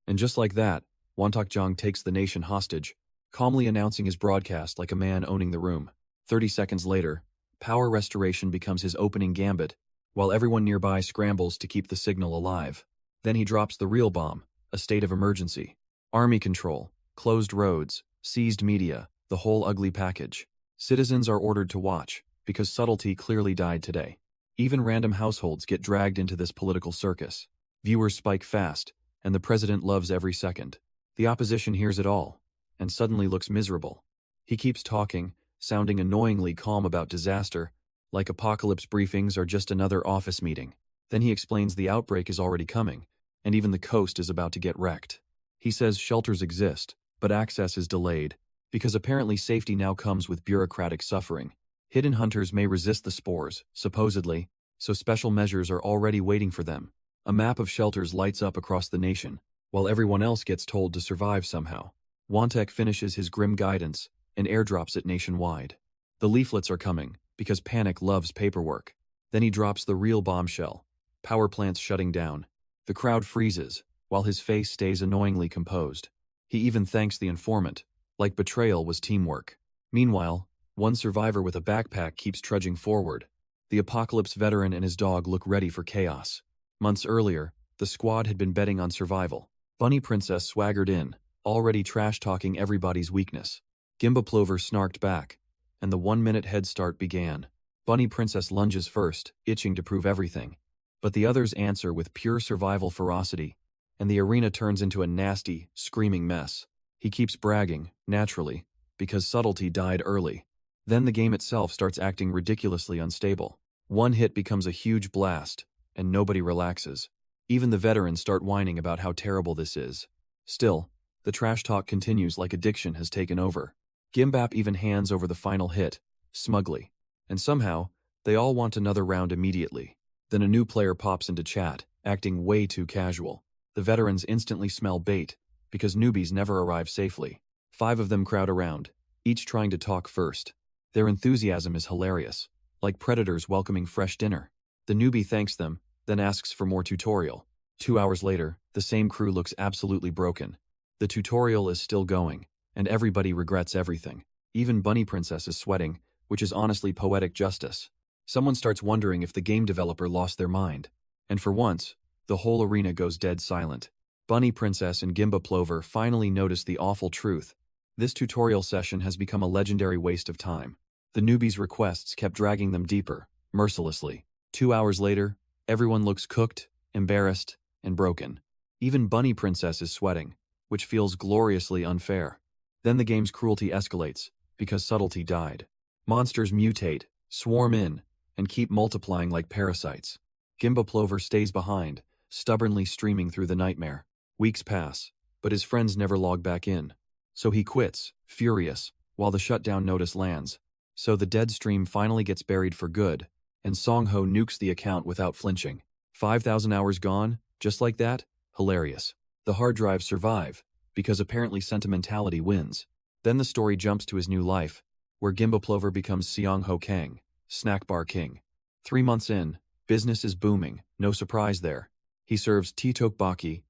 And just like that, Wantakjong takes the nation hostage, calmly announcing his broadcast like a man owning the room. 30 seconds later, power restoration becomes his opening gambit, while everyone nearby scrambles to keep the signal alive. Then he drops the real bomb, a state of emergency. Army control, closed roads, seized media, the whole ugly package. Citizens are ordered to watch, because subtlety clearly died today. Even random households get dragged into this political circus. Viewers spike fast, and the president loves every second. The opposition hears it all, and suddenly looks miserable. He keeps talking, sounding annoyingly calm about disaster, like apocalypse briefings are just another office meeting. Then he explains the outbreak is already coming, and even the coast is about to get wrecked. He says shelters exist, but access is delayed, because apparently safety now comes with bureaucratic suffering. Hidden hunters may resist the spores, supposedly, so special measures are already waiting for them. A map of shelters lights up across the nation, while everyone else gets told to survive somehow. Wantek finishes his grim guidance and airdrops it nationwide. The leaflets are coming, because panic loves paperwork. Then he drops the real bombshell. Power plants shutting down. The crowd freezes, while his face stays annoyingly composed. He even thanks the informant, like betrayal was teamwork. Meanwhile, one survivor with a backpack keeps trudging forward. The apocalypse veteran and his dog look ready for chaos. Months earlier, the squad had been betting on survival. Bunny Princess swaggered in, already trash-talking everybody's weakness. Gimba Plover snarked back, and the 1-minute head start began. Bunny Princess lunges first, itching to prove everything. But the others answer with pure survival ferocity, and the arena turns into a nasty, screaming mess. He keeps bragging, naturally, because subtlety died early. Then the game itself starts acting ridiculously unstable. One hit becomes a huge blast, and nobody relaxes. Even the veterans start whining about how terrible this is. Still, the trash talk continues like addiction has taken over. Gimbap even hands over the final hit, smugly. And somehow, they all want another round immediately. Then a new player pops into chat, acting way too casual. The veterans instantly smell bait, because newbies never arrive safely. 5 of them crowd around, each trying to talk first. Their enthusiasm is hilarious, like predators welcoming fresh dinner. The newbie thanks them, then asks for more tutorial. 2 hours later, the same crew looks absolutely broken. The tutorial is still going, and everybody regrets everything. Even Bunny Princess is sweating, which is honestly poetic justice. Someone starts wondering if the game developer lost their mind. And for once, the whole arena goes dead silent. Bunny Princess and Gimba Plover finally notice the awful truth. This tutorial session has become a legendary waste of time. The newbies' requests kept dragging them deeper, mercilessly. 2 hours later, everyone looks cooked, embarrassed, and broken. Even Bunny Princess is sweating, which feels gloriously unfair. Then the game's cruelty escalates, because subtlety died. Monsters mutate, swarm in, and keep multiplying like parasites. Gimba Plover stays behind, stubbornly streaming through the nightmare. Weeks pass, but his friends never log back in. So he quits, furious, while the shutdown notice lands. So the dead stream finally gets buried for good, and Songho nukes the account without flinching. 5,000 hours gone, just like that? Hilarious. The hard drives survive, because apparently sentimentality wins. Then the story jumps to his new life, where Gimba Plover becomes Seongho Kang, Snack Bar King. 3 months in, business is booming, no surprise there. He serves Tteokbokki,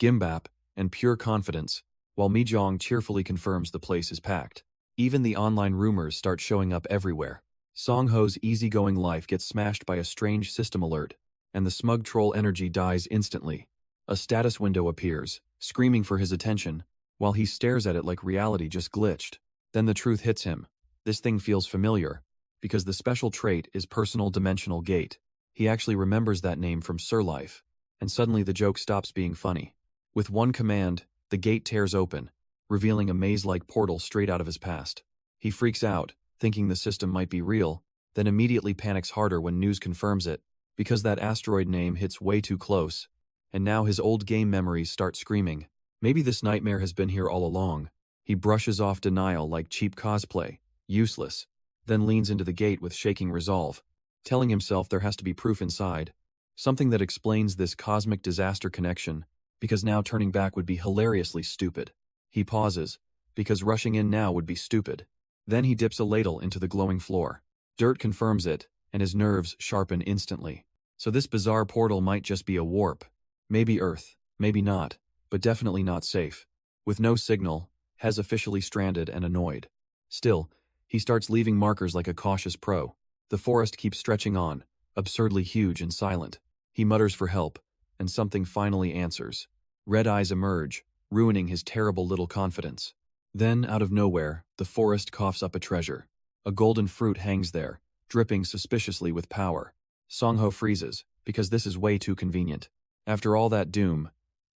Gimbap, and pure confidence, while Mijong cheerfully confirms the place is packed. Even the online rumors start showing up everywhere. Songho's easygoing life gets smashed by a strange system alert, and the smug troll energy dies instantly. A status window appears, screaming for his attention, while he stares at it like reality just glitched. Then the truth hits him. This thing feels familiar, because the special trait is Personal Dimensional Gate. He actually remembers that name from Sir Life, and suddenly the joke stops being funny. With one command, the gate tears open, revealing a maze-like portal straight out of his past. He freaks out, thinking the system might be real, then immediately panics harder when news confirms it, because that asteroid name hits way too close, and now his old game memories start screaming. Maybe this nightmare has been here all along. He brushes off denial like cheap cosplay, useless, then leans into the gate with shaking resolve, telling himself there has to be proof inside, something that explains this cosmic disaster connection, because now turning back would be hilariously stupid. He pauses, because rushing in now would be stupid. Then he dips a ladle into the glowing floor. Dirt confirms it, and his nerves sharpen instantly. So this bizarre portal might just be a warp. Maybe Earth, maybe not. but definitely not safe. With no signal, Hez officially stranded and annoyed. Still, he starts leaving markers like a cautious pro. The forest keeps stretching on, absurdly huge and silent. He mutters for help, and something finally answers. Red eyes emerge, ruining his terrible little confidence. Then, out of nowhere, the forest coughs up a treasure. A golden fruit hangs there, dripping suspiciously with power. Songho freezes, because this is way too convenient. After all that doom,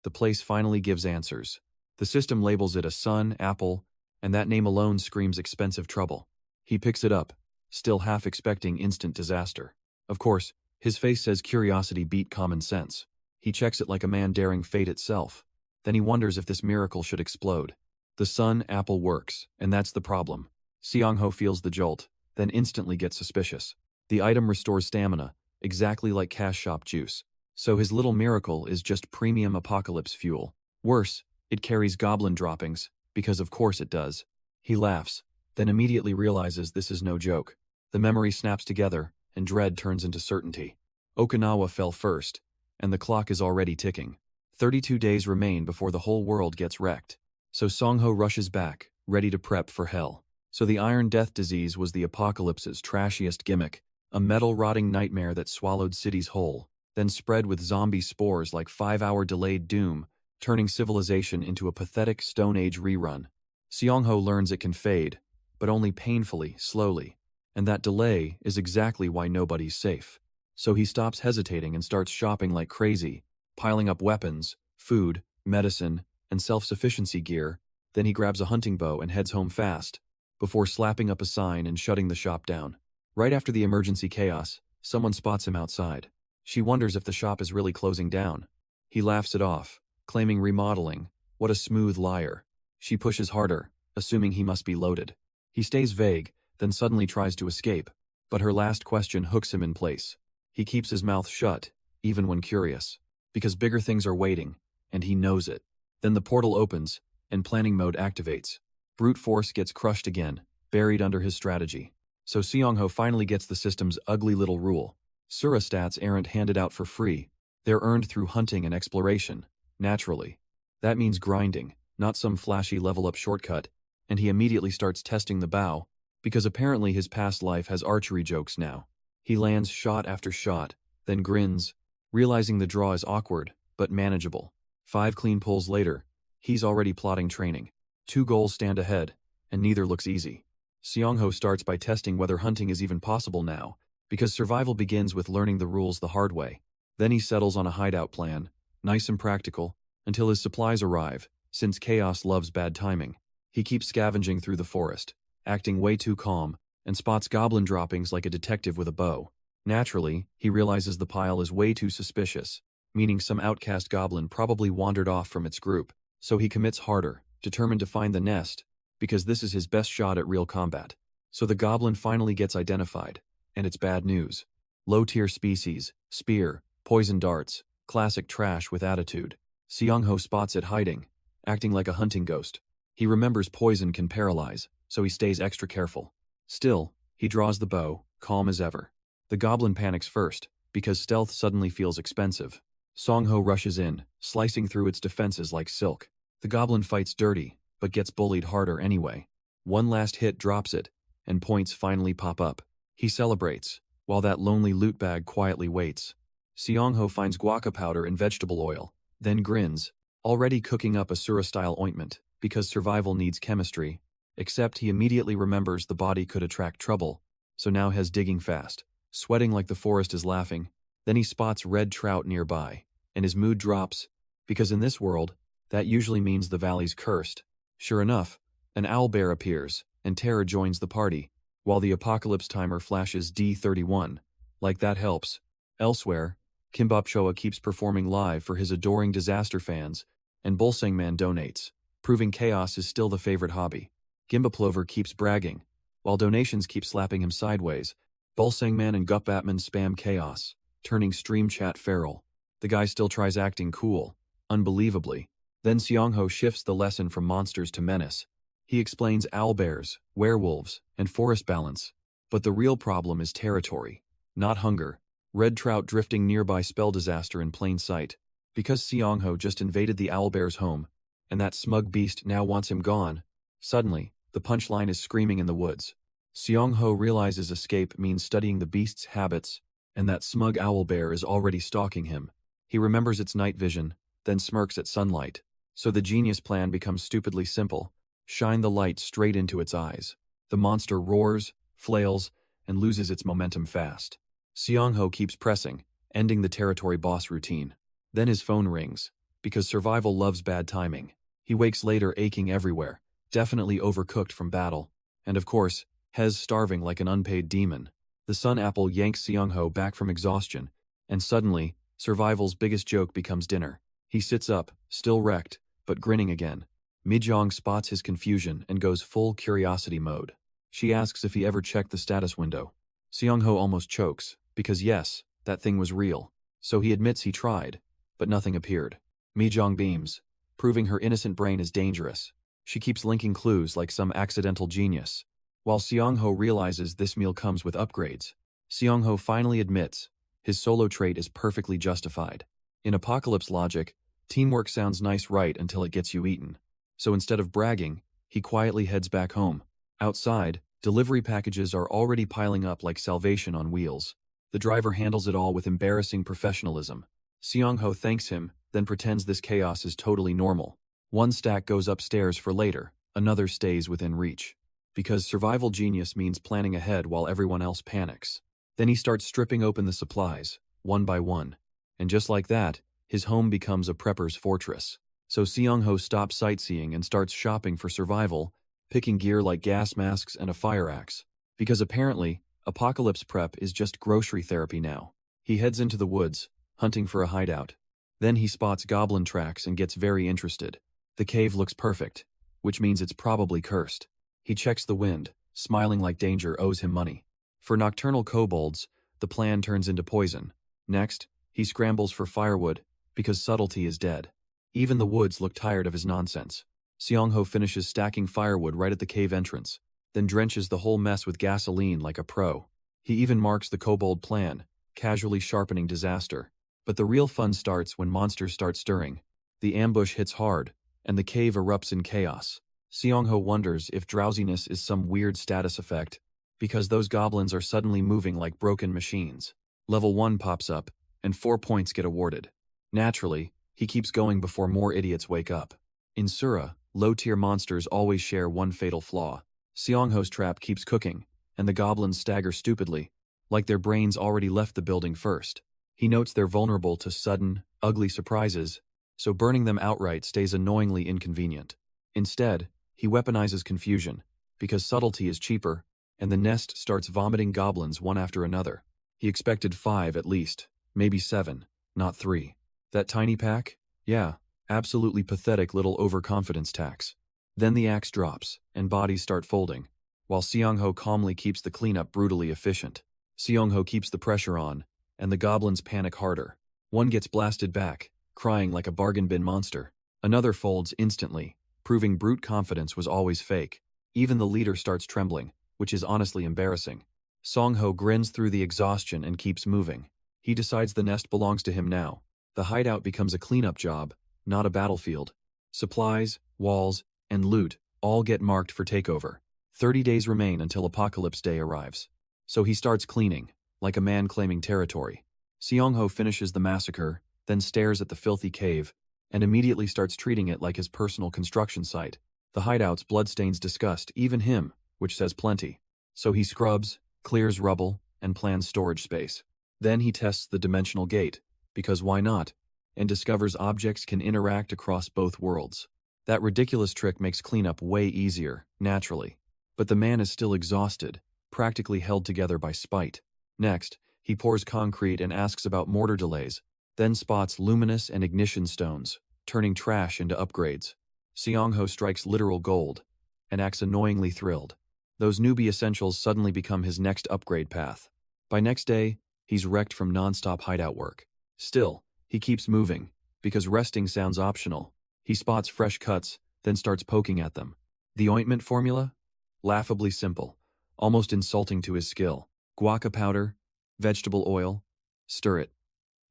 the place finally gives answers. The system labels it a sun, apple, and that name alone screams expensive trouble. He picks it up, still half expecting instant disaster. Of course, his face says curiosity beat common sense. He checks it like a man daring fate itself. Then he wonders if this miracle should explode. The sun apple works, and that's the problem. Seongho feels the jolt, then instantly gets suspicious. The item restores stamina, exactly like cash shop juice. So his little miracle is just premium apocalypse fuel. Worse, it carries goblin droppings, because of course it does. He laughs, then immediately realizes this is no joke. The memory snaps together, and dread turns into certainty. Okinawa fell first, and the clock is already ticking. 32 days remain before the whole world gets wrecked. So Songho rushes back, ready to prep for hell. So the Iron Death disease was the apocalypse's trashiest gimmick, a metal-rotting nightmare that swallowed cities whole, then spread with zombie spores like 5-hour delayed doom, turning civilization into a pathetic Stone Age rerun. Seongho learns it can fade, but only painfully, slowly. And that delay is exactly why nobody's safe. So he stops hesitating and starts shopping like crazy, piling up weapons, food, medicine, and self-sufficiency gear. Then he grabs a hunting bow and heads home fast, before slapping up a sign and shutting the shop down. Right after the emergency chaos, someone spots him outside. She wonders if the shop is really closing down. He laughs it off, claiming remodeling. What a smooth liar. She pushes harder, assuming he must be loaded. He stays vague, then suddenly tries to escape, but her last question hooks him in place. He keeps his mouth shut, even when curious, because bigger things are waiting, and he knows it. Then the portal opens, and planning mode activates. Brute force gets crushed again, buried under his strategy. So Seongho finally gets the system's ugly little rule. Sura stats aren't handed out for free. They're earned through hunting and exploration, naturally. That means grinding, not some flashy level-up shortcut, and he immediately starts testing the bow, because apparently his past life has archery jokes now. He lands shot after shot, then grins, realizing the draw is awkward, but manageable. 5 clean pulls later, he's already plotting training. 2 goals stand ahead, and neither looks easy. Seongho starts by testing whether hunting is even possible now, because survival begins with learning the rules the hard way. Then he settles on a hideout plan, nice and practical, until his supplies arrive, since chaos loves bad timing. He keeps scavenging through the forest, acting way too calm, and spots goblin droppings like a detective with a bow. Naturally, he realizes the pile is way too suspicious, meaning some outcast goblin probably wandered off from its group. So he commits harder, determined to find the nest, because this is his best shot at real combat. So the goblin finally gets identified, and it's bad news. Low-tier species, spear, poison darts, classic trash with attitude. Seongho spots it hiding, acting like a hunting ghost. He remembers poison can paralyze, so he stays extra careful. Still, he draws the bow, calm as ever. The goblin panics first, because stealth suddenly feels expensive. Songho rushes in, slicing through its defenses like silk. The goblin fights dirty, but gets bullied harder anyway. One last hit drops it, and points finally pop up. He celebrates, while that lonely loot bag quietly waits. Seongho finds guaca powder and vegetable oil, then grins, already cooking up Asura-style ointment, because survival needs chemistry. Except he immediately remembers the body could attract trouble, so now has digging fast, sweating like the forest is laughing. Then he spots red trout nearby, and his mood drops, because in this world, that usually means the valley's cursed. Sure enough, an owlbear appears, and terror joins the party, while the apocalypse timer flashes D31. Like that helps. Elsewhere, Kimbap Showa keeps performing live for his adoring disaster fans, and Bolsangman donates, proving chaos is still the favorite hobby. Gimbaplover keeps bragging, while donations keep slapping him sideways. Bolsangman and Gupbatman spam chaos, turning stream chat feral. The guy still tries acting cool, unbelievably. Then Seongho shifts the lesson from monsters to menace. He explains owlbears, werewolves, and forest balance. But the real problem is territory, not hunger. Red trout drifting nearby spell disaster in plain sight. Because Seongho just invaded the owlbear's home, and that smug beast now wants him gone, suddenly, the punchline is screaming in the woods. Seongho realizes escape means studying the beast's habits, and that smug owlbear is already stalking him. He remembers its night vision, then smirks at sunlight. So the genius plan becomes stupidly simple. Shine the light straight into its eyes. The monster roars, flails, and loses its momentum fast. Seongho keeps pressing, ending the territory boss routine. Then his phone rings, because survival loves bad timing. He wakes later aching everywhere, definitely overcooked from battle, and of course, Hez starving like an unpaid demon. The sun apple yanks Seongho back from exhaustion, and suddenly, survival's biggest joke becomes dinner. He sits up, still wrecked, but grinning again. Mijong spots his confusion and goes full curiosity mode. She asks if he ever checked the status window. Seongho almost chokes, because yes, that thing was real. So he admits he tried, but nothing appeared. Mijong beams, proving her innocent brain is dangerous. She keeps linking clues like some accidental genius. While Seongho realizes this meal comes with upgrades, Seongho finally admits his solo trait is perfectly justified. In apocalypse logic, teamwork sounds nice right until it gets you eaten. So instead of bragging, he quietly heads back home. Outside, delivery packages are already piling up like Salvation on wheels. The driver handles it all with embarrassing professionalism. Seongho thanks him, then pretends this chaos is totally normal. One stack goes upstairs for later, another stays within reach. Because survival genius means planning ahead while everyone else panics. Then he starts stripping open the supplies, one by one. And just like that, his home becomes a prepper's fortress. So Seongho stops sightseeing and starts shopping for survival, picking gear like gas masks and a fire axe. Because apparently, apocalypse prep is just grocery therapy now. He heads into the woods, hunting for a hideout. Then he spots goblin tracks and gets very interested. The cave looks perfect, which means it's probably cursed. He checks the wind, smiling like danger owes him money. For nocturnal kobolds, the plan turns into poison. Next, he scrambles for firewood, because subtlety is dead. Even the woods look tired of his nonsense. Seongho finishes stacking firewood right at the cave entrance, then drenches the whole mess with gasoline like a pro. He even marks the kobold plan, casually sharpening disaster. But the real fun starts when monsters start stirring. The ambush hits hard, and the cave erupts in chaos. Seongho wonders if drowsiness is some weird status effect, because those goblins are suddenly moving like broken machines. Level 1 pops up, and 4 points get awarded. Naturally, he keeps going before more idiots wake up. In Asura, low-tier monsters always share one fatal flaw. Seongho's trap keeps cooking, and the goblins stagger stupidly, like their brains already left the building first. He notes they're vulnerable to sudden, ugly surprises, so burning them outright stays annoyingly inconvenient. Instead, he weaponizes confusion, because subtlety is cheaper, and the nest starts vomiting goblins one after another. He expected 5 at least, maybe 7, not 3. That tiny pack? Yeah, absolutely pathetic little overconfidence tax. Then the axe drops, and bodies start folding, while Seongho calmly keeps the cleanup brutally efficient. Seongho keeps the pressure on, and the goblins panic harder. One gets blasted back, crying like a bargain bin monster. Another folds instantly, proving brute confidence was always fake. Even the leader starts trembling, which is honestly embarrassing. Seongho grins through the exhaustion and keeps moving. He decides the nest belongs to him now. The hideout becomes a cleanup job, not a battlefield. Supplies, walls, and loot all get marked for takeover. 30 days remain until Apocalypse Day arrives. So he starts cleaning, like a man claiming territory. Seongho finishes the massacre, then stares at the filthy cave, and immediately starts treating it like his personal construction site. The hideout's bloodstains disgust even him, which says plenty. So he scrubs, clears rubble, and plans storage space. Then he tests the dimensional gate, because why not, and discovers objects can interact across both worlds. That ridiculous trick makes cleanup way easier, naturally. But the man is still exhausted, practically held together by spite. Next, he pours concrete and asks about mortar delays, then spots luminous and ignition stones, turning trash into upgrades. Seongho strikes literal gold, and acts annoyingly thrilled. Those newbie essentials suddenly become his next upgrade path. By next day, he's wrecked from non-stop hideout work. Still, he keeps moving, because resting sounds optional. He spots fresh cuts, then starts poking at them. The ointment formula? Laughably simple, almost insulting to his skill. Guaca powder, vegetable oil, stir it.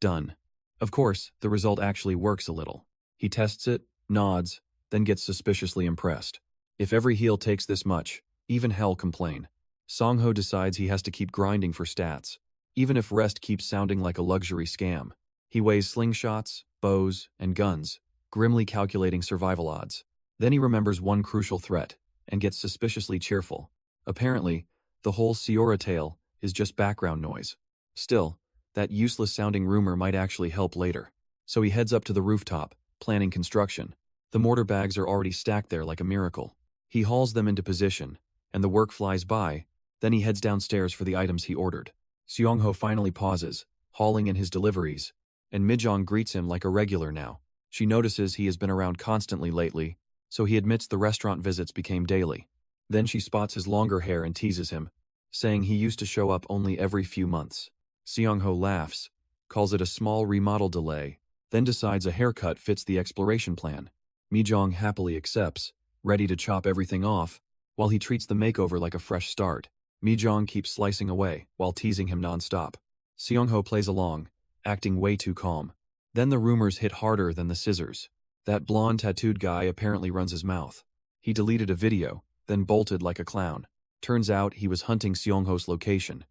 Done. Of course, the result actually works a little. He tests it, nods, then gets suspiciously impressed. If every heal takes this much, even hell complain. Songho decides he has to keep grinding for stats, even if rest keeps sounding like a luxury scam. He weighs slingshots, bows, and guns, grimly calculating survival odds. Then he remembers one crucial threat, and gets suspiciously cheerful. Apparently, the whole Siora tale is just background noise. Still, that useless-sounding rumor might actually help later. So he heads up to the rooftop, planning construction. The mortar bags are already stacked there like a miracle. He hauls them into position, and the work flies by. Then he heads downstairs for the items he ordered. Seongho finally pauses, hauling in his deliveries, and Mijong greets him like a regular now. She notices he has been around constantly lately, so he admits the restaurant visits became daily. Then she spots his longer hair and teases him, saying he used to show up only every few months. Seongho laughs, calls it a small remodel delay, then decides a haircut fits the exploration plan. Mijong happily accepts, ready to chop everything off, while he treats the makeover like a fresh start. Mijong keeps slicing away, while teasing him nonstop. Seongho plays along, acting way too calm. Then the rumors hit harder than the scissors. That blonde tattooed guy apparently runs his mouth. He deleted a video, then bolted like a clown. Turns out he was hunting Seongho's location.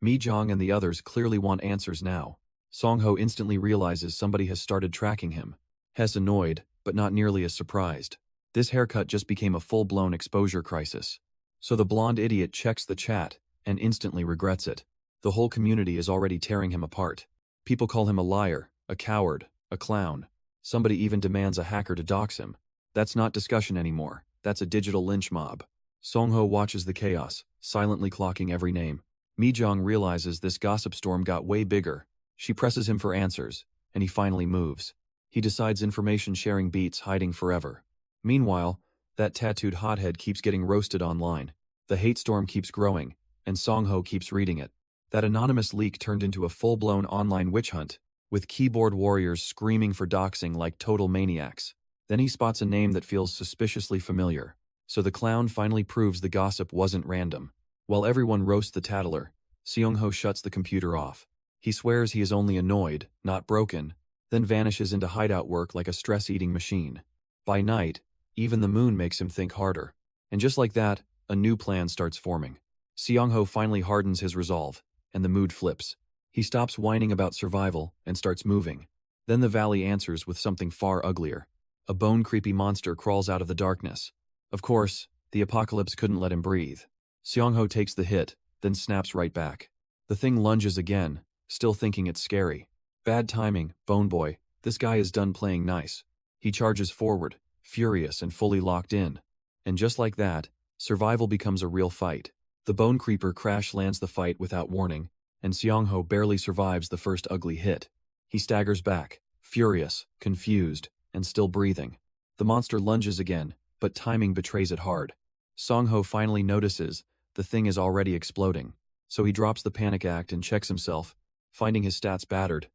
Mijong and the others clearly want answers now. Songho instantly realizes somebody has started tracking him. Hess annoyed, but not nearly as surprised. This haircut just became a full-blown exposure crisis. So the blonde idiot checks the chat, and instantly regrets it. The whole community is already tearing him apart. People call him a liar, a coward, a clown. Somebody even demands a hacker to dox him. That's not discussion anymore, that's a digital lynch mob. Songho watches the chaos, silently clocking every name. Mijong realizes this gossip storm got way bigger. She presses him for answers, and he finally moves. He decides information sharing beats hiding forever. Meanwhile, that tattooed hothead keeps getting roasted online. The hate storm keeps growing, and Songho keeps reading it. That anonymous leak turned into a full-blown online witch hunt, with keyboard warriors screaming for doxing like total maniacs. Then he spots a name that feels suspiciously familiar. So the clown finally proves the gossip wasn't random. While everyone roasts the tattler, Seongho shuts the computer off. He swears he is only annoyed, not broken, then vanishes into hideout work like a stress-eating machine. By night, even the moon makes him think harder. And just like that, a new plan starts forming. Seongho finally hardens his resolve, and the mood flips. He stops whining about survival and starts moving. Then the valley answers with something far uglier. A bone-creepy monster crawls out of the darkness. Of course, the apocalypse couldn't let him breathe. Seongho takes the hit, then snaps right back. The thing lunges again, still thinking it's scary. Bad timing, Bone Boy. This guy is done playing nice. He charges forward, furious and fully locked in. And just like that, survival becomes a real fight. The Bone Creeper crash lands the fight without warning, and Seongho barely survives the first ugly hit. He staggers back, furious, confused, and still breathing. The monster lunges again, but timing betrays it hard. Songho finally notices the thing is already exploding, so he drops the panic act and checks himself, finding his stats battered,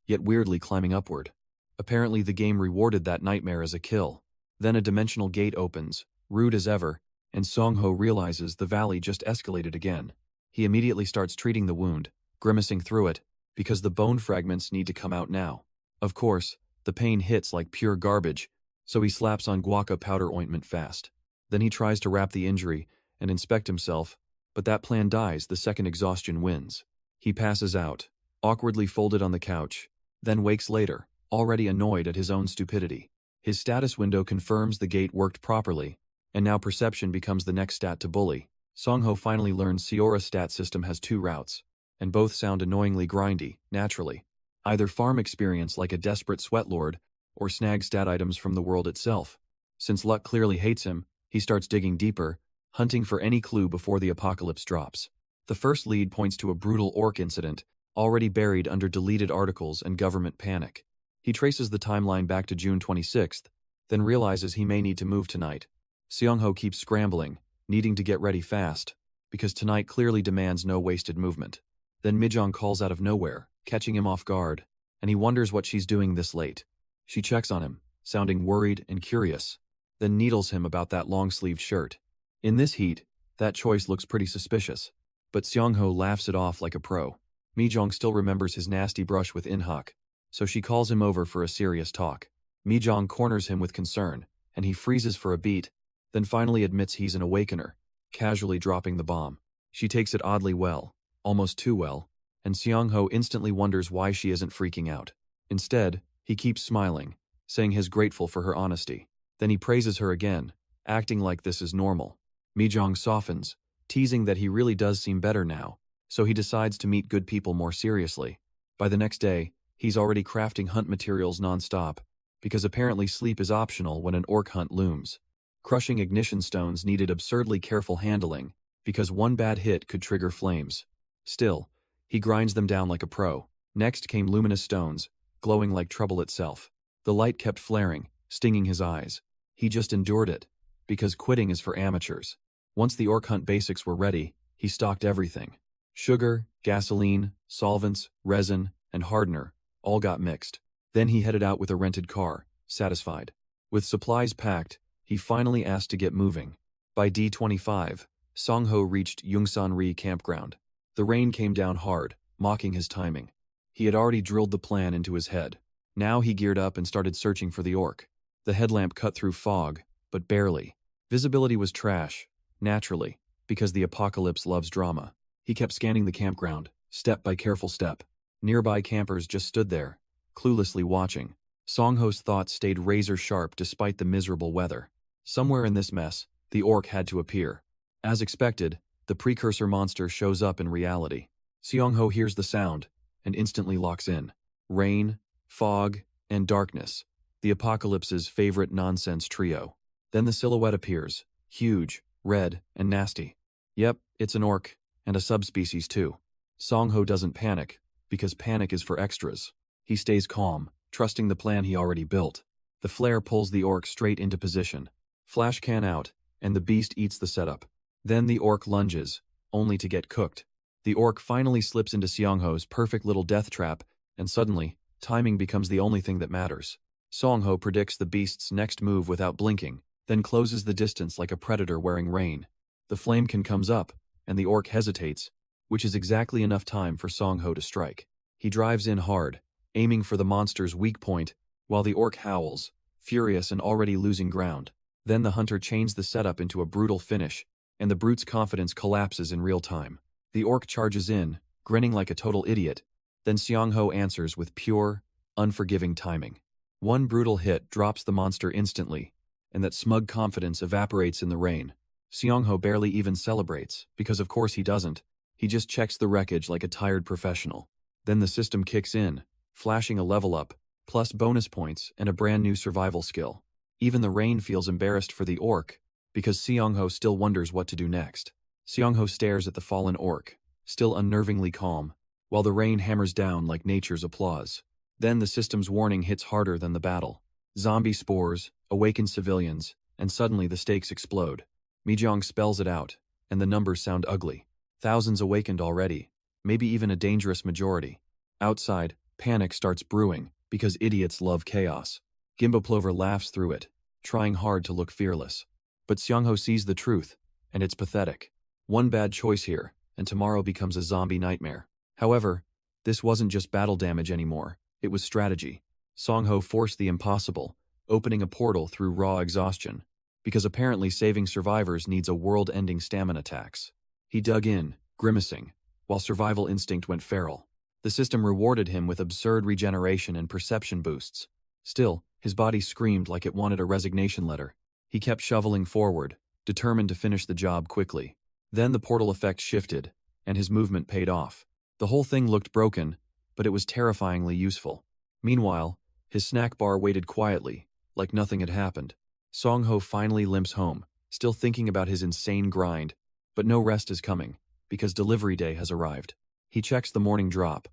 yet weirdly climbing upward. Apparently the game rewarded that nightmare as a kill. Then a dimensional gate opens, rude as ever, and Songho realizes the valley just escalated again. He immediately starts treating the wound, grimacing through it, because the bone fragments need to come out now. Of course, the pain hits like pure garbage, so he slaps on guaca powder ointment fast. Then he tries to wrap the injury and inspect himself, but that plan dies the second exhaustion wins. He passes out, awkwardly folded on the couch, then wakes later, already annoyed at his own stupidity. His status window confirms the gate worked properly, and now perception becomes the next stat to bully. Songho finally learns Seora's stat system has 2 routes, and both sound annoyingly grindy, naturally. Either farm experience like a desperate sweatlord, or snag stat items from the world itself. Since luck clearly hates him, he starts digging deeper, hunting for any clue before the apocalypse drops. The first lead points to a brutal orc incident, already buried under deleted articles and government panic. He traces the timeline back to June 26th, then realizes he may need to move tonight. Seongho keeps scrambling, needing to get ready fast, because tonight clearly demands no wasted movement. Then Mijong calls out of nowhere, catching him off guard, and he wonders what she's doing this late. She checks on him, sounding worried and curious, then needles him about that long-sleeved shirt. In this heat, that choice looks pretty suspicious, but Seongho laughs it off like a pro. Mijong still remembers his nasty brush with Inhak, so she calls him over for a serious talk. Mi-jong corners him with concern, and he freezes for a beat, then finally admits he's an awakener, casually dropping the bomb. She takes it oddly well, almost too well, and Seong-ho instantly wonders why she isn't freaking out. Instead, he keeps smiling, saying he's grateful for her honesty. Then he praises her again, acting like this is normal. Mi-jong softens, teasing that he really does seem better now, so he decides to meet good people more seriously. By the next day, he's already crafting hunt materials non-stop, because apparently sleep is optional when an orc hunt looms. Crushing ignition stones needed absurdly careful handling, because one bad hit could trigger flames. Still, he grinds them down like a pro. Next came luminous stones, glowing like trouble itself. The light kept flaring, stinging his eyes. He just endured it, because quitting is for amateurs. Once the orc hunt basics were ready, he stocked everything. Sugar, gasoline, solvents, resin, and hardener all got mixed. Then he headed out with a rented car, satisfied. With supplies packed, he finally asked to get moving. By D25, Song-ho reached Yungsan-ri campground. The rain came down hard, mocking his timing. He had already drilled the plan into his head. Now he geared up and started searching for the orc. The headlamp cut through fog, but barely. Visibility was trash, naturally, because the apocalypse loves drama. He kept scanning the campground, step by careful step. Nearby campers just stood there, cluelessly watching. Song-ho's thoughts stayed razor-sharp despite the miserable weather. Somewhere in this mess, the orc had to appear. As expected, the precursor monster shows up in reality. Seong-ho hears the sound, and instantly locks in. Rain, fog, and darkness. The apocalypse's favorite nonsense trio. Then the silhouette appears, huge, red, and nasty. Yep, it's an orc, and a subspecies too. Song-ho doesn't panic, because panic is for extras. He stays calm, trusting the plan he already built. The flare pulls the orc straight into position. Flash can out, and the beast eats the setup. Then the orc lunges, only to get cooked. The orc finally slips into Seong-ho's perfect little death trap, and suddenly, timing becomes the only thing that matters. Song-ho predicts the beast's next move without blinking, then closes the distance like a predator wearing rain. The flamekin comes up, and the orc hesitates, which is exactly enough time for Song-ho to strike. He drives in hard, aiming for the monster's weak point, while the orc howls, furious and already losing ground. Then the hunter chains the setup into a brutal finish, and the brute's confidence collapses in real time. The orc charges in, grinning like a total idiot. Then Seong-ho answers with pure, unforgiving timing. One brutal hit drops the monster instantly, and that smug confidence evaporates in the rain. Seong-ho barely even celebrates, because of course he doesn't. He just checks the wreckage like a tired professional. Then the system kicks in, flashing a level up, plus bonus points and a brand new survival skill. Even the rain feels embarrassed for the orc, because Seong-ho still wonders what to do next. Seong-ho stares at the fallen orc, still unnervingly calm, while the rain hammers down like nature's applause. Then the system's warning hits harder than the battle. Zombie spores, awakened civilians, and suddenly the stakes explode. Mi-jong spells it out, and the numbers sound ugly. Thousands awakened already, maybe even a dangerous majority. Outside, panic starts brewing, because idiots love chaos. Gimbo Plover laughs through it, trying hard to look fearless. But Seong-ho sees the truth, and it's pathetic. One bad choice here, and tomorrow becomes a zombie nightmare. However, this wasn't just battle damage anymore, it was strategy. Song-ho forced the impossible, opening a portal through raw exhaustion, because apparently saving survivors needs a world-ending stamina tax. He dug in, grimacing, while survival instinct went feral. The system rewarded him with absurd regeneration and perception boosts. Still, his body screamed like it wanted a resignation letter. He kept shoveling forward, determined to finish the job quickly. Then the portal effect shifted, and his movement paid off. The whole thing looked broken, but it was terrifyingly useful. Meanwhile, his snack bar waited quietly, like nothing had happened. Song-ho finally limps home, still thinking about his insane grind, but no rest is coming, because delivery day has arrived. He checks the morning drop,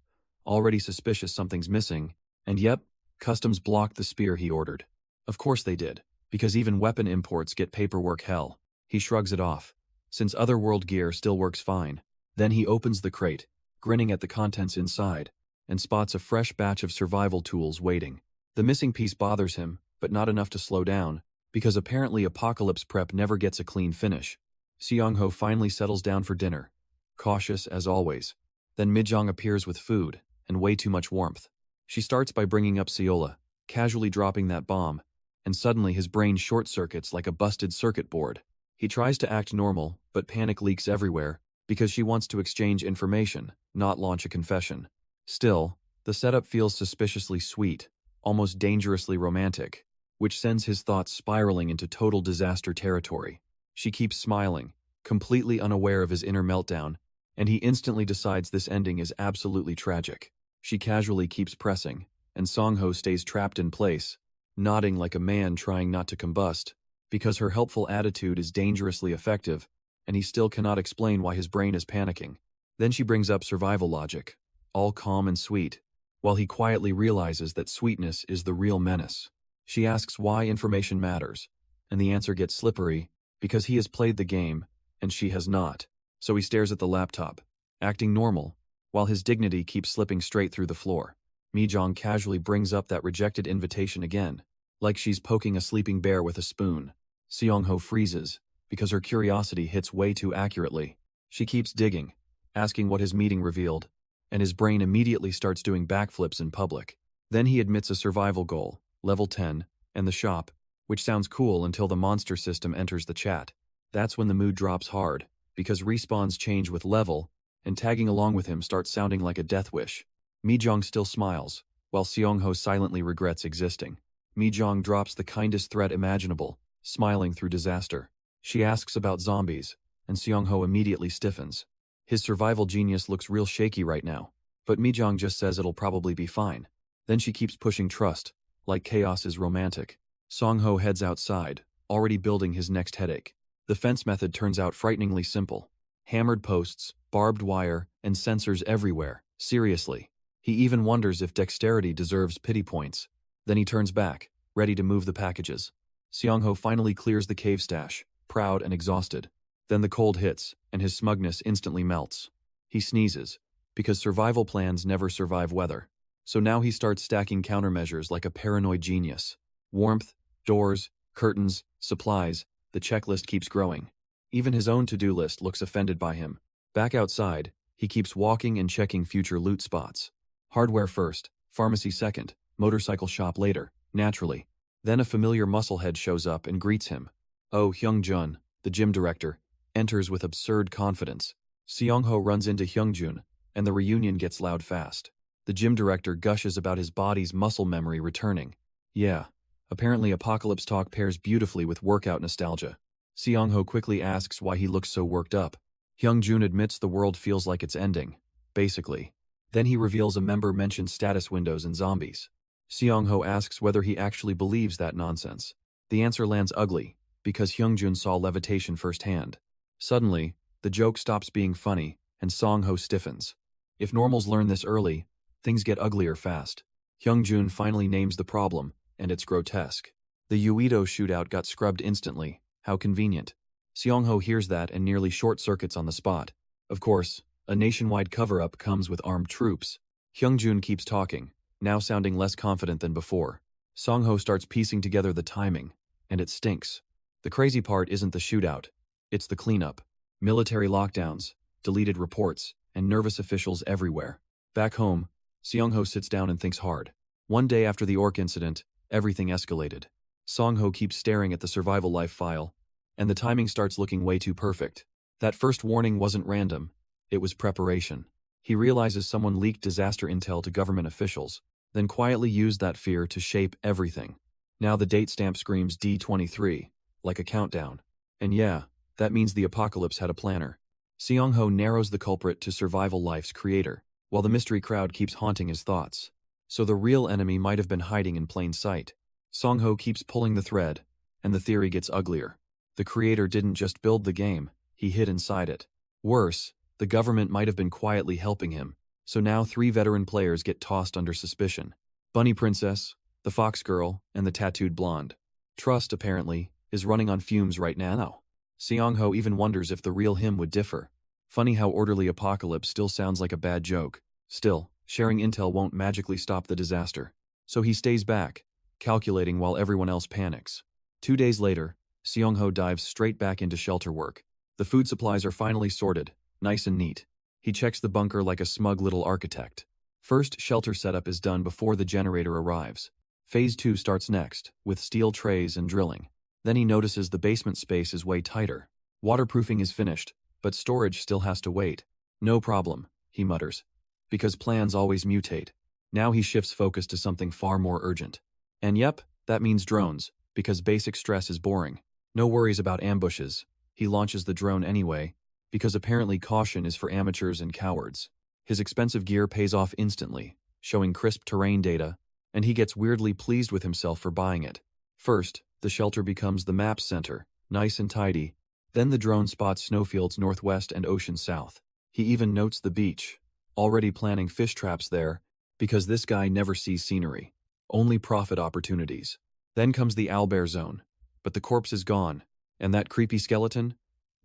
already suspicious something's missing, and yep, customs blocked the spear he ordered. Of course they did, because even weapon imports get paperwork hell. He shrugs it off, since otherworld gear still works fine. Then he opens the crate, grinning at the contents inside, and spots a fresh batch of survival tools waiting. The missing piece bothers him, but not enough to slow down, because apparently apocalypse prep never gets a clean finish. Seong-ho finally settles down for dinner, cautious as always. Then Mi-jong appears with food, and way too much warmth. She starts by bringing up Ciola, casually dropping that bomb, and suddenly his brain short-circuits like a busted circuit board. He tries to act normal, but panic leaks everywhere, because she wants to exchange information, not launch a confession. Still, the setup feels suspiciously sweet, almost dangerously romantic, which sends his thoughts spiraling into total disaster territory. She keeps smiling, completely unaware of his inner meltdown, and he instantly decides this ending is absolutely tragic. She casually keeps pressing, and Songho stays trapped in place, nodding like a man trying not to combust, because her helpful attitude is dangerously effective, and he still cannot explain why his brain is panicking. Then she brings up survival logic, all calm and sweet, while he quietly realizes that sweetness is the real menace. She asks why information matters, and the answer gets slippery, because he has played the game, and she has not. So he stares at the laptop, acting normal, while his dignity keeps slipping straight through the floor. Mi-jong casually brings up that rejected invitation again, like she's poking a sleeping bear with a spoon. Seong-ho freezes, because her curiosity hits way too accurately. She keeps digging, asking what his meeting revealed, and his brain immediately starts doing backflips in public. Then he admits a survival goal, level 10, and the shop, which sounds cool until the monster system enters the chat. That's when the mood drops hard, because respawns change with level, and tagging along with him starts sounding like a death wish. Mi-jong still smiles, while Seong-ho silently regrets existing. Mi-jong drops the kindest threat imaginable, smiling through disaster. She asks about zombies, and Seong-ho immediately stiffens. His survival genius looks real shaky right now, but Mi-jong just says it'll probably be fine. Then she keeps pushing trust, like chaos is romantic. Song-ho heads outside, already building his next headache. The fence method turns out frighteningly simple. Hammered posts, barbed wire, and sensors everywhere. Seriously. He even wonders if dexterity deserves pity points. Then he turns back, ready to move the packages. Seong-ho finally clears the cave stash, proud and exhausted. Then the cold hits, and his smugness instantly melts. He sneezes, because survival plans never survive weather. So now he starts stacking countermeasures like a paranoid genius. Warmth, doors, curtains, supplies, the checklist keeps growing. Even his own to-do list looks offended by him. Back outside, he keeps walking and checking future loot spots. Hardware first, pharmacy second, motorcycle shop later, naturally. Then a familiar musclehead shows up and greets him. Oh, Hyung-jun, the gym director, enters with absurd confidence. Seong-ho runs into Hyung-jun, and the reunion gets loud fast. The gym director gushes about his body's muscle memory returning. Yeah, apparently apocalypse talk pairs beautifully with workout nostalgia. Seong-ho quickly asks why he looks so worked up. Hyung-jun admits the world feels like it's ending, basically. Then he reveals a member mentioned status windows and zombies. Seong-ho asks whether he actually believes that nonsense. The answer lands ugly, because Hyung-jun saw levitation firsthand. Suddenly, the joke stops being funny, and Song-ho stiffens. If normals learn this early, things get uglier fast. Hyung-jun finally names the problem, and it's grotesque. The Uedo shootout got scrubbed instantly. How convenient. Seong-ho hears that and nearly short-circuits on the spot. Of course, a nationwide cover-up comes with armed troops. Hyung-jun keeps talking, now sounding less confident than before. Song-ho starts piecing together the timing, and it stinks. The crazy part isn't the shootout. It's the cleanup. Military lockdowns, deleted reports, and nervous officials everywhere. Back home, Seong-ho sits down and thinks hard. One day after the Orc incident, everything escalated. Song-ho keeps staring at the survival life file, and the timing starts looking way too perfect. That first warning wasn't random, it was preparation. He realizes someone leaked disaster intel to government officials, then quietly used that fear to shape everything. Now the date stamp screams D23, like a countdown. And yeah, that means the apocalypse had a planner. Seong-ho narrows the culprit to survival life's creator, while the mystery crowd keeps haunting his thoughts. So the real enemy might have been hiding in plain sight. Song-ho keeps pulling the thread, and the theory gets uglier. The creator didn't just build the game, he hid inside it. Worse, the government might have been quietly helping him, so now 3 veteran players get tossed under suspicion. Bunny Princess, the Fox Girl, and the Tattooed Blonde. Trust, apparently, is running on fumes right now. Seong-ho even wonders if the real him would differ. Funny how orderly apocalypse still sounds like a bad joke. Still, sharing intel won't magically stop the disaster. So he stays back, calculating while everyone else panics. 2 days later, Seong-ho dives straight back into shelter work. The food supplies are finally sorted, nice and neat. He checks the bunker like a smug little architect. First shelter setup is done before the generator arrives. Phase 2 starts next, with steel trays and drilling. Then he notices the basement space is way tighter. Waterproofing is finished, but storage still has to wait. No problem, he mutters. Because plans always mutate. Now he shifts focus to something far more urgent. And yep, that means drones, because basic stress is boring. No worries about ambushes. He launches the drone anyway, because apparently caution is for amateurs and cowards. His expensive gear pays off instantly, showing crisp terrain data, and he gets weirdly pleased with himself for buying it. First, the shelter becomes the map's center, nice and tidy. Then the drone spots snowfields northwest and ocean south. He even notes the beach, already planning fish traps there, because this guy never sees scenery. Only profit opportunities. Then comes the owlbear zone, but the corpse is gone. And that creepy skeleton?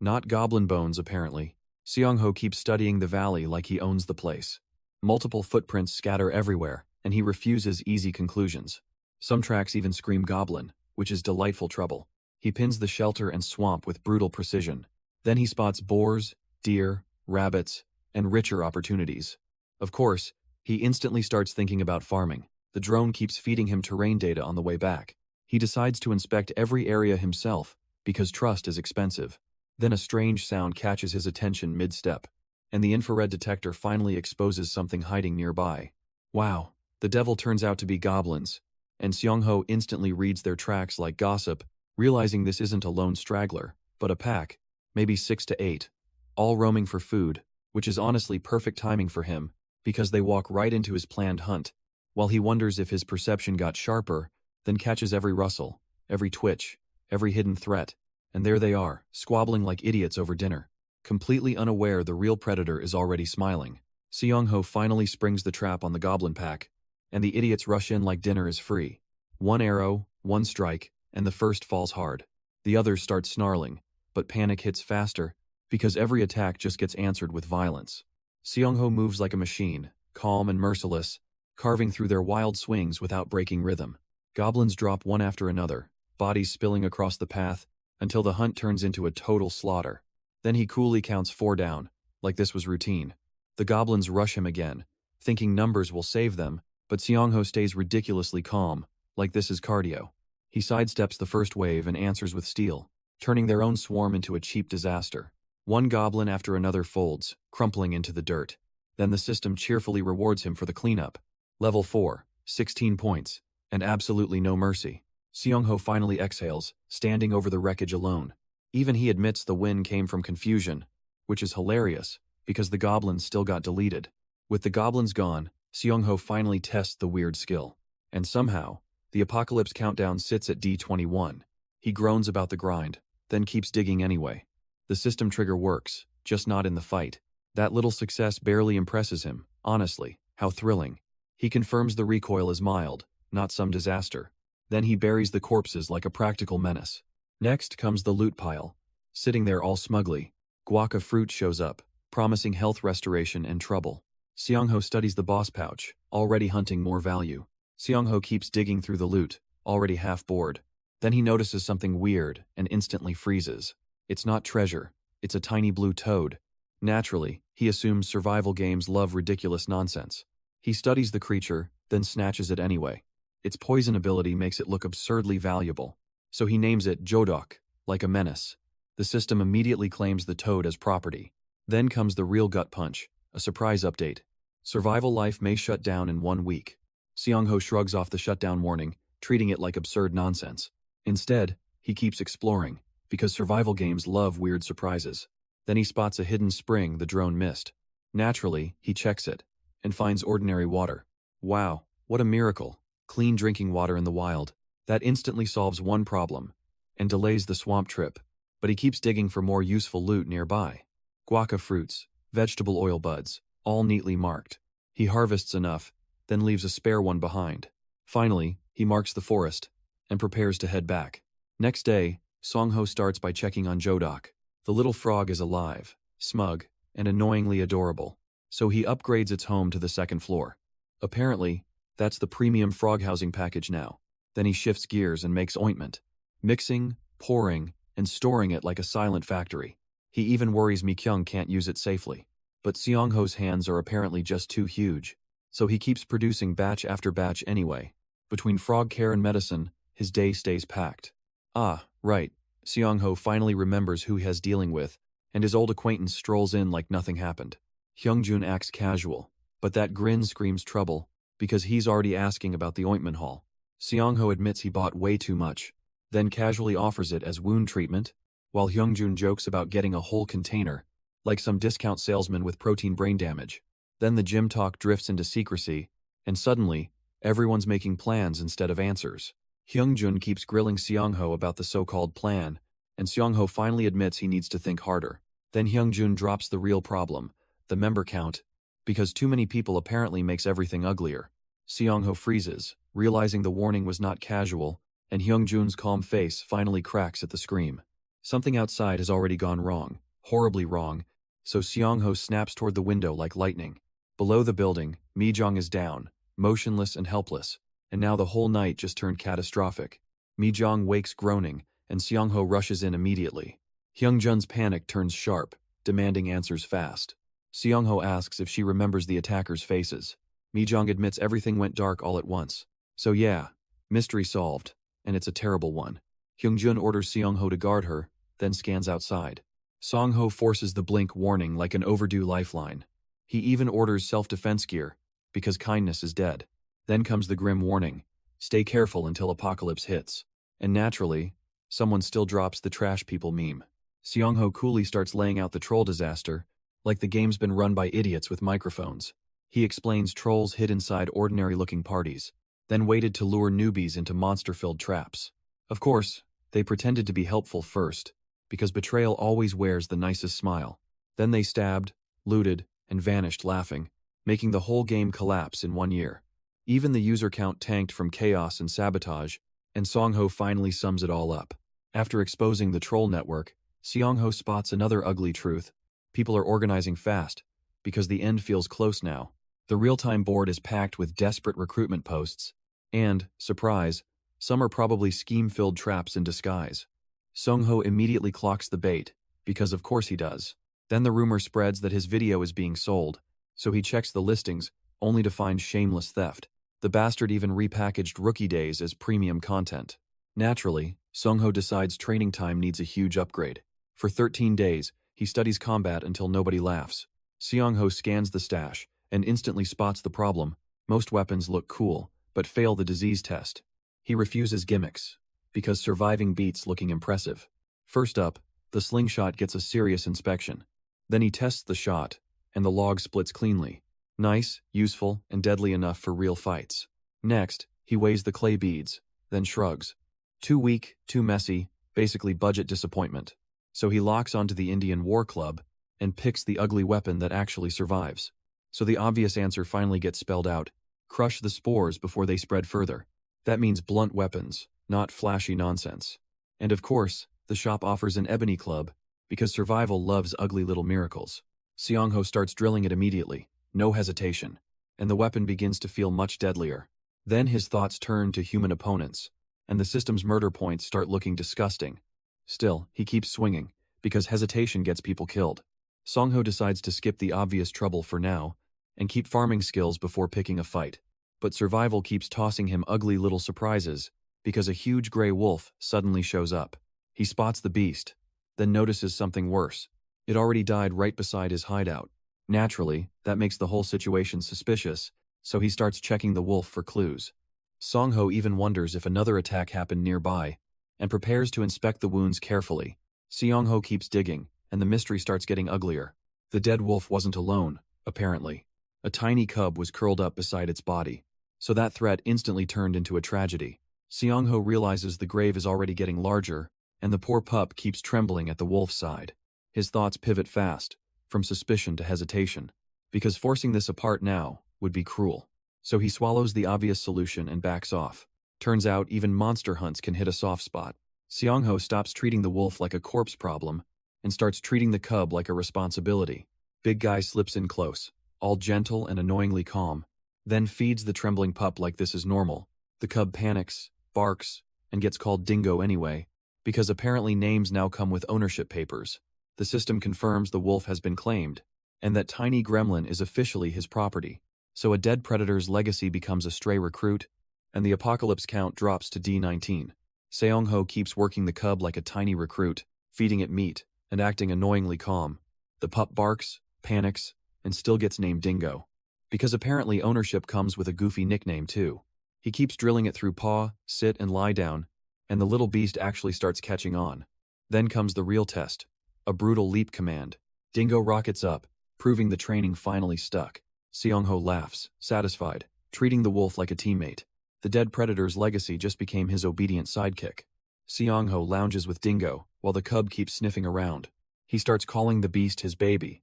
Not goblin bones, apparently. Seong-ho keeps studying the valley like he owns the place. Multiple footprints scatter everywhere, and he refuses easy conclusions. Some tracks even scream goblin, which is delightful trouble. He pins the shelter and swamp with brutal precision. Then he spots boars, deer, rabbits, and richer opportunities. Of course, he instantly starts thinking about farming. The drone keeps feeding him terrain data on the way back. He decides to inspect every area himself, because trust is expensive. Then a strange sound catches his attention mid-step, and the infrared detector finally exposes something hiding nearby. Wow, the devil turns out to be goblins, and Seong-ho instantly reads their tracks like gossip, realizing this isn't a lone straggler, but a pack, maybe 6 to 8, all roaming for food, which is honestly perfect timing for him, because they walk right into his planned hunt. While he wonders if his perception got sharper, then catches every rustle, every twitch, every hidden threat. And there they are, squabbling like idiots over dinner. Completely unaware the real predator is already smiling. Seong-ho finally springs the trap on the goblin pack, and the idiots rush in like dinner is free. One arrow, one strike, and the first falls hard. The others start snarling, but panic hits faster, because every attack just gets answered with violence. Seong-ho moves like a machine, calm and merciless, carving through their wild swings without breaking rhythm. Goblins drop one after another, bodies spilling across the path, until the hunt turns into a total slaughter. Then he coolly counts 4 down, like this was routine. The goblins rush him again, thinking numbers will save them, but Seong-ho stays ridiculously calm, like this is cardio. He sidesteps the first wave and answers with steel, turning their own swarm into a cheap disaster. One goblin after another folds, crumpling into the dirt. Then the system cheerfully rewards him for the cleanup. Level 4, 16 points, and absolutely no mercy. Seong-ho finally exhales, standing over the wreckage alone. Even he admits the win came from confusion, which is hilarious, because the goblins still got deleted. With the goblins gone, Seong-ho finally tests the weird skill. And somehow, the apocalypse countdown sits at D21. He groans about the grind, then keeps digging anyway. The system trigger works, just not in the fight. That little success barely impresses him, honestly. How thrilling. He confirms the recoil is mild, not some disaster. Then he buries the corpses like a practical menace. Next comes the loot pile. Sitting there all smugly, guaca fruit shows up, promising health restoration and trouble. Seong-ho studies the boss pouch, already hunting more value. Seong-ho keeps digging through the loot, already half bored. Then he notices something weird and instantly freezes. It's not treasure, it's a tiny blue toad. Naturally, he assumes survival games love ridiculous nonsense. He studies the creature, then snatches it anyway. Its poison ability makes it look absurdly valuable, so he names it Jodok, like a menace. The system immediately claims the toad as property. Then comes the real gut punch, a surprise update. Survival life may shut down in 1 week. Seong-ho shrugs off the shutdown warning, treating it like absurd nonsense. Instead, he keeps exploring, because survival games love weird surprises. Then he spots a hidden spring the drone missed. Naturally, he checks it, and finds ordinary water. Wow, what a miracle. Clean drinking water in the wild. That instantly solves one problem, and delays the swamp trip, but he keeps digging for more useful loot nearby. Guaca fruits, vegetable oil buds, all neatly marked. He harvests enough, then leaves a spare one behind. Finally, he marks the forest, and prepares to head back. Next day, Seong-ho starts by checking on Jodok. The little frog is alive, smug, and annoyingly adorable, so he upgrades its home to the 2nd floor. Apparently, that's the premium frog housing package now. Then he shifts gears and makes ointment, mixing, pouring, and storing it like a silent factory. He even worries Mi-kyung can't use it safely. But Seong-ho's hands are apparently just too huge. so he keeps producing batch after batch anyway. Between frog care and medicine, his day stays packed. Ah, right. Seong-ho finally remembers who he has dealing with, and his old acquaintance strolls in like nothing happened. Hyungjun acts casual, but that grin screams trouble, because he's already asking about the ointment haul. Seong-ho admits he bought way too much, then casually offers it as wound treatment, while Hyungjun jokes about getting a whole container, like some discount salesman with protein brain damage. Then the gym talk drifts into secrecy, and suddenly, everyone's making plans instead of answers. Hyungjun keeps grilling Seong-ho about the so-called plan, and Seong-ho finally admits he needs to think harder. Then Hyungjun drops the real problem, the member count, because too many people apparently makes everything uglier. Seong-ho freezes, realizing the warning was not casual, and Hyungjun's calm face finally cracks at the scream. Something outside has already gone wrong, horribly wrong, so Seong-ho snaps toward the window like lightning. Below the building, Mi-jong is down, motionless and helpless, and now the whole night just turned catastrophic. Mi-jong wakes groaning, and Seong-ho rushes in immediately. Hyungjun's panic turns sharp, demanding answers fast. Seong-ho asks if she remembers the attackers' faces. Mi-jong admits everything went dark all at once. So yeah, mystery solved, and it's a terrible one. Hyungjun orders Seong-ho to guard her, then scans outside. Song-ho forces the blink warning like an overdue lifeline. He even orders self-defense gear, because kindness is dead. Then comes the grim warning, stay careful until apocalypse hits. And naturally, someone still drops the trash people meme. Seong-ho coolly starts laying out the troll disaster, like the game's been run by idiots with microphones. He explains trolls hid inside ordinary-looking parties, then waited to lure newbies into monster-filled traps. Of course, they pretended to be helpful first, because betrayal always wears the nicest smile. Then they stabbed, looted, and vanished laughing, making the whole game collapse in 1 year. Even the user count tanked from chaos and sabotage, and Seong-ho finally sums it all up. After exposing the troll network, Seong-ho spots another ugly truth. People are organizing fast, because the end feels close now. The real-time board is packed with desperate recruitment posts, and, surprise, some are probably scheme-filled traps in disguise. Seong-ho immediately clocks the bait, because of course he does. Then the rumor spreads that his video is being sold, so he checks the listings, only to find shameless theft. The bastard even repackaged Rookie Days as premium content. Naturally, Seong-ho decides training time needs a huge upgrade. For 13 days, he studies combat until nobody laughs. Seong-ho scans the stash, and instantly spots the problem. Most weapons look cool, but fail the disease test. He refuses gimmicks, because surviving beats looking impressive. First up, the slingshot gets a serious inspection. Then he tests the shot, and the log splits cleanly. Nice, useful, and deadly enough for real fights. Next, he weighs the clay beads, then shrugs. Too weak, too messy, basically budget disappointment. So he locks onto the Indian War Club, and picks the ugly weapon that actually survives. So the obvious answer finally gets spelled out. Crush the spores before they spread further. That means blunt weapons, not flashy nonsense. And of course, the shop offers an ebony club, because survival loves ugly little miracles. Seong-ho starts drilling it immediately, no hesitation, and the weapon begins to feel much deadlier. Then his thoughts turn to human opponents, and the system's murder points start looking disgusting. Still, he keeps swinging, because hesitation gets people killed. Seong-ho decides to skip the obvious trouble for now, and keep farming skills before picking a fight. But survival keeps tossing him ugly little surprises, because a huge gray wolf suddenly shows up. He spots the beast, then notices something worse. It already died right beside his hideout. Naturally, that makes the whole situation suspicious, so he starts checking the wolf for clues. Seong-ho even wonders if another attack happened nearby, and prepares to inspect the wounds carefully. Seong-ho keeps digging, and the mystery starts getting uglier. The dead wolf wasn't alone, apparently. A tiny cub was curled up beside its body, so that threat instantly turned into a tragedy. Seong-ho realizes the grave is already getting larger, and the poor pup keeps trembling at the wolf's side. His thoughts pivot fast, from suspicion to hesitation, because forcing this apart now would be cruel. So he swallows the obvious solution and backs off. Turns out even monster hunts can hit a soft spot. Seong-ho stops treating the wolf like a corpse problem, and starts treating the cub like a responsibility. Big guy slips in close, all gentle and annoyingly calm, then feeds the trembling pup like this is normal. The cub panics, barks, and gets called Dingo anyway, because apparently names now come with ownership papers. The system confirms the wolf has been claimed, and that tiny gremlin is officially his property. So a dead predator's legacy becomes a stray recruit, and the apocalypse count drops to D19. Seong-ho keeps working the cub like a tiny recruit, feeding it meat, and acting annoyingly calm. The pup barks, panics, and still gets named Dingo. Because apparently ownership comes with a goofy nickname too. He keeps drilling it through paw, sit, and lie down, and the little beast actually starts catching on. Then comes the real test, a brutal leap command. Dingo rockets up, proving the training finally stuck. Seong-ho laughs, satisfied, treating the wolf like a teammate. The dead predator's legacy just became his obedient sidekick. Seong-ho lounges with Dingo, while the cub keeps sniffing around. He starts calling the beast his baby.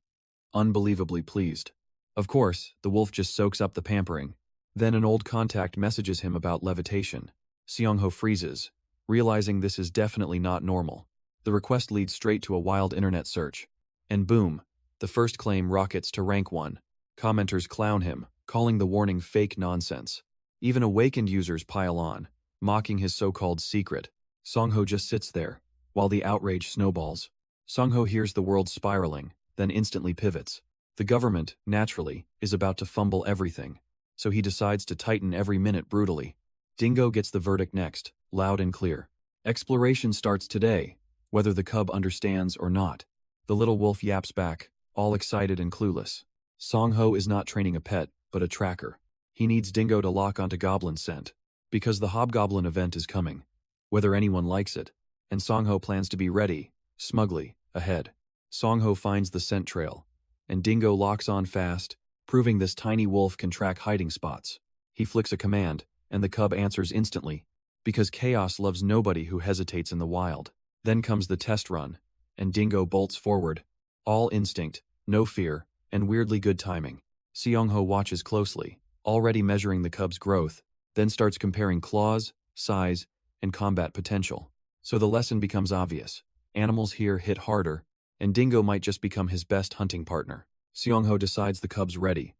Unbelievably pleased. Of course, the wolf just soaks up the pampering. Then an old contact messages him about levitation. Seong-ho freezes, realizing this is definitely not normal. The request leads straight to a wild internet search. And boom, the first claim rockets to rank 1. Commenters clown him, calling the warning fake nonsense. Even awakened users pile on, mocking his so-called secret. Seong-ho just sits there, while the outrage snowballs. Seong-ho hears the world spiraling, then instantly pivots. The government, naturally, is about to fumble everything, so he decides to tighten every minute brutally. Dingo gets the verdict next, loud and clear. Exploration starts today, whether the cub understands or not. The little wolf yaps back, all excited and clueless. Seong-ho is not training a pet, but a tracker. He needs Dingo to lock onto goblin scent, because the hobgoblin event is coming, whether anyone likes it, and Seong-ho plans to be ready, smugly, ahead. Seong-ho finds the scent trail, and Dingo locks on fast, proving this tiny wolf can track hiding spots. He flicks a command, and the cub answers instantly, because chaos loves nobody who hesitates in the wild. Then comes the test run, and Dingo bolts forward. All instinct, no fear, and weirdly good timing. Seong-ho watches closely, already measuring the cub's growth, then starts comparing claws, size, and combat potential. So the lesson becomes obvious. Animals here hit harder, and Dingo might just become his best hunting partner. Seong-ho decides the cub's ready,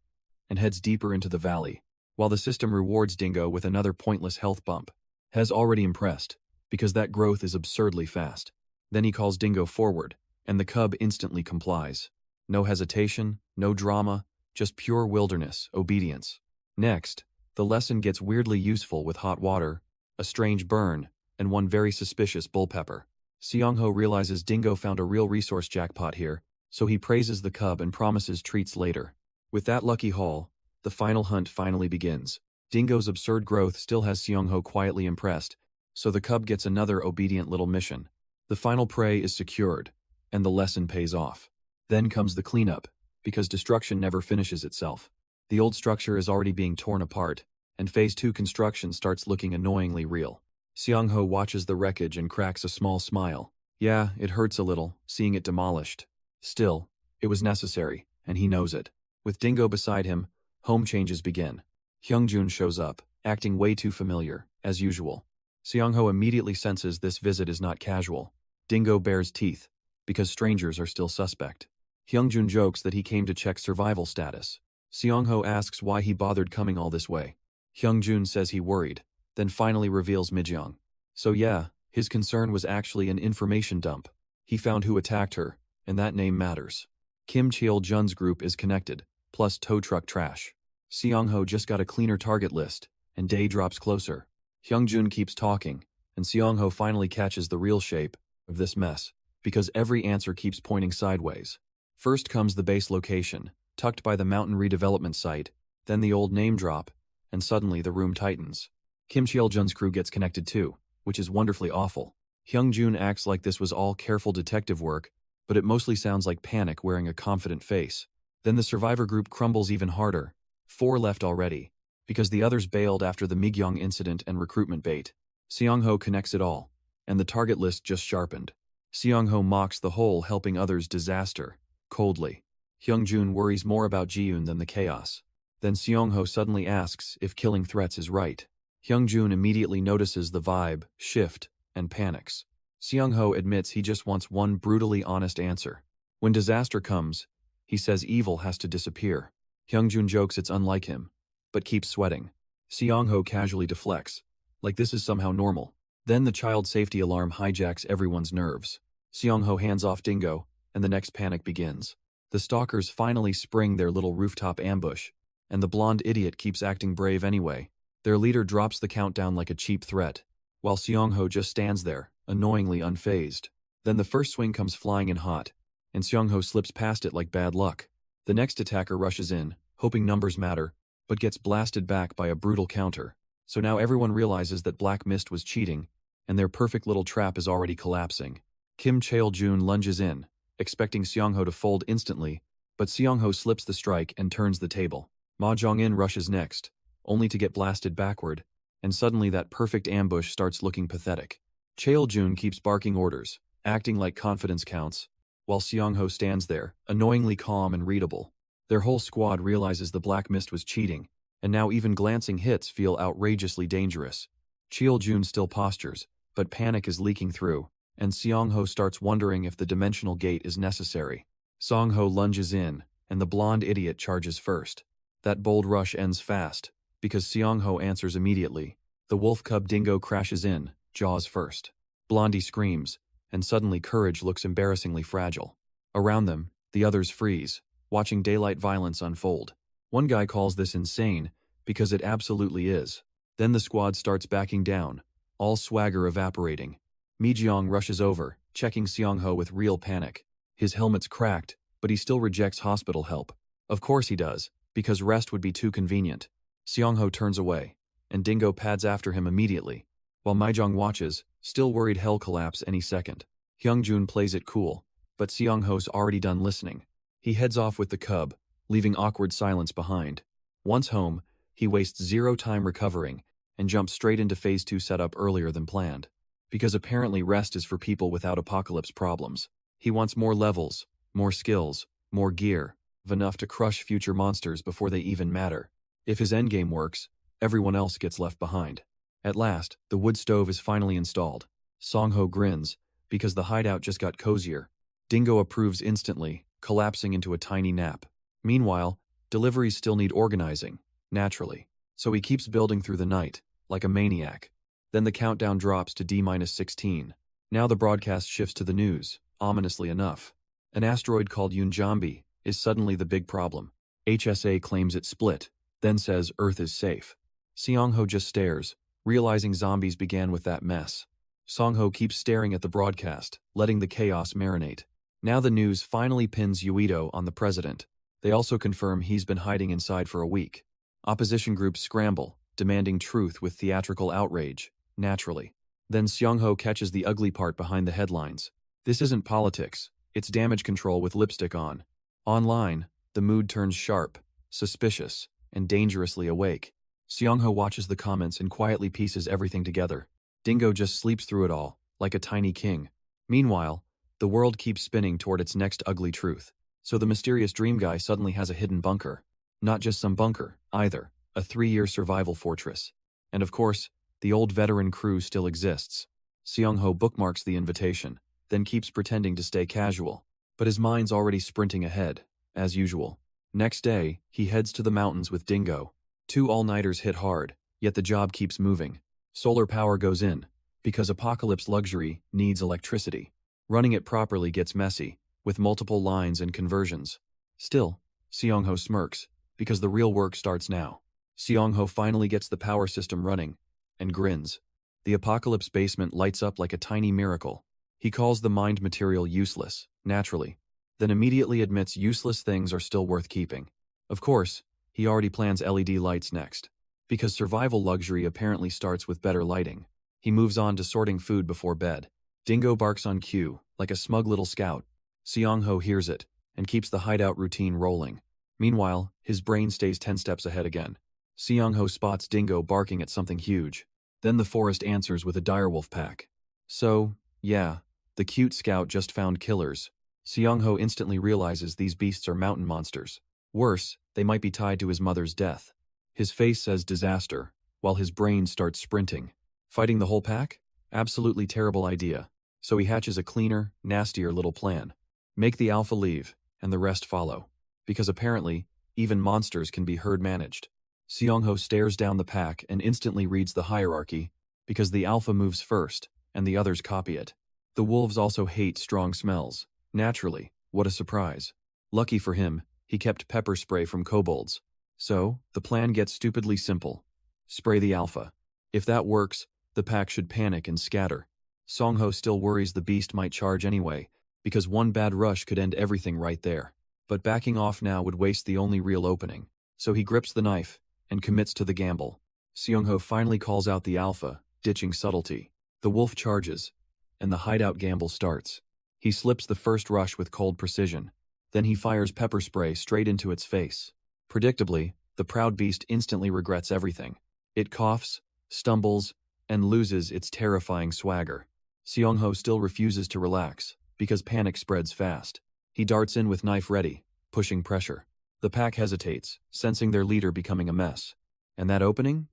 and heads deeper into the valley, while the system rewards Dingo with another pointless health bump. Has already impressed, because that growth is absurdly fast. Then he calls Dingo forward, and the cub instantly complies. No hesitation, no drama, just pure wilderness, obedience. Next, the lesson gets weirdly useful with hot water, a strange burn, and one very suspicious bull pepper. Seong-ho realizes Dingo found a real resource jackpot here, so he praises the cub and promises treats later. With that lucky haul, the final hunt finally begins. Dingo's absurd growth still has Seong-ho quietly impressed, so the cub gets another obedient little mission. The final prey is secured, and the lesson pays off. Then comes the cleanup, because destruction never finishes itself. The old structure is already being torn apart, and Phase 2 construction starts looking annoyingly real. Seong-ho watches the wreckage and cracks a small smile. Yeah, it hurts a little, seeing it demolished. Still, it was necessary, and he knows it. With Dingo beside him, home changes begin. Hyungjun shows up, acting way too familiar, as usual. Seong-ho immediately senses this visit is not casual. Dingo bares teeth, because strangers are still suspect. Hyungjun jokes that he came to check survival status. Seong-ho asks why he bothered coming all this way. Hyungjun says he worried, then finally reveals Mijeong. So yeah, his concern was actually an information dump. He found who attacked her, and that name matters. Kim Cheol-jun's group is connected, plus tow truck trash. Seong-ho just got a cleaner target list, and day drops closer. Hyungjun keeps talking, and Seong-ho finally catches the real shape of this mess, because every answer keeps pointing sideways. First comes the base location, tucked by the mountain redevelopment site, then the old name drop, and suddenly the room tightens. Kim Cheol-jun's crew gets connected too, which is wonderfully awful. Hyungjun acts like this was all careful detective work, but it mostly sounds like panic wearing a confident face. Then the survivor group crumbles even harder. 4 left already, because the others bailed after the Mijeong incident and recruitment bait. Seong-ho connects it all, and the target list just sharpened. Seong-ho mocks the whole helping others disaster, coldly. Hyungjun worries more about Ji-yoon than the chaos. Then Seong-ho suddenly asks if killing threats is right. Hyungjun immediately notices the vibe, shift, and panics. Seong-ho admits he just wants one brutally honest answer. When disaster comes, he says evil has to disappear. Hyungjun jokes it's unlike him, but keeps sweating. Seong-ho casually deflects, like this is somehow normal. Then the child safety alarm hijacks everyone's nerves. Seong-ho hands off Dingo, and the next panic begins. The stalkers finally spring their little rooftop ambush, and the blonde idiot keeps acting brave anyway. Their leader drops the countdown like a cheap threat, while Seongho just stands there, annoyingly unfazed. Then the first swing comes flying in hot, and Seongho slips past it like bad luck. The next attacker rushes in, hoping numbers matter, but gets blasted back by a brutal counter. So now everyone realizes that Black Mist was cheating, and their perfect little trap is already collapsing. Kim Chaeol-joon lunges in, expecting Seongho to fold instantly, but Seongho slips the strike and turns the table. Ma Jong-in rushes next, only to get blasted backward, and suddenly that perfect ambush starts looking pathetic. Chaeol-joon keeps barking orders, acting like confidence counts, while Seongho stands there, annoyingly calm and readable. Their whole squad realizes the Black Mist was cheating, and now even glancing hits feel outrageously dangerous. Cheol-joon still postures, but panic is leaking through, and Seongho starts wondering if the dimensional gate is necessary. Seongho lunges in, and the blonde idiot charges first. That bold rush ends fast, because Seongho answers immediately. The wolf cub dingo crashes in, jaws first. Blondie screams, and suddenly courage looks embarrassingly fragile. Around them, the others freeze, watching daylight violence unfold. One guy calls this insane, because it absolutely is. Then the squad starts backing down, all swagger evaporating. Mi-jeong rushes over, checking Seongho with real panic. His helmet's cracked, but he still rejects hospital help. Of course he does, because rest would be too convenient. Seongho turns away, and Dingo pads after him immediately, while Mi-jeong watches, still worried hell collapse any second. Hyungjun plays it cool, but Seongho's already done listening. He heads off with the cub, leaving awkward silence behind. Once home, he wastes zero time recovering, and jumps straight into Phase 2 setup earlier than planned. Because apparently rest is for people without apocalypse problems. He wants more levels, more skills, more gear, enough to crush future monsters before they even matter. If his endgame works, everyone else gets left behind. At last, the wood stove is finally installed. Seongho grins, because the hideout just got cozier. Dingo approves instantly, collapsing into a tiny nap. Meanwhile, deliveries still need organizing, naturally. So he keeps building through the night, like a maniac. Then the countdown drops to D-16. Now the broadcast shifts to the news, ominously enough. An asteroid called Yunjambi is suddenly the big problem. HSA claims it split, then says Earth is safe. Seongho just stares, realizing zombies began with that mess. Seongho keeps staring at the broadcast, letting the chaos marinate. Now the news finally pins Uedo on the president. They also confirm he's been hiding inside for a week. Opposition groups scramble, demanding truth with theatrical outrage, naturally. Then Seongho catches the ugly part behind the headlines. This isn't politics, it's damage control with lipstick on. Online, the mood turns sharp, suspicious, and dangerously awake. Seongho watches the comments and quietly pieces everything together. Dingo just sleeps through it all, like a tiny king. Meanwhile, the world keeps spinning toward its next ugly truth. So the mysterious dream guy suddenly has a hidden bunker. Not just some bunker, either. A 3-year survival fortress. And of course, the old veteran crew still exists. Seongho bookmarks the invitation, then keeps pretending to stay casual. But his mind's already sprinting ahead, as usual. Next day, he heads to the mountains with Dingo. 2 all-nighters hit hard, yet the job keeps moving. Solar power goes in, because apocalypse luxury needs electricity. Running it properly gets messy, with multiple lines and conversions. Still, Seongho smirks, because the real work starts now. Seongho finally gets the power system running, and grins. The apocalypse basement lights up like a tiny miracle. He calls the mined material useless, naturally, then immediately admits useless things are still worth keeping. Of course, he already plans LED lights next, because survival luxury apparently starts with better lighting. He moves on to sorting food before bed. Dingo barks on cue, like a smug little scout. Seongho hears it, and keeps the hideout routine rolling. Meanwhile, his brain stays 10 steps ahead again. Seongho spots Dingo barking at something huge. Then the forest answers with a direwolf pack. So, yeah, the cute scout just found killers. Seongho instantly realizes these beasts are mountain monsters. Worse, they might be tied to his mother's death. His face says disaster, while his brain starts sprinting. Fighting the whole pack? Absolutely terrible idea. So he hatches a cleaner, nastier little plan. Make the alpha leave, and the rest follow. Because apparently, even monsters can be herd managed. Seongho stares down the pack and instantly reads the hierarchy, because the alpha moves first, and the others copy it. The wolves also hate strong smells. Naturally, what a surprise. Lucky for him, he kept pepper spray from kobolds. So, the plan gets stupidly simple. Spray the alpha. If that works, the pack should panic and scatter. Songho still worries the beast might charge anyway, because one bad rush could end everything right there. But backing off now would waste the only real opening. So he grips the knife and commits to the gamble. Seongho finally calls out the alpha, ditching subtlety. The wolf charges, and the hideout gamble starts. He slips the first rush with cold precision. Then he fires pepper spray straight into its face. Predictably, the proud beast instantly regrets everything. It coughs, stumbles, and loses its terrifying swagger. Seongho still refuses to relax, because panic spreads fast. He darts in with knife ready, pushing pressure. The pack hesitates, sensing their leader becoming a mess. And that opening?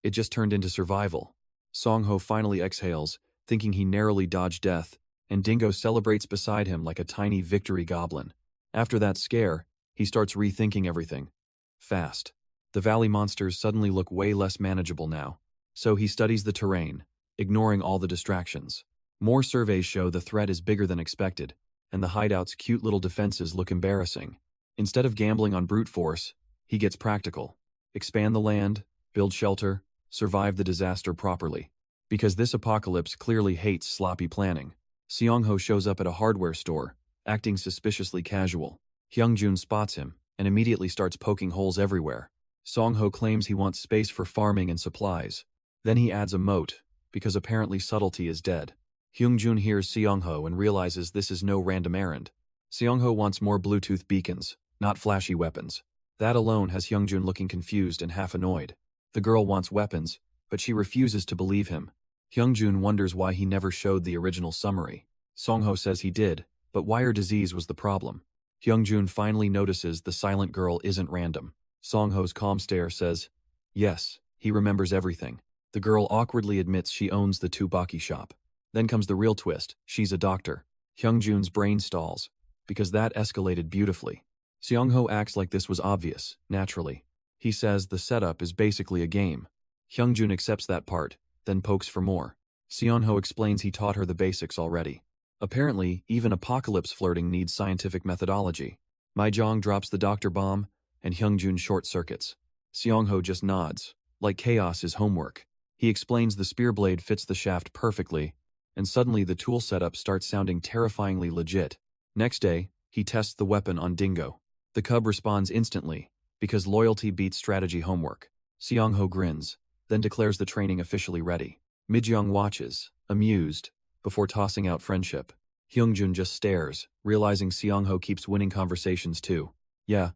It just turned into survival. Songho finally exhales, thinking he narrowly dodged death, and Dingo celebrates beside him like a tiny victory goblin. After that scare, he starts rethinking everything. Fast. The valley monsters suddenly look way less manageable now. So he studies the terrain, ignoring all the distractions. More surveys show the threat is bigger than expected, and the hideout's cute little defenses look embarrassing. Instead of gambling on brute force, he gets practical. Expand the land, build shelter, survive the disaster properly. Because this apocalypse clearly hates sloppy planning. Seongho shows up at a hardware store, acting suspiciously casual. Hyungjun spots him and immediately starts poking holes everywhere. Songho claims he wants space for farming and supplies. Then he adds a moat, because apparently subtlety is dead. Hyungjun hears Seongho and realizes this is no random errand. Seongho wants more Bluetooth beacons, not flashy weapons. That alone has Hyungjun looking confused and half annoyed. The girl wants weapons, but she refuses to believe him. Hyungjun wonders why he never showed the original summary. Songho says he did, but wire disease was the problem. Hyungjun finally notices the silent girl isn't random. Songho's calm stare says, yes, he remembers everything. The girl awkwardly admits she owns the Tubaki shop. Then comes the real twist, she's a doctor. Hyungjun's brain stalls, because that escalated beautifully. Seongho acts like this was obvious, naturally. He says the setup is basically a game. Hyungjun accepts that part, then pokes for more. Seonho explains he taught her the basics already. Apparently, even apocalypse flirting needs scientific methodology. Mahjong drops the doctor bomb, and Hyungjun short-circuits. Seongho just nods, like chaos is homework. He explains the spear blade fits the shaft perfectly, and suddenly the tool setup starts sounding terrifyingly legit. Next day, he tests the weapon on Dingo. The cub responds instantly, because loyalty beats strategy homework. Seongho grins, then declares the training officially ready. Mijong watches, amused, before tossing out friendship. Hyungjun just stares, realizing Seongho keeps winning conversations too. Yeah,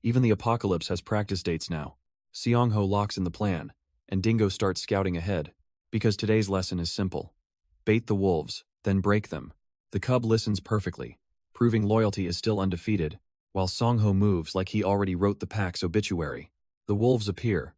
even the apocalypse has practice dates now. Seongho locks in the plan, and Dingo starts scouting ahead, because today's lesson is simple. Bait the wolves, then break them. The cub listens perfectly, proving loyalty is still undefeated, while Songho moves like he already wrote the pack's obituary. The wolves appear,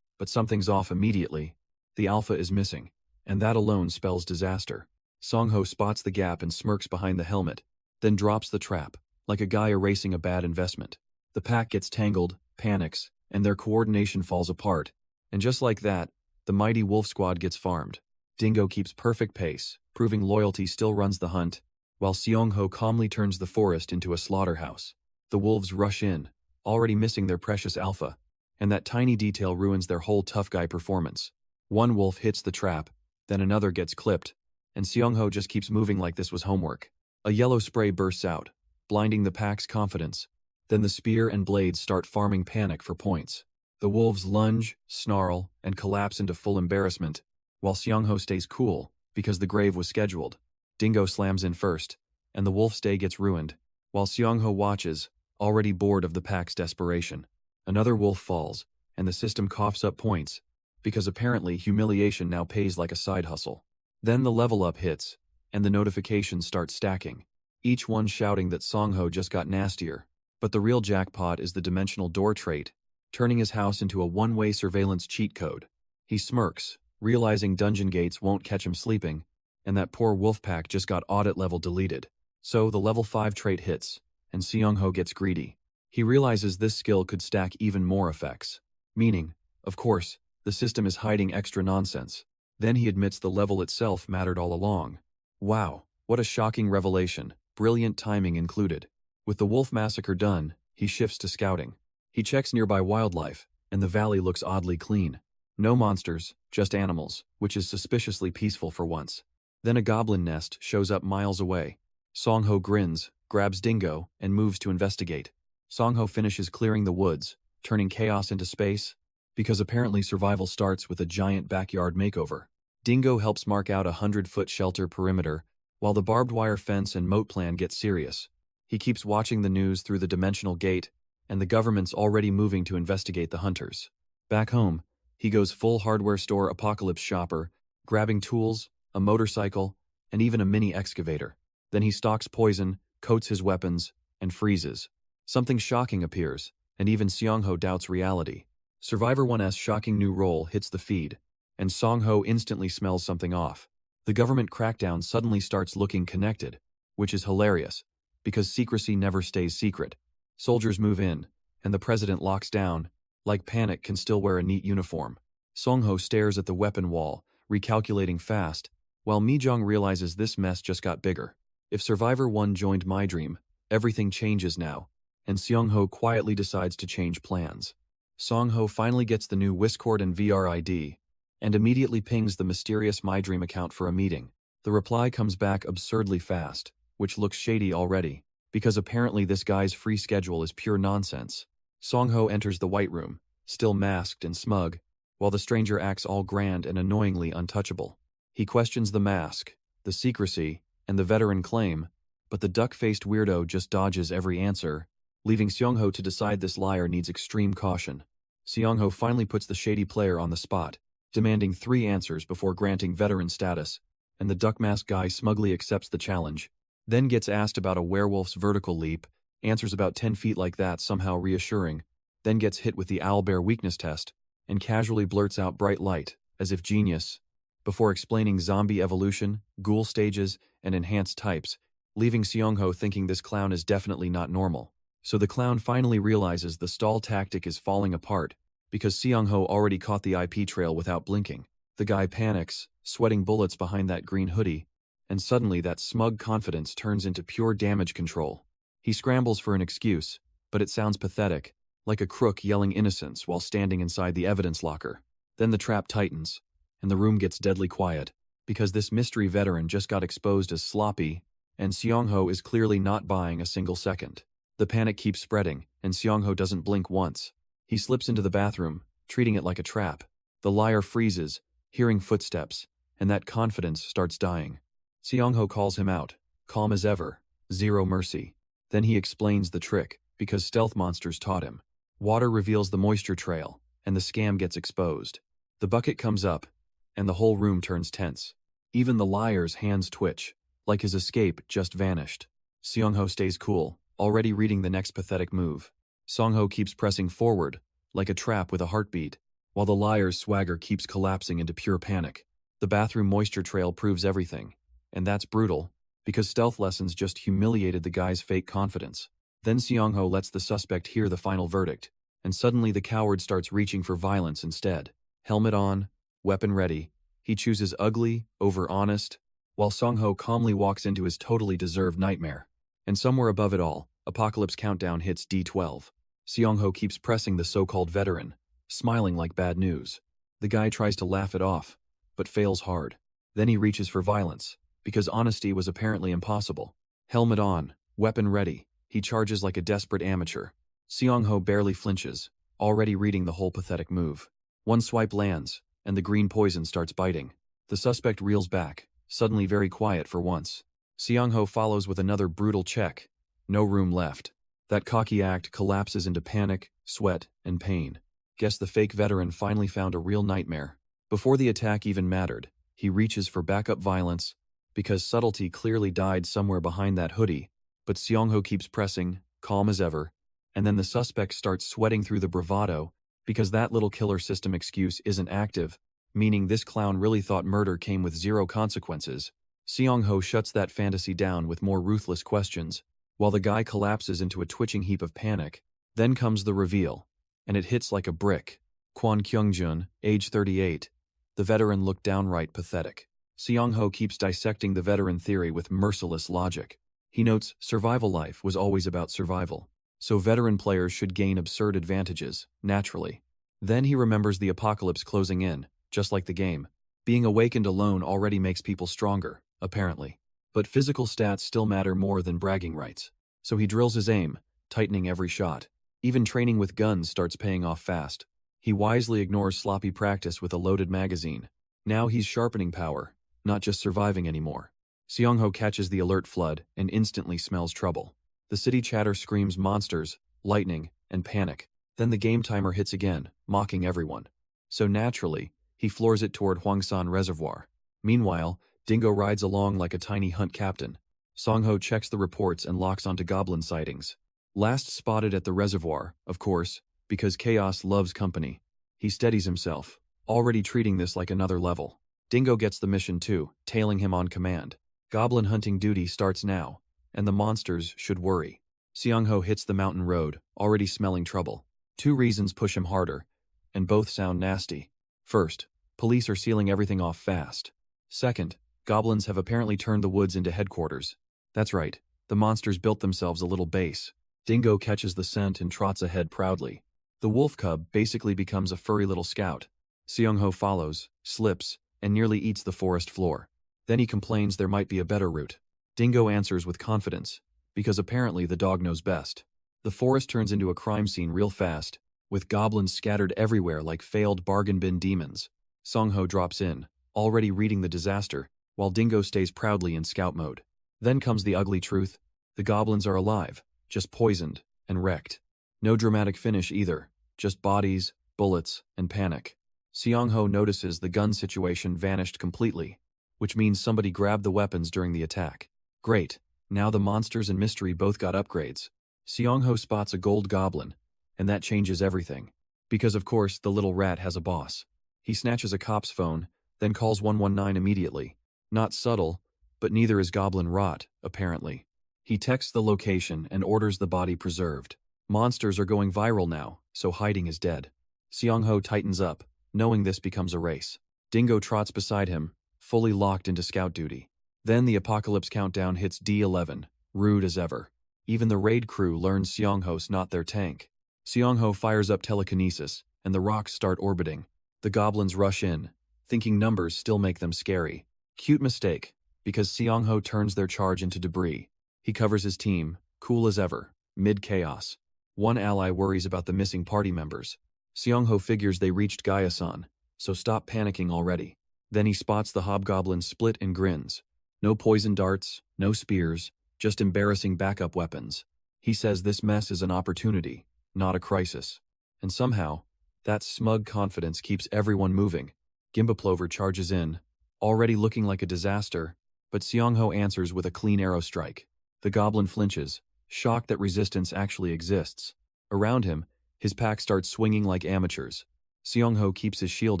but something's off immediately. The alpha is missing, and that alone spells disaster. Songho spots the gap and smirks behind the helmet, then drops the trap, like a guy erasing a bad investment. The pack gets tangled, panics, and their coordination falls apart. And just like that, the mighty wolf squad gets farmed. Dingo keeps perfect pace, proving loyalty still runs the hunt, while Seongho calmly turns the forest into a slaughterhouse. The wolves rush in, already missing their precious alpha, and that tiny detail ruins their whole tough guy performance. One wolf hits the trap, then another gets clipped, and Seongho just keeps moving like this was homework. A yellow spray bursts out, blinding the pack's confidence. Then the spear and blades start farming panic for points. The wolves lunge, snarl, and collapse into full embarrassment, while Seongho stays cool, because the grave was scheduled. Dingo slams in first, and the wolf's day gets ruined, while Seongho watches, already bored of the pack's desperation. Another wolf falls, and the system coughs up points, because apparently humiliation now pays like a side hustle. Then the level up hits, and the notifications start stacking, each one shouting that Songho just got nastier. But the real jackpot is the dimensional door trait, turning his house into a one-way surveillance cheat code. He smirks, realizing dungeon gates won't catch him sleeping, and that poor wolf pack just got audit level deleted. So the level 5 trait hits, and Seongho gets greedy. He realizes this skill could stack even more effects. Meaning, of course, the system is hiding extra nonsense. Then he admits the level itself mattered all along. Wow, what a shocking revelation, brilliant timing included. With the wolf massacre done, he shifts to scouting. He checks nearby wildlife, and the valley looks oddly clean. No monsters, just animals, which is suspiciously peaceful for once. Then a goblin nest shows up miles away. Song-ho grins, grabs Dingo, and moves to investigate. Song-ho finishes clearing the woods, turning chaos into space, because apparently survival starts with a giant backyard makeover. Dingo helps mark out a 100-foot shelter perimeter, while the barbed wire fence and moat plan get serious. He keeps watching the news through the dimensional gate, and the government's already moving to investigate the hunters. Back home, he goes full hardware store apocalypse shopper, grabbing tools, a motorcycle, and even a mini excavator. Then he stocks poison, coats his weapons, and freezes. Something shocking appears, and even Seong-ho doubts reality. Survivor 1's shocking new role hits the feed, and Song-ho instantly smells something off. The government crackdown suddenly starts looking connected, which is hilarious, because secrecy never stays secret. Soldiers move in, and the president locks down, like Panic can still wear a neat uniform. Song-ho stares at the weapon wall, recalculating fast, while Mi-jong realizes this mess just got bigger. If Survivor 1 joined My Dream, everything changes now, and Seong-ho quietly decides to change plans. Song-ho finally gets the new Discord and VR ID, and immediately pings the mysterious My Dream account for a meeting. The reply comes back absurdly fast, which looks shady already, because apparently this guy's free schedule is pure nonsense. Song-ho enters the White Room, still masked and smug, while the stranger acts all grand and annoyingly untouchable. He questions the mask, the secrecy, and the veteran claim, but the duck-faced weirdo just dodges every answer, leaving Seong-ho to decide this liar needs extreme caution. Seong-ho finally puts the shady player on the spot, demanding 3 answers before granting veteran status, and the duck mask guy smugly accepts the challenge. Then gets asked about a werewolf's vertical leap, answers about 10 feet like that somehow reassuring, then gets hit with the owlbear weakness test, and casually blurts out bright light, as if genius, before explaining zombie evolution, ghoul stages, and enhanced types, leaving Seong-ho thinking this clown is definitely not normal. So the clown finally realizes the stall tactic is falling apart, because Seong-ho already caught the IP trail without blinking. The guy panics, sweating bullets behind that green hoodie, and suddenly that smug confidence turns into pure damage control. He scrambles for an excuse, but it sounds pathetic, like a crook yelling innocence while standing inside the evidence locker. Then the trap tightens, and the room gets deadly quiet, because this mystery veteran just got exposed as sloppy, and Seong-ho is clearly not buying a single second. The panic keeps spreading, and Seong-ho doesn't blink once. He slips into the bathroom, treating it like a trap. The liar freezes, hearing footsteps, and that confidence starts dying. Seong-ho calls him out, calm as ever, zero mercy. Then he explains the trick, because stealth monsters taught him. Water reveals the moisture trail, and the scam gets exposed. The bucket comes up, and the whole room turns tense. Even the liar's hands twitch, like his escape just vanished. Seong-ho stays cool, already reading the next pathetic move. Song-ho keeps pressing forward, like a trap with a heartbeat, while the liar's swagger keeps collapsing into pure panic. The bathroom moisture trail proves everything, and that's brutal, because stealth lessons just humiliated the guy's fake confidence. Then Seong-ho lets the suspect hear the final verdict, and suddenly the coward starts reaching for violence instead. Helmet on, weapon ready, he chooses ugly over honest, while Song-ho calmly walks into his totally deserved nightmare. And somewhere above it all, Apocalypse Countdown hits D12. Seong-ho keeps pressing the so-called veteran, smiling like bad news. The guy tries to laugh it off, but fails hard. Then he reaches for violence, because honesty was apparently impossible. Helmet on, weapon ready, he charges like a desperate amateur. Seong-ho barely flinches, already reading the whole pathetic move. One swipe lands, and the green poison starts biting. The suspect reels back, suddenly very quiet for once. Seong-ho follows with another brutal check. No room left. That cocky act collapses into panic, sweat, and pain. Guess the fake veteran finally found a real nightmare. Before the attack even mattered, he reaches for backup violence, because subtlety clearly died somewhere behind that hoodie, but Seong-ho keeps pressing, calm as ever, and then the suspect starts sweating through the bravado, because that little killer system excuse isn't active, meaning this clown really thought murder came with 0 consequences. Seong-ho shuts that fantasy down with more ruthless questions, while the guy collapses into a twitching heap of panic. Then comes the reveal, and it hits like a brick. Kwon Kyung-jun, age 38. The veteran looked downright pathetic. Seong-ho keeps dissecting the veteran theory with merciless logic. He notes survival life was always about survival. so veteran players should gain absurd advantages, naturally. Then he remembers the apocalypse closing in, just like the game. Being awakened alone already makes people stronger, apparently. But physical stats still matter more than bragging rights. So he drills his aim, tightening every shot. Even training with guns starts paying off fast. He wisely ignores sloppy practice with a loaded magazine. Now he's sharpening power, not just surviving anymore. Seong-ho catches the alert flood and instantly smells trouble. The city chatter screams monsters, lightning, and panic. Then the game timer hits again, mocking everyone. So naturally, he floors it toward Hwangsan Reservoir. Meanwhile, Dingo rides along like a tiny hunt captain. Song-ho checks the reports and locks onto goblin sightings. Last spotted at the reservoir, of course, because Chaos loves company. He steadies himself, already treating this like another level. Dingo gets the mission too, tailing him on command. Goblin hunting duty starts now, and the monsters should worry. Seong-ho hits the mountain road, already smelling trouble. 2 reasons push him harder, and both sound nasty. First, police are sealing everything off fast. Second, goblins have apparently turned the woods into headquarters. That's right, the monsters built themselves a little base. Dingo catches the scent and trots ahead proudly. The wolf cub basically becomes a furry little scout. Seong-ho follows, slips, and nearly eats the forest floor. Then he complains there might be a better route. Dingo answers with confidence, because apparently the dog knows best. The forest turns into a crime scene real fast, with goblins scattered everywhere like failed bargain bin demons. Song-ho drops in, already reading the disaster, while Dingo stays proudly in scout mode. Then comes the ugly truth. The goblins are alive, just poisoned and wrecked. No dramatic finish either, just bodies, bullets, and panic. Seong-ho notices the gun situation vanished completely, which means somebody grabbed the weapons during the attack. Great, now the monsters and mystery both got upgrades. Seong-ho spots a gold goblin, and that changes everything. Because of course the little rat has a boss. He snatches a cop's phone, then calls 119 immediately. Not subtle, but neither is goblin rot, apparently. He texts the location and orders the body preserved. Monsters are going viral now, so hiding is dead. Seong-ho tightens up, knowing this becomes a race. Dingo trots beside him, fully locked into scout duty. Then the apocalypse countdown hits D11, rude as ever. Even the raid crew learns Seong-ho's not their tank. Seong-ho fires up telekinesis, and the rocks start orbiting. The goblins rush in, thinking numbers still make them scary. Cute mistake, because Seong-ho turns their charge into debris. He covers his team, cool as ever, mid-chaos. One ally worries about the missing party members. Seong-ho figures they reached Gaya-san, so stop panicking already. Then he spots the hobgoblins split and grins. No poison darts, no spears, just embarrassing backup weapons. He says this mess is an opportunity, not a crisis. And somehow, that smug confidence keeps everyone moving. Gimbaplover charges in, already looking like a disaster, but Seong-ho answers with a clean arrow strike. The goblin flinches, shocked that resistance actually exists. Around him, his pack starts swinging like amateurs. Seong-ho keeps his shield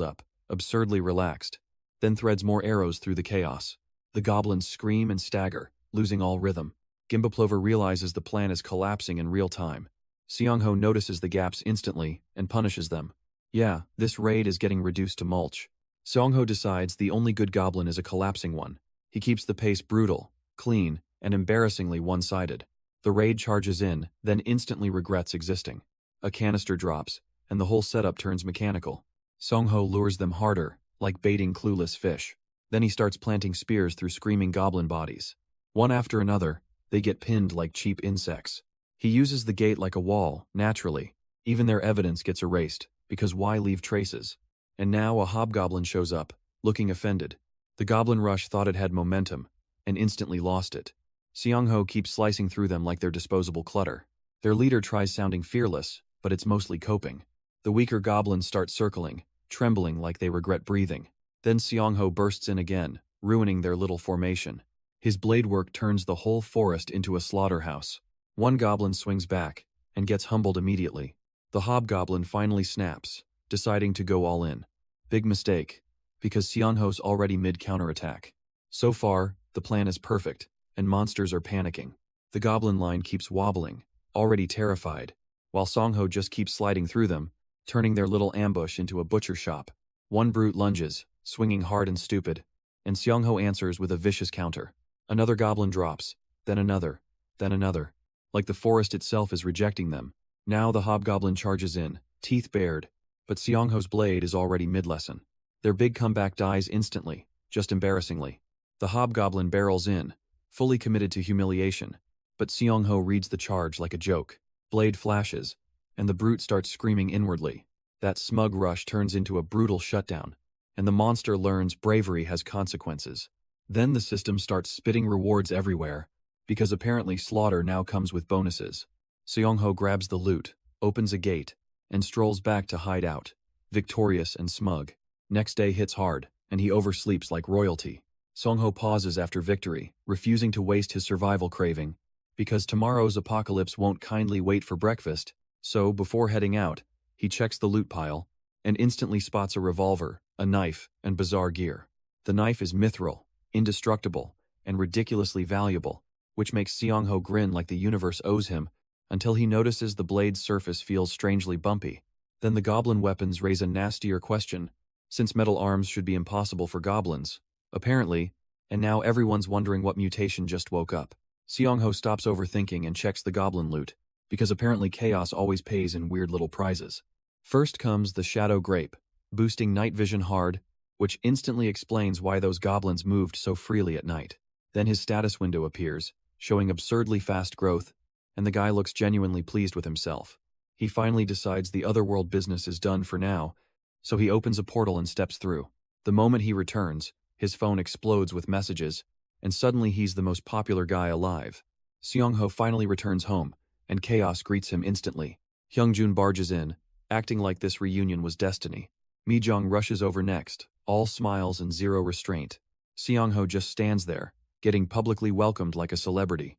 up, absurdly relaxed, then threads more arrows through the chaos. The goblins scream and stagger, losing all rhythm. Gimbaplover realizes the plan is collapsing in real time. Seong-ho notices the gaps instantly and punishes them. Yeah, this raid is getting reduced to mulch. Seong-ho decides the only good goblin is a collapsing one. He keeps the pace brutal, clean, and embarrassingly one-sided. The raid charges in, then instantly regrets existing. A canister drops, and the whole setup turns mechanical. Seong-ho lures them harder, like baiting clueless fish. Then he starts planting spears through screaming goblin bodies. One after another, they get pinned like cheap insects. He uses the gate like a wall, naturally. Even their evidence gets erased, because why leave traces? And now a hobgoblin shows up, looking offended. The goblin rush thought it had momentum, and instantly lost it. Seong-ho keeps slicing through them like they're disposable clutter. Their leader tries sounding fearless, but it's mostly coping. The weaker goblins start circling, trembling like they regret breathing. Then Seong-ho bursts in again, ruining their little formation. His blade work turns the whole forest into a slaughterhouse. One goblin swings back, and gets humbled immediately. The hobgoblin finally snaps, deciding to go all in. Big mistake, because Seong-ho's already mid-counterattack. So far, the plan is perfect, and monsters are panicking. The goblin line keeps wobbling, already terrified, while Seong-ho just keeps sliding through them, turning their little ambush into a butcher shop. One brute lunges, swinging hard and stupid, and Seong-ho answers with a vicious counter. Another goblin drops, then another, then another. like the forest itself is rejecting them. Now the hobgoblin charges in, teeth bared, but Seongho's blade is already mid-lesson. Their big comeback dies instantly, just embarrassingly. The hobgoblin barrels in, fully committed to humiliation, but Seongho reads the charge like a joke. Blade flashes, and the brute starts screaming inwardly. That smug rush turns into a brutal shutdown, and the monster learns bravery has consequences. Then the system starts spitting rewards everywhere, because apparently slaughter now comes with bonuses. Seongho grabs the loot, opens a gate, and strolls back to hide out, victorious and smug. Next day hits hard, and he oversleeps like royalty. Seongho pauses after victory, refusing to waste his survival craving, because tomorrow's apocalypse won't kindly wait for breakfast, so before heading out, he checks the loot pile, and instantly spots a revolver, a knife, and bizarre gear. The knife is mithril, indestructible, and ridiculously valuable, which makes Seongho grin like the universe owes him, until he notices the blade's surface feels strangely bumpy. Then the goblin weapons raise a nastier question, since metal arms should be impossible for goblins, apparently, and now everyone's wondering what mutation just woke up. Seongho stops overthinking and checks the goblin loot, because apparently chaos always pays in weird little prizes. First comes the Shadow Grape, boosting night vision hard, which instantly explains why those goblins moved so freely at night. Then his status window appears, showing absurdly fast growth, and the guy looks genuinely pleased with himself. He finally decides the otherworld business is done for now, so he opens a portal and steps through. The moment he returns, his phone explodes with messages, and suddenly he's the most popular guy alive. Seongho finally returns home, and chaos greets him instantly. Hyungjun barges in, acting like this reunion was destiny. Mijong rushes over next, all smiles and zero restraint. Seongho just stands there, getting publicly welcomed like a celebrity.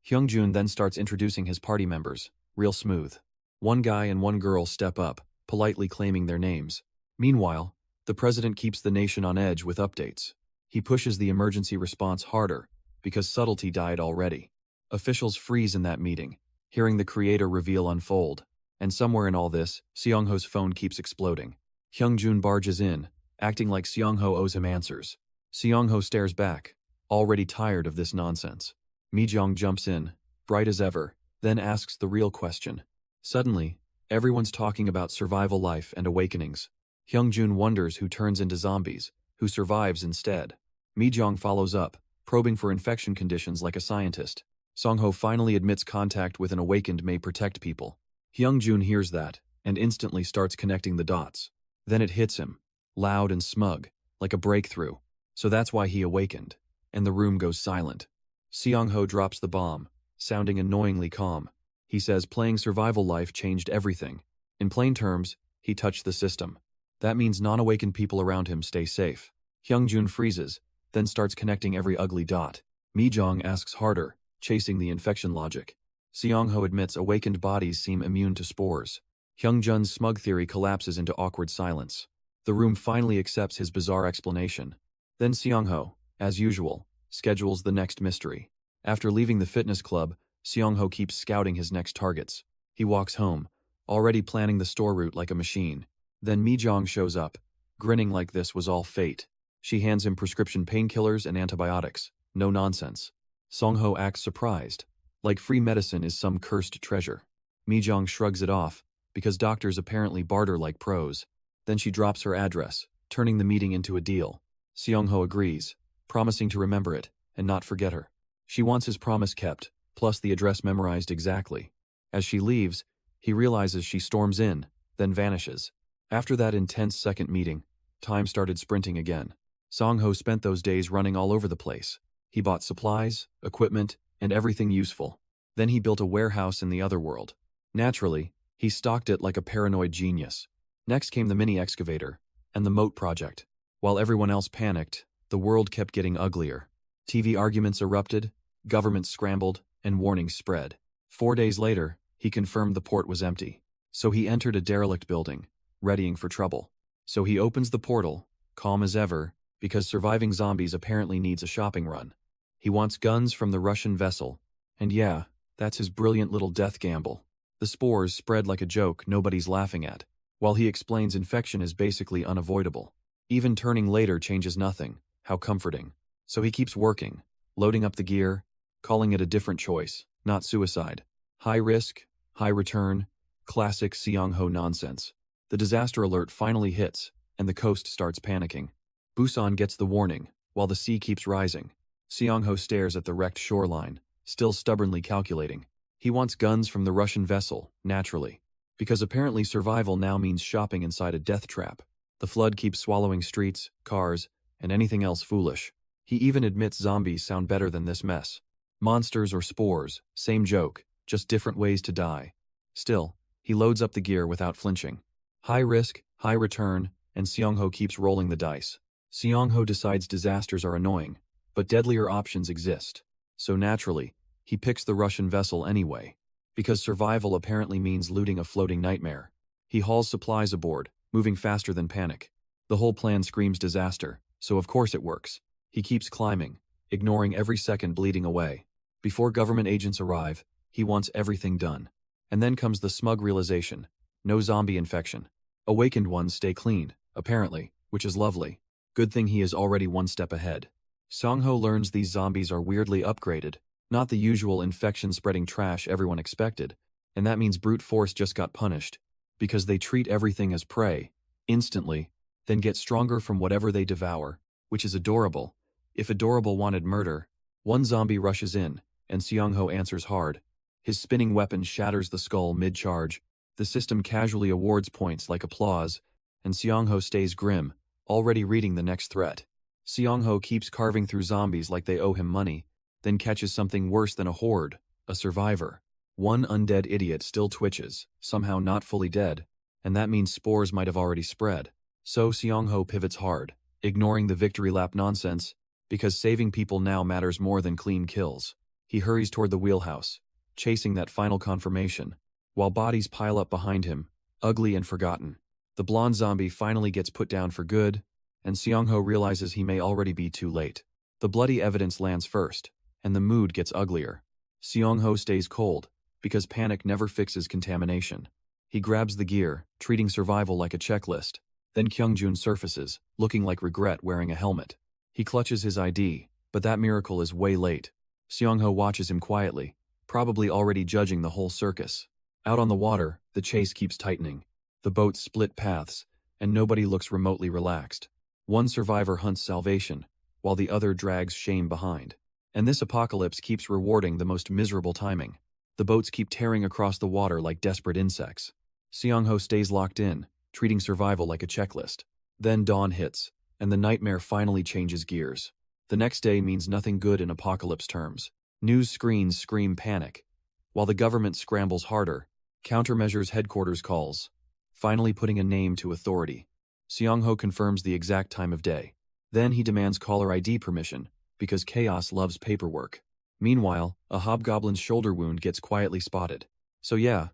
Hyungjun then starts introducing his party members, real smooth. One guy and one girl step up, politely claiming their names. Meanwhile, the president keeps the nation on edge with updates. He pushes the emergency response harder, because subtlety died already. Officials freeze in that meeting, hearing the creator reveal unfold. And somewhere in all this, Seongho's phone keeps exploding. Hyungjun barges in, acting like Seongho owes him answers. Seongho stares back, already tired of this nonsense. Mijong jumps in, bright as ever, then asks the real question. Suddenly, everyone's talking about survival life and awakenings. Hyungjun wonders who turns into zombies, who survives instead. Mijong follows up, probing for infection conditions like a scientist. Seongho finally admits contact with an awakened may protect people. Hyungjun hears that, and instantly starts connecting the dots. Then it hits him, loud and smug, like a breakthrough. So that's why he awakened. And the room goes silent. Seongho drops the bomb, sounding annoyingly calm. He says playing survival life changed everything. In plain terms, he touched the system. That means non-awakened people around him stay safe. Hyungjun freezes, then starts connecting every ugly dot. Mijong asks harder, chasing the infection logic. Seongho admits awakened bodies seem immune to spores. Hyungjun's smug theory collapses into awkward silence. The room finally accepts his bizarre explanation. Then Seongho, as usual, schedules the next mystery. After leaving the fitness club, Seongho keeps scouting his next targets. He walks home, already planning the store route like a machine. Then Mijong shows up, grinning like this was all fate. She hands him prescription painkillers and antibiotics. No nonsense. Seongho acts surprised, like free medicine is some cursed treasure. Mijong shrugs it off, because doctors apparently barter like pros. Then she drops her address, turning the meeting into a deal. Seongho agrees, promising to remember it, and not forget her. She wants his promise kept, plus the address memorized exactly. As she leaves, he realizes she storms in, then vanishes. After that intense second meeting, time started sprinting again. Seongho spent those days running all over the place. He bought supplies, equipment, and everything useful. Then he built a warehouse in the other world. Naturally, he stocked it like a paranoid genius. Next came the mini excavator, and the moat project. While everyone else panicked, the world kept getting uglier. TV arguments erupted, governments scrambled, and warnings spread. 4 days later, he confirmed the port was empty. So he entered a derelict building, readying for trouble. So he opens the portal, calm as ever, because surviving zombies apparently needs a shopping run. He wants guns from the Russian vessel, and yeah, that's his brilliant little death gamble. The spores spread like a joke nobody's laughing at, while he explains infection is basically unavoidable. Even turning later changes nothing. How comforting. So he keeps working, loading up the gear, calling it a different choice, not suicide. High risk, high return, classic Seong-ho nonsense. The disaster alert finally hits, and the coast starts panicking. Busan gets the warning, while the sea keeps rising. Seong-ho stares at the wrecked shoreline, still stubbornly calculating. He wants guns from the Russian vessel, naturally. Because apparently survival now means shopping inside a death trap. The flood keeps swallowing streets, cars, and anything else foolish. He even admits zombies sound better than this mess. Monsters or spores, same joke, just different ways to die. Still, he loads up the gear without flinching. High risk, high return, and Seong-ho keeps rolling the dice. Seong-ho decides disasters are annoying, but deadlier options exist. So naturally, he picks the Russian vessel anyway. Because survival apparently means looting a floating nightmare. He hauls supplies aboard, moving faster than panic. The whole plan screams disaster, so of course it works. He keeps climbing, ignoring every second bleeding away. Before government agents arrive, he wants everything done. And then comes the smug realization: no zombie infection. Awakened ones stay clean, apparently, which is lovely. Good thing he is already one step ahead. Seong-ho learns these zombies are weirdly upgraded, not the usual infection-spreading trash everyone expected, and that means brute force just got punished, because they treat everything as prey, instantly, then get stronger from whatever they devour, which is adorable. If adorable wanted murder, one zombie rushes in, and Seong-ho answers hard. His spinning weapon shatters the skull mid-charge. The system casually awards points like applause, and Seong-ho stays grim, already reading the next threat. Seong-ho keeps carving through zombies like they owe him money, then catches something worse than a horde, a survivor. One undead idiot still twitches, somehow not fully dead, and that means spores might have already spread. So Seong-ho pivots hard, ignoring the victory lap nonsense, because saving people now matters more than clean kills. He hurries toward the wheelhouse, chasing that final confirmation, while bodies pile up behind him, ugly and forgotten. The blonde zombie finally gets put down for good, and Seong-ho realizes he may already be too late. The bloody evidence lands first, and the mood gets uglier. Seong-ho stays cold, because panic never fixes contamination. He grabs the gear, treating survival like a checklist. Then Kyung-jun surfaces, looking like regret wearing a helmet. He clutches his ID, but that miracle is way late. Seong-ho watches him quietly, probably already judging the whole circus. Out on the water, the chase keeps tightening. The boats split paths, and nobody looks remotely relaxed. One survivor hunts salvation, while the other drags shame behind. And this apocalypse keeps rewarding the most miserable timing. The boats keep tearing across the water like desperate insects. Seong-ho stays locked in, treating survival like a checklist. Then dawn hits, and the nightmare finally changes gears. The next day means nothing good in apocalypse terms. News screens scream panic, while the government scrambles harder. Countermeasures headquarters calls, finally putting a name to authority. Seong-ho confirms the exact time of day. Then he demands caller ID permission, because chaos loves paperwork. Meanwhile, a hobgoblin's shoulder wound gets quietly spotted. So yeah,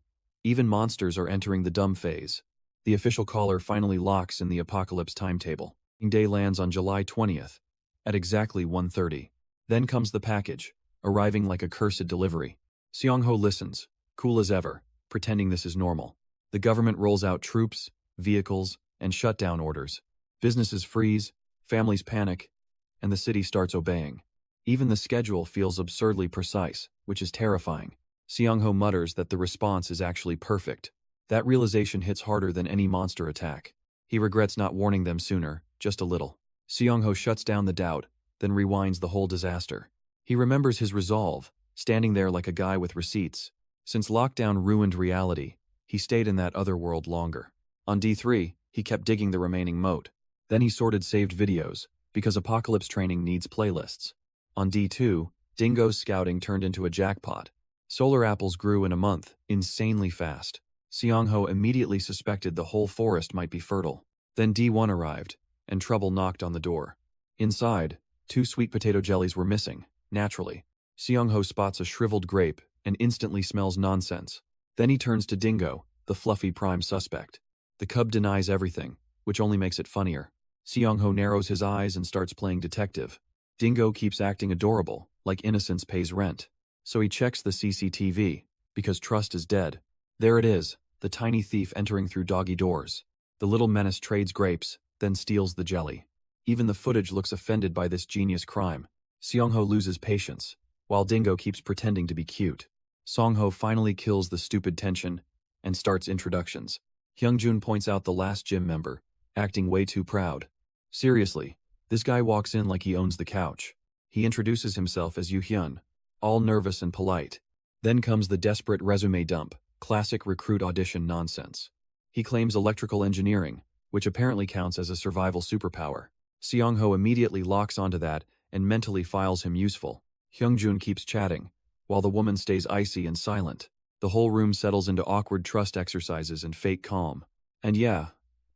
even monsters are entering the dumb phase. The official caller finally locks in the apocalypse timetable. Day lands on July 20th, at exactly 1:30. Then comes the package, arriving like a cursed delivery. Seong-ho listens, cool as ever, pretending this is normal. The government rolls out troops, vehicles, and shutdown orders. Businesses freeze, families panic, and the city starts obeying. Even the schedule feels absurdly precise, which is terrifying. Seong-ho mutters that the response is actually perfect. That realization hits harder than any monster attack. He regrets not warning them sooner, just a little. Seong-ho shuts down the doubt, then rewinds the whole disaster. He remembers his resolve, standing there like a guy with receipts. Since lockdown ruined reality, he stayed in that other world longer. On D3, he kept digging the remaining moat. Then he sorted saved videos, because apocalypse training needs playlists. On D2, Dingo's scouting turned into a jackpot. Solar apples grew in a month, insanely fast. Seong-ho immediately suspected the whole forest might be fertile. Then D1 arrived, and trouble knocked on the door. Inside, 2 sweet potato jellies were missing, naturally. Seong-ho spots a shriveled grape and instantly smells nonsense. Then he turns to Dingo, the fluffy prime suspect. The cub denies everything, which only makes it funnier. Seong-ho narrows his eyes and starts playing detective. Dingo keeps acting adorable, like innocence pays rent. So he checks the CCTV, because trust is dead. There it is, the tiny thief entering through doggy doors. The little menace trades grapes, then steals the jelly. Even the footage looks offended by this genius crime. Seong-ho loses patience, while Dingo keeps pretending to be cute. Song-ho finally kills the stupid tension and starts introductions. Hyungjun points out the last gym member, acting way too proud. Seriously, this guy walks in like he owns the couch. He introduces himself as Yoo-hyun, all nervous and polite. Then comes the desperate resume dump, classic recruit audition nonsense. He claims electrical engineering, which apparently counts as a survival superpower. Seong-ho immediately locks onto that and mentally files him useful. Hyungjun keeps chatting, while the woman stays icy and silent. The whole room settles into awkward trust exercises and fake calm. And yeah,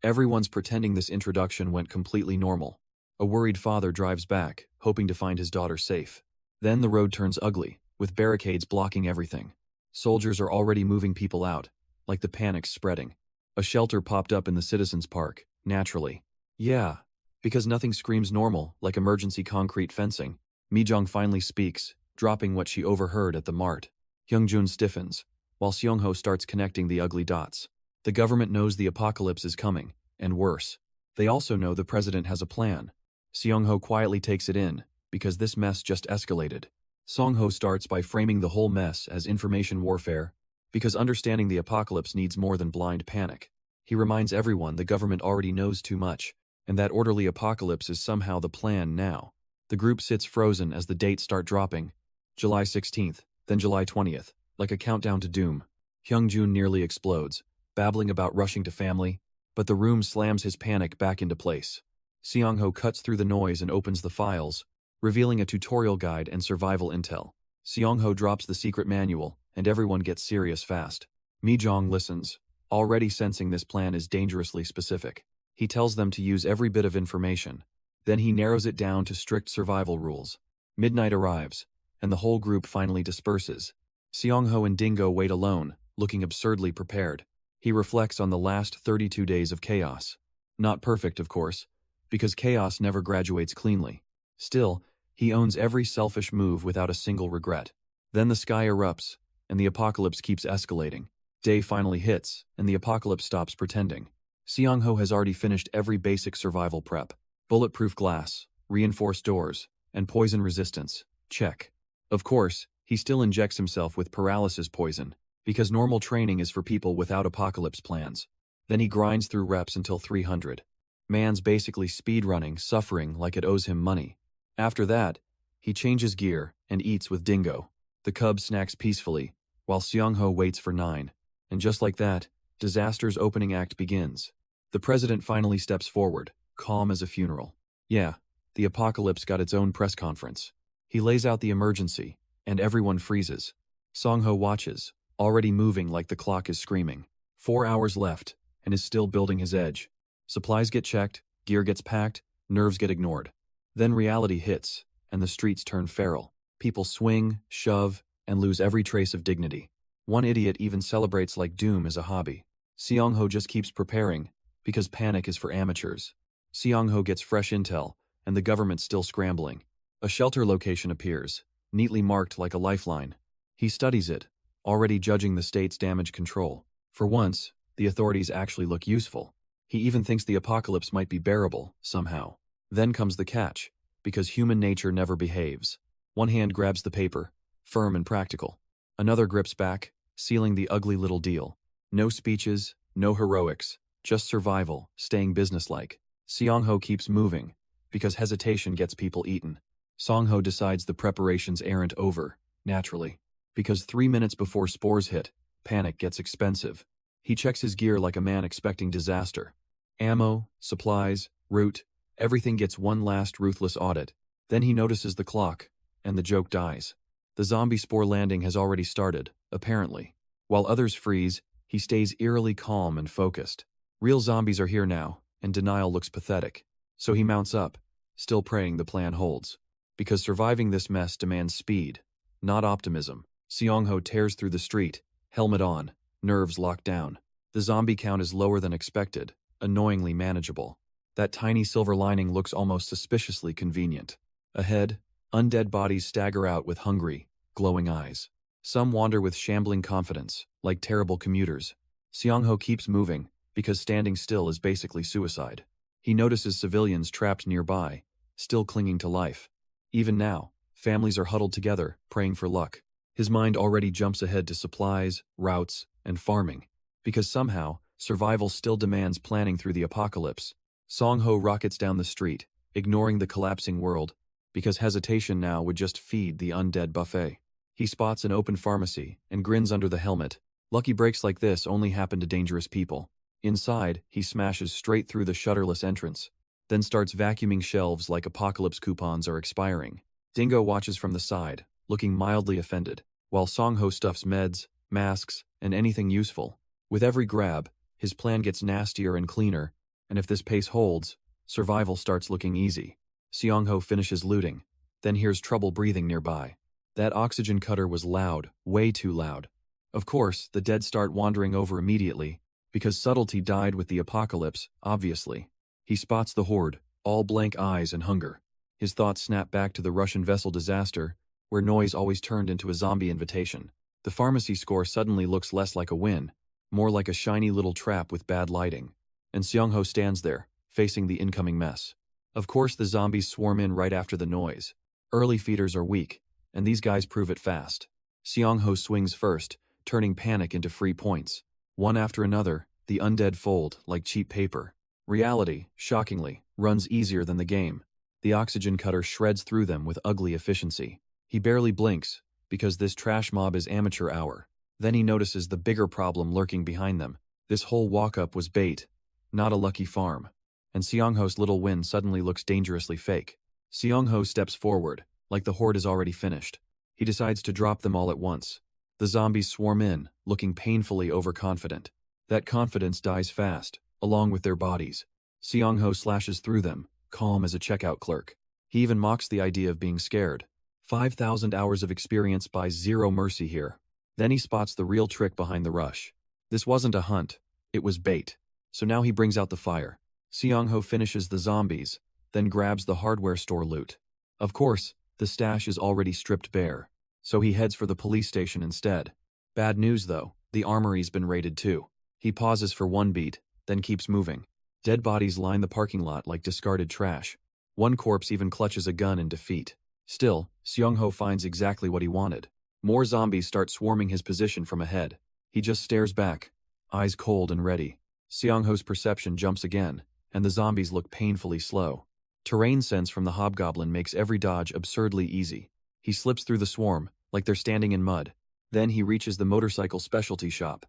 everyone's pretending this introduction went completely normal. A worried father drives back, hoping to find his daughter safe. Then the road turns ugly, with barricades blocking everything. Soldiers are already moving people out, like the panic's spreading. A shelter popped up in the citizens' park, naturally. Yeah, because nothing screams normal like emergency concrete fencing. Mi-jong finally speaks, dropping what she overheard at the mart. Hyungjun stiffens, while Seong-ho starts connecting the ugly dots. The government knows the apocalypse is coming, and worse. They also know the president has a plan. Seong-ho quietly takes it in, because this mess just escalated. Song-ho starts by framing the whole mess as information warfare, because understanding the apocalypse needs more than blind panic. He reminds everyone the government already knows too much, and that orderly apocalypse is somehow the plan now. The group sits frozen as the dates start dropping. July 16th, then July 20th, like a countdown to doom. Hyungjun nearly explodes, babbling about rushing to family, but the room slams his panic back into place. Seong-ho cuts through the noise and opens the files, revealing a tutorial guide and survival intel. Seong-ho drops the secret manual, and everyone gets serious fast. Mi-jong listens, already sensing this plan is dangerously specific. He tells them to use every bit of information. Then he narrows it down to strict survival rules. Midnight arrives, and the whole group finally disperses. Seong-ho and Dingo wait alone, looking absurdly prepared. He reflects on the last 32 days of chaos. Not perfect, of course, because chaos never graduates cleanly. Still, he owns every selfish move without a single regret. Then the sky erupts, and the apocalypse keeps escalating. Day finally hits, and the apocalypse stops pretending. Seong-ho has already finished every basic survival prep. Bulletproof glass, reinforced doors, and poison resistance. Check. Of course, he still injects himself with paralysis poison, because normal training is for people without apocalypse plans. Then he grinds through reps until 300. Man's basically speedrunning, suffering like it owes him money. After that, he changes gear and eats with Dingo. The cub snacks peacefully, while Seong-ho waits for 9. And just like that, disaster's opening act begins. The president finally steps forward, calm as a funeral. Yeah, the apocalypse got its own press conference. He lays out the emergency, and everyone freezes. Song-ho watches, already moving like the clock is screaming. 4 hours left, and is still building his edge. Supplies get checked, gear gets packed, nerves get ignored. Then reality hits, and the streets turn feral. People swing, shove, and lose every trace of dignity. One idiot even celebrates like doom is a hobby. Seong-ho just keeps preparing, because panic is for amateurs. Seong-ho gets fresh intel, and the government's still scrambling. A shelter location appears, neatly marked like a lifeline. He studies it, already judging the state's damage control. For once, the authorities actually look useful. He even thinks the apocalypse might be bearable, somehow. Then comes the catch, because human nature never behaves. One hand grabs the paper, firm and practical. Another grips back, sealing the ugly little deal. No speeches, no heroics, just survival, staying businesslike. Seong-ho keeps moving, because hesitation gets people eaten. Song-ho decides the preparations aren't over, naturally. Because 3 minutes before spores hit, panic gets expensive. He checks his gear like a man expecting disaster. Ammo, supplies, route, everything gets one last ruthless audit. Then he notices the clock, and the joke dies. The zombie spore landing has already started, apparently. While others freeze, he stays eerily calm and focused. Real zombies are here now, and denial looks pathetic. So he mounts up, still praying the plan holds. Because surviving this mess demands speed, not optimism. Seong-ho tears through the street, helmet on, nerves locked down. The zombie count is lower than expected, annoyingly manageable. That tiny silver lining looks almost suspiciously convenient. Ahead, undead bodies stagger out with hungry, glowing eyes. Some wander with shambling confidence, like terrible commuters. Seong-ho keeps moving, because standing still is basically suicide. He notices civilians trapped nearby, still clinging to life. Even now, families are huddled together, praying for luck. His mind already jumps ahead to supplies, routes, and farming. Because somehow, survival still demands planning through the apocalypse. Song-ho rockets down the street, ignoring the collapsing world, because hesitation now would just feed the undead buffet. He spots an open pharmacy and grins under the helmet. Lucky breaks like this only happen to dangerous people. Inside, he smashes straight through the shutterless entrance, then starts vacuuming shelves like apocalypse coupons are expiring. Dingo watches from the side, looking mildly offended, while Song-ho stuffs meds, masks, and anything useful. With every grab, his plan gets nastier and cleaner, and if this pace holds, survival starts looking easy. Seong-ho finishes looting, then hears trouble breathing nearby. That oxygen cutter was loud, way too loud. Of course, the dead start wandering over immediately, because subtlety died with the apocalypse, obviously. He spots the horde, all blank eyes and hunger. His thoughts snap back to the Russian vessel disaster, where noise always turned into a zombie invitation. The pharmacy score suddenly looks less like a win, more like a shiny little trap with bad lighting. And Seong-ho stands there, facing the incoming mess. Of course the zombies swarm in right after the noise. Early feeders are weak, and these guys prove it fast. Seong-ho swings first, turning panic into free points. One after another, the undead fold like cheap paper. Reality, shockingly, runs easier than the game. The oxygen cutter shreds through them with ugly efficiency. He barely blinks, because this trash mob is amateur hour. Then he notices the bigger problem lurking behind them. This whole walk-up was bait, not a lucky farm. And Seong-ho's little win suddenly looks dangerously fake. Seong-ho steps forward, like the horde is already finished. He decides to drop them all at once. The zombies swarm in, looking painfully overconfident. That confidence dies fast, along with their bodies. Seong-ho slashes through them, calm as a checkout clerk. He even mocks the idea of being scared. 5,000 hours of experience buys zero mercy here. Then he spots the real trick behind the rush. This wasn't a hunt, it was bait. So now he brings out the fire. Seong-ho finishes the zombies, then grabs the hardware store loot. Of course, the stash is already stripped bare, so he heads for the police station instead. Bad news though, the armory's been raided too. He pauses for one beat, then keeps moving. Dead bodies line the parking lot like discarded trash. One corpse even clutches a gun in defeat. Still, Seong-ho finds exactly what he wanted. More zombies start swarming his position from ahead. He just stares back, eyes cold and ready. Seong-ho's perception jumps again, and the zombies look painfully slow. Terrain sense from the hobgoblin makes every dodge absurdly easy. He slips through the swarm, like they're standing in mud. Then he reaches the motorcycle specialty shop.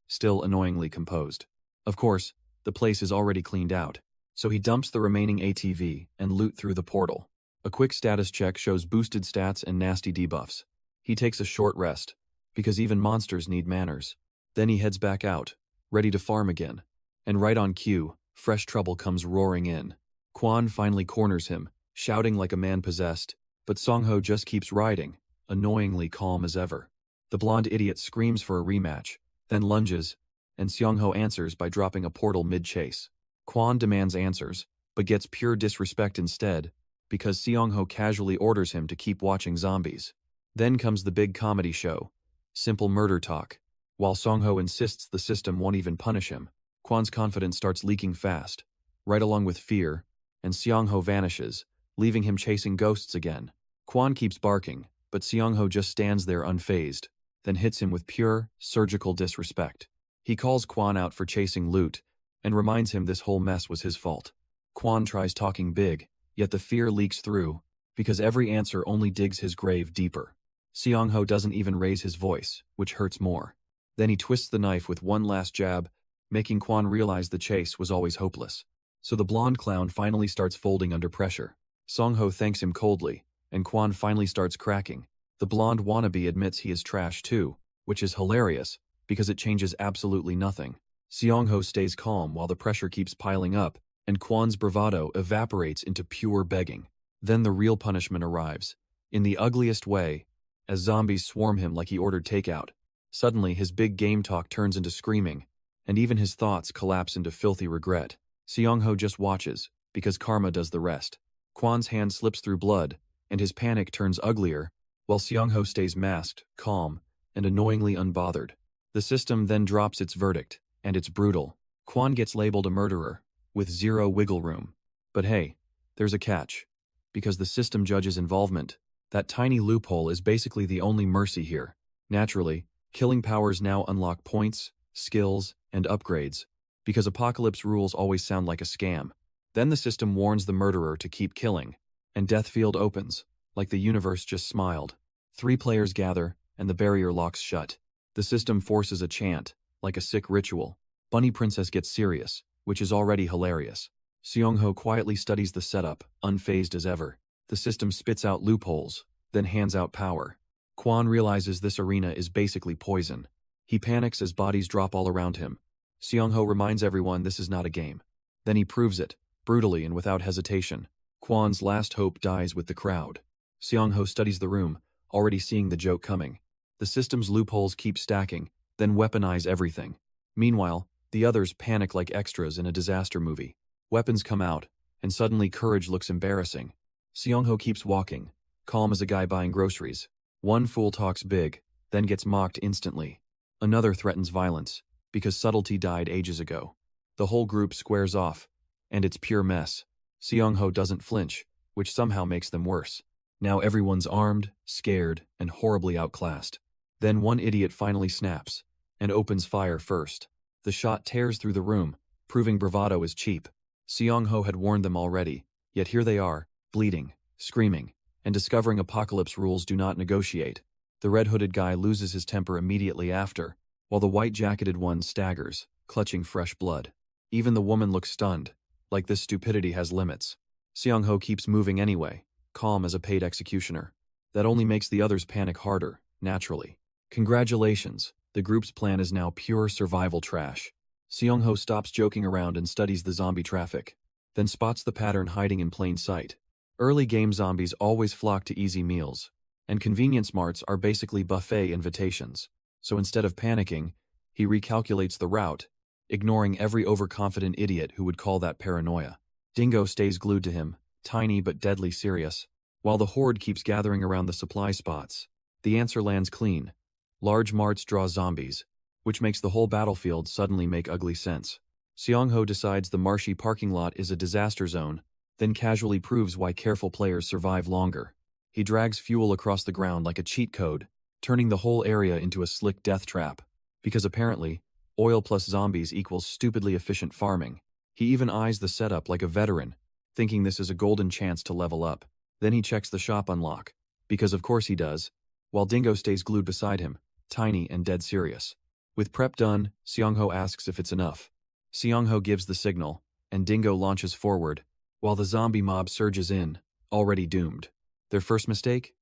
Still annoyingly composed. Of course, the place is already cleaned out, so he dumps the remaining ATV and loot through the portal. A quick status check shows boosted stats and nasty debuffs. He takes a short rest, because even monsters need manners. Then he heads back out, ready to farm again. And right on cue, fresh trouble comes roaring in. Kwon finally corners him, shouting like a man possessed, but Song-ho just keeps riding, annoyingly calm as ever. The blonde idiot screams for a rematch, then lunges, and Seong-ho answers by dropping a portal mid-chase. Kwon demands answers, but gets pure disrespect instead, because Seong-ho casually orders him to keep watching zombies. Then comes the big comedy show, simple murder talk. While Song-ho insists the system won't even punish him, Kwon's confidence starts leaking fast, right along with fear, and Seong-ho vanishes, leaving him chasing ghosts again. Kwon keeps barking, but Seong-ho just stands there unfazed, then hits him with pure, surgical disrespect. He calls Kwon out for chasing loot, and reminds him this whole mess was his fault. Kwon tries talking big, yet the fear leaks through, because every answer only digs his grave deeper. Seong-ho doesn't even raise his voice, which hurts more. Then he twists the knife with one last jab, making Kwon realize the chase was always hopeless. So the blonde clown finally starts folding under pressure. Song-ho thanks him coldly, and Kwon finally starts cracking. The blonde wannabe admits he is trash too, which is hilarious, because it changes absolutely nothing. Seong-ho stays calm while the pressure keeps piling up, and Kwon's bravado evaporates into pure begging. Then the real punishment arrives, in the ugliest way, as zombies swarm him like he ordered takeout. Suddenly his big game talk turns into screaming, and even his thoughts collapse into filthy regret. Seong-ho just watches, because karma does the rest. Kwon's hand slips through blood, and his panic turns uglier, while Seong-ho stays masked, calm, and annoyingly unbothered. The system then drops its verdict, and it's brutal. Kwon gets labeled a murderer, with zero wiggle room. But hey, there's a catch. Because the system judges involvement, That tiny loophole is basically the only mercy here. Naturally, killing powers now unlock points, skills, and upgrades, because apocalypse rules always sound like a scam. Then the system warns the murderer to keep killing, and Death Field opens, like the universe just smiled. 3 players gather, and the barrier locks shut. The system forces a chant, like a sick ritual. Bunny Princess gets serious, which is already hilarious. Seong-ho quietly studies the setup, unfazed as ever. The system spits out loopholes, then hands out power. Kwon realizes this arena is basically poison. He panics as bodies drop all around him. Seong-ho reminds everyone this is not a game. Then he proves it, brutally and without hesitation. Kwon's last hope dies with the crowd. Seong-ho studies the room, already seeing the joke coming. The system's loopholes keep stacking, then weaponize everything. Meanwhile, the others panic like extras in a disaster movie. Weapons come out, and suddenly courage looks embarrassing. Seong-ho keeps walking, calm as a guy buying groceries. One fool talks big, then gets mocked instantly. Another threatens violence, because subtlety died ages ago. The whole group squares off, and it's pure mess. Seong-ho doesn't flinch, which somehow makes them worse. Now everyone's armed, scared, and horribly outclassed. Then one idiot finally snaps, and opens fire first. The shot tears through the room, proving bravado is cheap. Seong-ho had warned them already, yet here they are, bleeding, screaming, and discovering apocalypse rules do not negotiate. The red-hooded guy loses his temper immediately after, while the white-jacketed one staggers, clutching fresh blood. Even the woman looks stunned, like this stupidity has limits. Seong-ho keeps moving anyway, calm as a paid executioner. That only makes the others panic harder, naturally. Congratulations, the group's plan is now pure survival trash. Seong-ho stops joking around and studies the zombie traffic, then spots the pattern hiding in plain sight. Early game zombies always flock to easy meals, and convenience marts are basically buffet invitations. So instead of panicking, he recalculates the route, ignoring every overconfident idiot who would call that paranoia. Dingo stays glued to him, tiny but deadly serious, while the horde keeps gathering around the supply spots. The answer lands clean. Large marts draw zombies, which makes the whole battlefield suddenly make ugly sense. Seong-ho decides the marshy parking lot is a disaster zone, then casually proves why careful players survive longer. He drags fuel across the ground like a cheat code, turning the whole area into a slick death trap, because apparently, oil plus zombies equals stupidly efficient farming. He even eyes the setup like a veteran, thinking this is a golden chance to level up. Then he checks the shop unlock, because of course he does, while Dingo stays glued beside him, tiny and dead serious. With prep done, Seong-ho asks if it's enough. Seong-ho gives the signal, and Dingo launches forward, while the zombie mob surges in, already doomed. Their first mistake?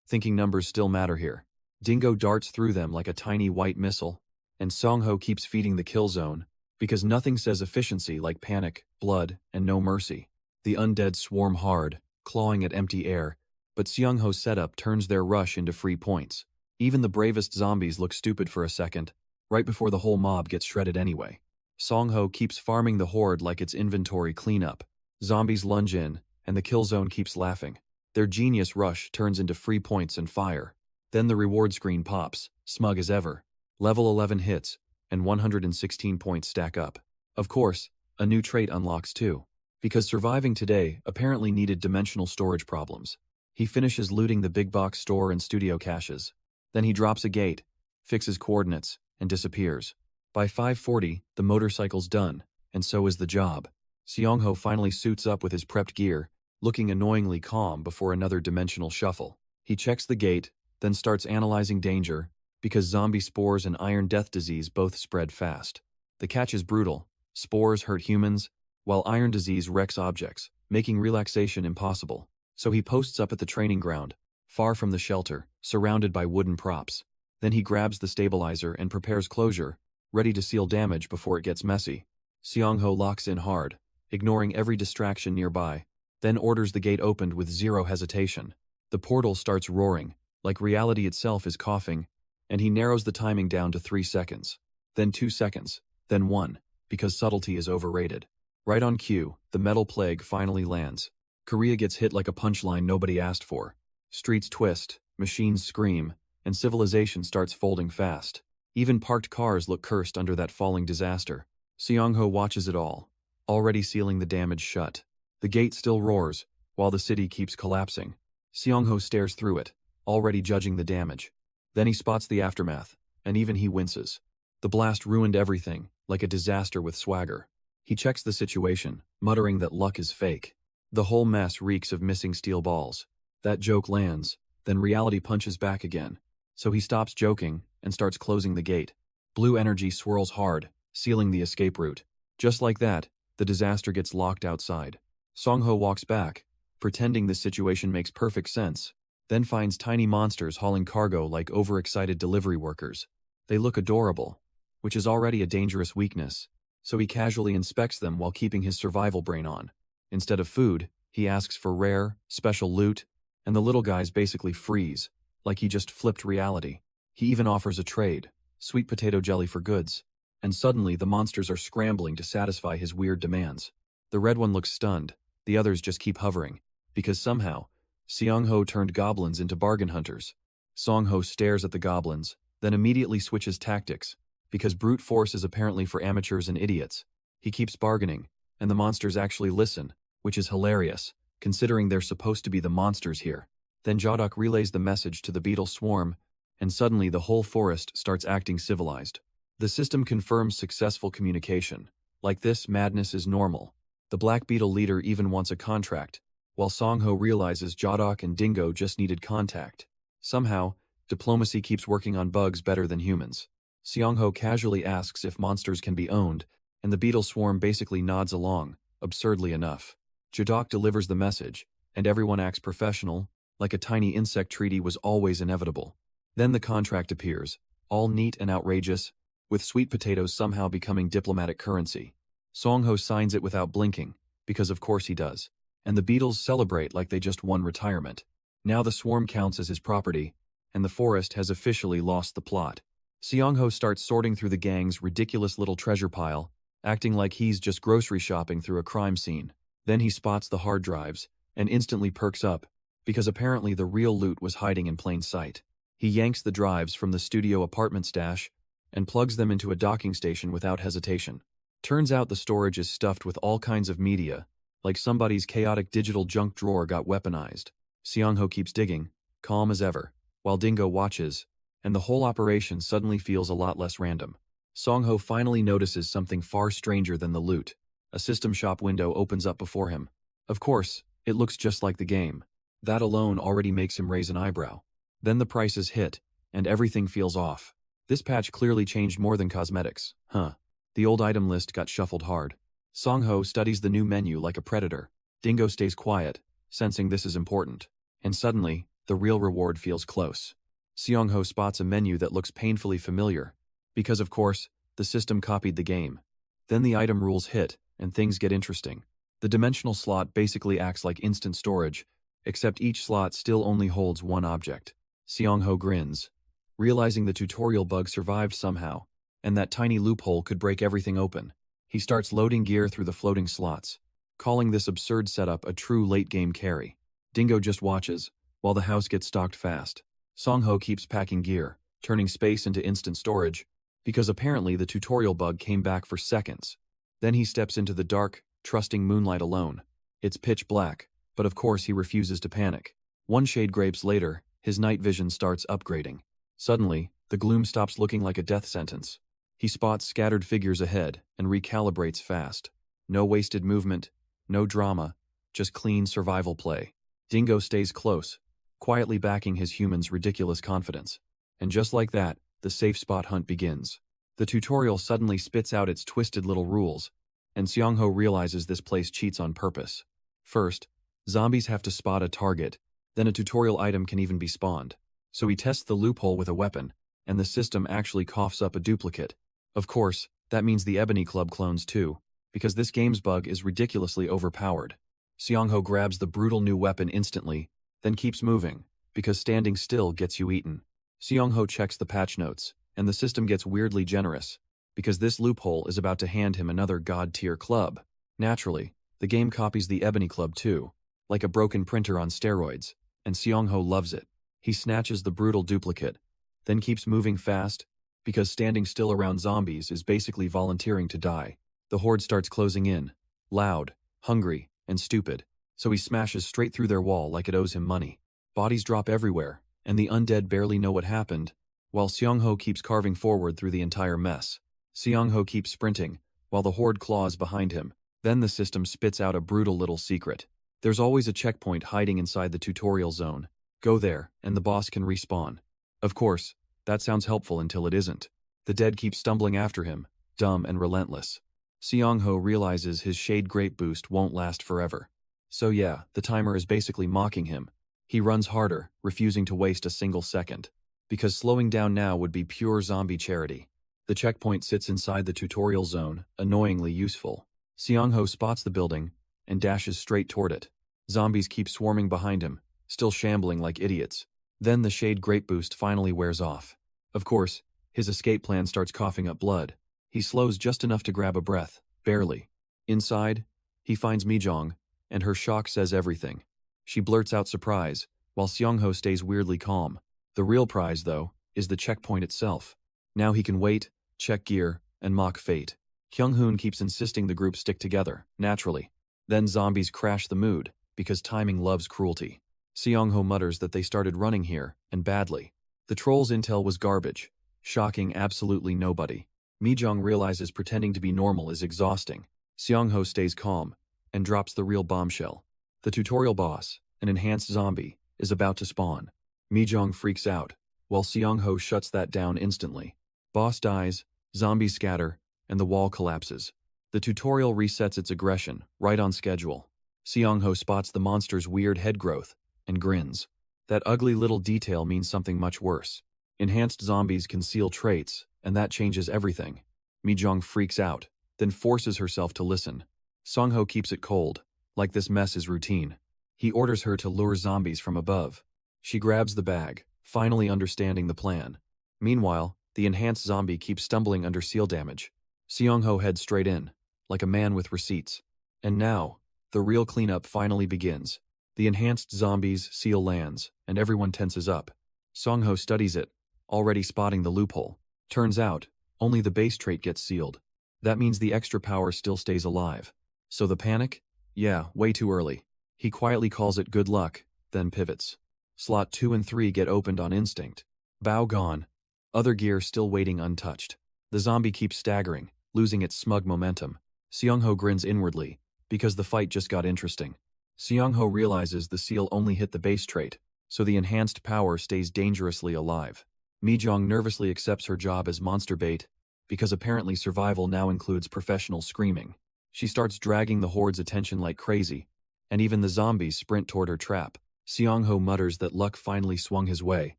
Thinking numbers still matter here. Dingo darts through them like a tiny white missile, and Seong-ho keeps feeding the kill zone, because nothing says efficiency like panic, blood, and no mercy. The undead swarm hard, clawing at empty air, but Seong-ho's setup turns their rush into free points. Even the bravest zombies look stupid for a second, right before the whole mob gets shredded anyway. Seong-ho keeps farming the horde like it's inventory cleanup. Zombies lunge in, and the kill zone keeps laughing. Their genius rush turns into free points and fire. Then the reward screen pops, smug as ever. Level 11 hits, and 116 points stack up. Of course, a new trait unlocks too, because surviving today apparently needed dimensional storage problems. He finishes looting the big box store and studio caches. Then he drops a gate, fixes coordinates, and disappears. By 5:40, the motorcycle's done, and so is the job. Seong-ho finally suits up with his prepped gear, looking annoyingly calm before another dimensional shuffle. He checks the gate, then starts analyzing danger, because zombie spores and iron death disease both spread fast. The catch is brutal. Spores hurt humans, while iron disease wrecks objects, making relaxation impossible. So he posts up at the training ground, far from the shelter, surrounded by wooden props. Then he grabs the stabilizer and prepares closure, ready to seal damage before it gets messy. Seong-ho locks in hard, ignoring every distraction nearby, then orders the gate opened with zero hesitation. The portal starts roaring, like reality itself is coughing, and he narrows the timing down to 3 seconds. Then 2 seconds, then 1, because subtlety is overrated. Right on cue, the metal plague finally lands. Korea gets hit like a punchline nobody asked for. Streets twist, machines scream, and civilization starts folding fast. Even parked cars look cursed under that falling disaster. Seong-ho watches it all, already sealing the damage shut. The gate still roars, while the city keeps collapsing. Seong-ho stares through it, already judging the damage. Then he spots the aftermath, and even he winces. The blast ruined everything, like a disaster with swagger. He checks the situation, muttering that luck is fake. The whole mess reeks of missing steel balls. That joke lands, then reality punches back again. So he stops joking and starts closing the gate. Blue energy swirls hard, sealing the escape route. Just like that, the disaster gets locked outside. Song-ho walks back, pretending the situation makes perfect sense, then finds tiny monsters hauling cargo like overexcited delivery workers. They look adorable, which is already a dangerous weakness, so he casually inspects them while keeping his survival brain on. Instead of food, he asks for rare, special loot, and the little guys basically freeze, like he just flipped reality. He even offers a trade, sweet potato jelly for goods, and suddenly the monsters are scrambling to satisfy his weird demands. The red one looks stunned, the others just keep hovering, because somehow, Seong-ho turned goblins into bargain hunters. Song-ho stares at the goblins, then immediately switches tactics, because brute force is apparently for amateurs and idiots. He keeps bargaining, and the monsters actually listen, which is hilarious, considering they're supposed to be the monsters here. Then Jodok relays the message to the beetle swarm, and suddenly the whole forest starts acting civilized. The system confirms successful communication. Like this, madness is normal. The Black Beetle leader even wants a contract, while Song-ho realizes Jodok and Dingo just needed contact. Somehow, diplomacy keeps working on bugs better than humans. Seong-ho casually asks if monsters can be owned, and the beetle swarm basically nods along, absurdly enough. Jodok delivers the message, and everyone acts professional, like a tiny insect treaty was always inevitable. Then the contract appears, all neat and outrageous, with sweet potatoes somehow becoming diplomatic currency. Song-ho signs it without blinking, because of course he does, and the beetles celebrate like they just won retirement. Now the swarm counts as his property, and the forest has officially lost the plot. Seong-ho starts sorting through the gang's ridiculous little treasure pile, acting like he's just grocery shopping through a crime scene. Then he spots the hard drives, and instantly perks up, because apparently the real loot was hiding in plain sight. He yanks the drives from the studio apartment stash, and plugs them into a docking station without hesitation. Turns out the storage is stuffed with all kinds of media, like somebody's chaotic digital junk drawer got weaponized. Seong-ho keeps digging, calm as ever, while Dingo watches, and the whole operation suddenly feels a lot less random. Song-ho finally notices something far stranger than the loot. A system shop window opens up before him. Of course, it looks just like the game. That alone already makes him raise an eyebrow. Then the prices hit, and everything feels off. This patch clearly changed more than cosmetics, huh? The old item list got shuffled hard. Song-ho studies the new menu like a predator. Dingo stays quiet, sensing this is important. And suddenly, the real reward feels close. Seong-ho spots a menu that looks painfully familiar, because of course, the system copied the game. Then the item rules hit, and things get interesting. The dimensional slot basically acts like instant storage, except each slot still only holds one object. Seong-ho grins, realizing the tutorial bug survived somehow, and that tiny loophole could break everything open. He starts loading gear through the floating slots, calling this absurd setup a true late-game carry. Dingo just watches, while the house gets stocked fast. Song-ho keeps packing gear, turning space into instant storage, because apparently the tutorial bug came back for seconds. Then he steps into the dark, trusting moonlight alone. It's pitch black, but of course he refuses to panic. One shade grapes later, his night vision starts upgrading. Suddenly, the gloom stops looking like a death sentence. He spots scattered figures ahead and recalibrates fast. No wasted movement, no drama, just clean survival play. Dingo stays close, quietly backing his human's ridiculous confidence. And just like that, the safe spot hunt begins. The tutorial suddenly spits out its twisted little rules, and Seong-ho realizes this place cheats on purpose. First, zombies have to spot a target, then a tutorial item can even be spawned. So he tests the loophole with a weapon, and the system actually coughs up a duplicate. Of course, that means the Ebony Club clones too, because this game's bug is ridiculously overpowered. Seong-ho grabs the brutal new weapon instantly, then keeps moving, because standing still gets you eaten. Seong-ho checks the patch notes, and the system gets weirdly generous, because this loophole is about to hand him another god-tier club. Naturally, the game copies the Ebony Club too, like a broken printer on steroids, and Seong-ho loves it. He snatches the brutal duplicate, then keeps moving fast, because standing still around zombies is basically volunteering to die. The horde starts closing in, loud, hungry, and stupid, so he smashes straight through their wall like it owes him money. Bodies drop everywhere, and the undead barely know what happened, while Seong-ho keeps carving forward through the entire mess. Seong-ho keeps sprinting, while the horde claws behind him. Then the system spits out a brutal little secret. There's always a checkpoint hiding inside the tutorial zone. Go there, and the boss can respawn. Of course, that sounds helpful until it isn't. The dead keep stumbling after him, dumb and relentless. Seong-ho realizes his Shade Grape boost won't last forever. So yeah, the timer is basically mocking him. He runs harder, refusing to waste a single second. Because slowing down now would be pure zombie charity. The checkpoint sits inside the tutorial zone, annoyingly useful. Seong-ho spots the building and dashes straight toward it. Zombies keep swarming behind him, still shambling like idiots. Then the Shade Grape boost finally wears off. Of course, his escape plan starts coughing up blood. He slows just enough to grab a breath, barely. Inside, he finds Mi-jong, and her shock says everything. She blurts out surprise, while Seong-ho stays weirdly calm. The real prize, though, is the checkpoint itself. Now he can wait, check gear, and mock fate. Kyung-hoon keeps insisting the group stick together, naturally. Then zombies crash the mood, because timing loves cruelty. Seong-ho mutters that they started running here, and badly. The trolls' intel was garbage, shocking absolutely nobody. Mi-jong realizes pretending to be normal is exhausting. Seong-ho stays calm, and drops the real bombshell. The tutorial boss, an enhanced zombie, is about to spawn. Mi-jong freaks out, while Seong-ho shuts that down instantly. Boss dies, zombies scatter, and the wall collapses. The tutorial resets its aggression, right on schedule. Seong-ho spots the monster's weird head growth, and grins. That ugly little detail means something much worse. Enhanced zombies conceal traits, and that changes everything. Mi-jong freaks out, then forces herself to listen. Seong-ho keeps it cold, like this mess is routine. He orders her to lure zombies from above. She grabs the bag, finally understanding the plan. Meanwhile, the enhanced zombie keeps stumbling under seal damage. Seong-ho heads straight in, like a man with receipts. And now, the real cleanup finally begins. The enhanced zombie's seal lands, and everyone tenses up. Seong-ho studies it, already spotting the loophole. Turns out, only the base trait gets sealed. That means the extra power still stays alive. So the panic? Yeah, way too early. He quietly calls it good luck, then pivots. Slot 2 and 3 get opened on instinct. Bow gone. Other gear still waiting untouched. The zombie keeps staggering, losing its smug momentum. Seong-ho grins inwardly, because the fight just got interesting. Seong-ho realizes the seal only hit the base trait, so the enhanced power stays dangerously alive. Mi-jong nervously accepts her job as monster bait, because apparently survival now includes professional screaming. She starts dragging the horde's attention like crazy, and even the zombies sprint toward her trap. Seong-ho mutters that luck finally swung his way,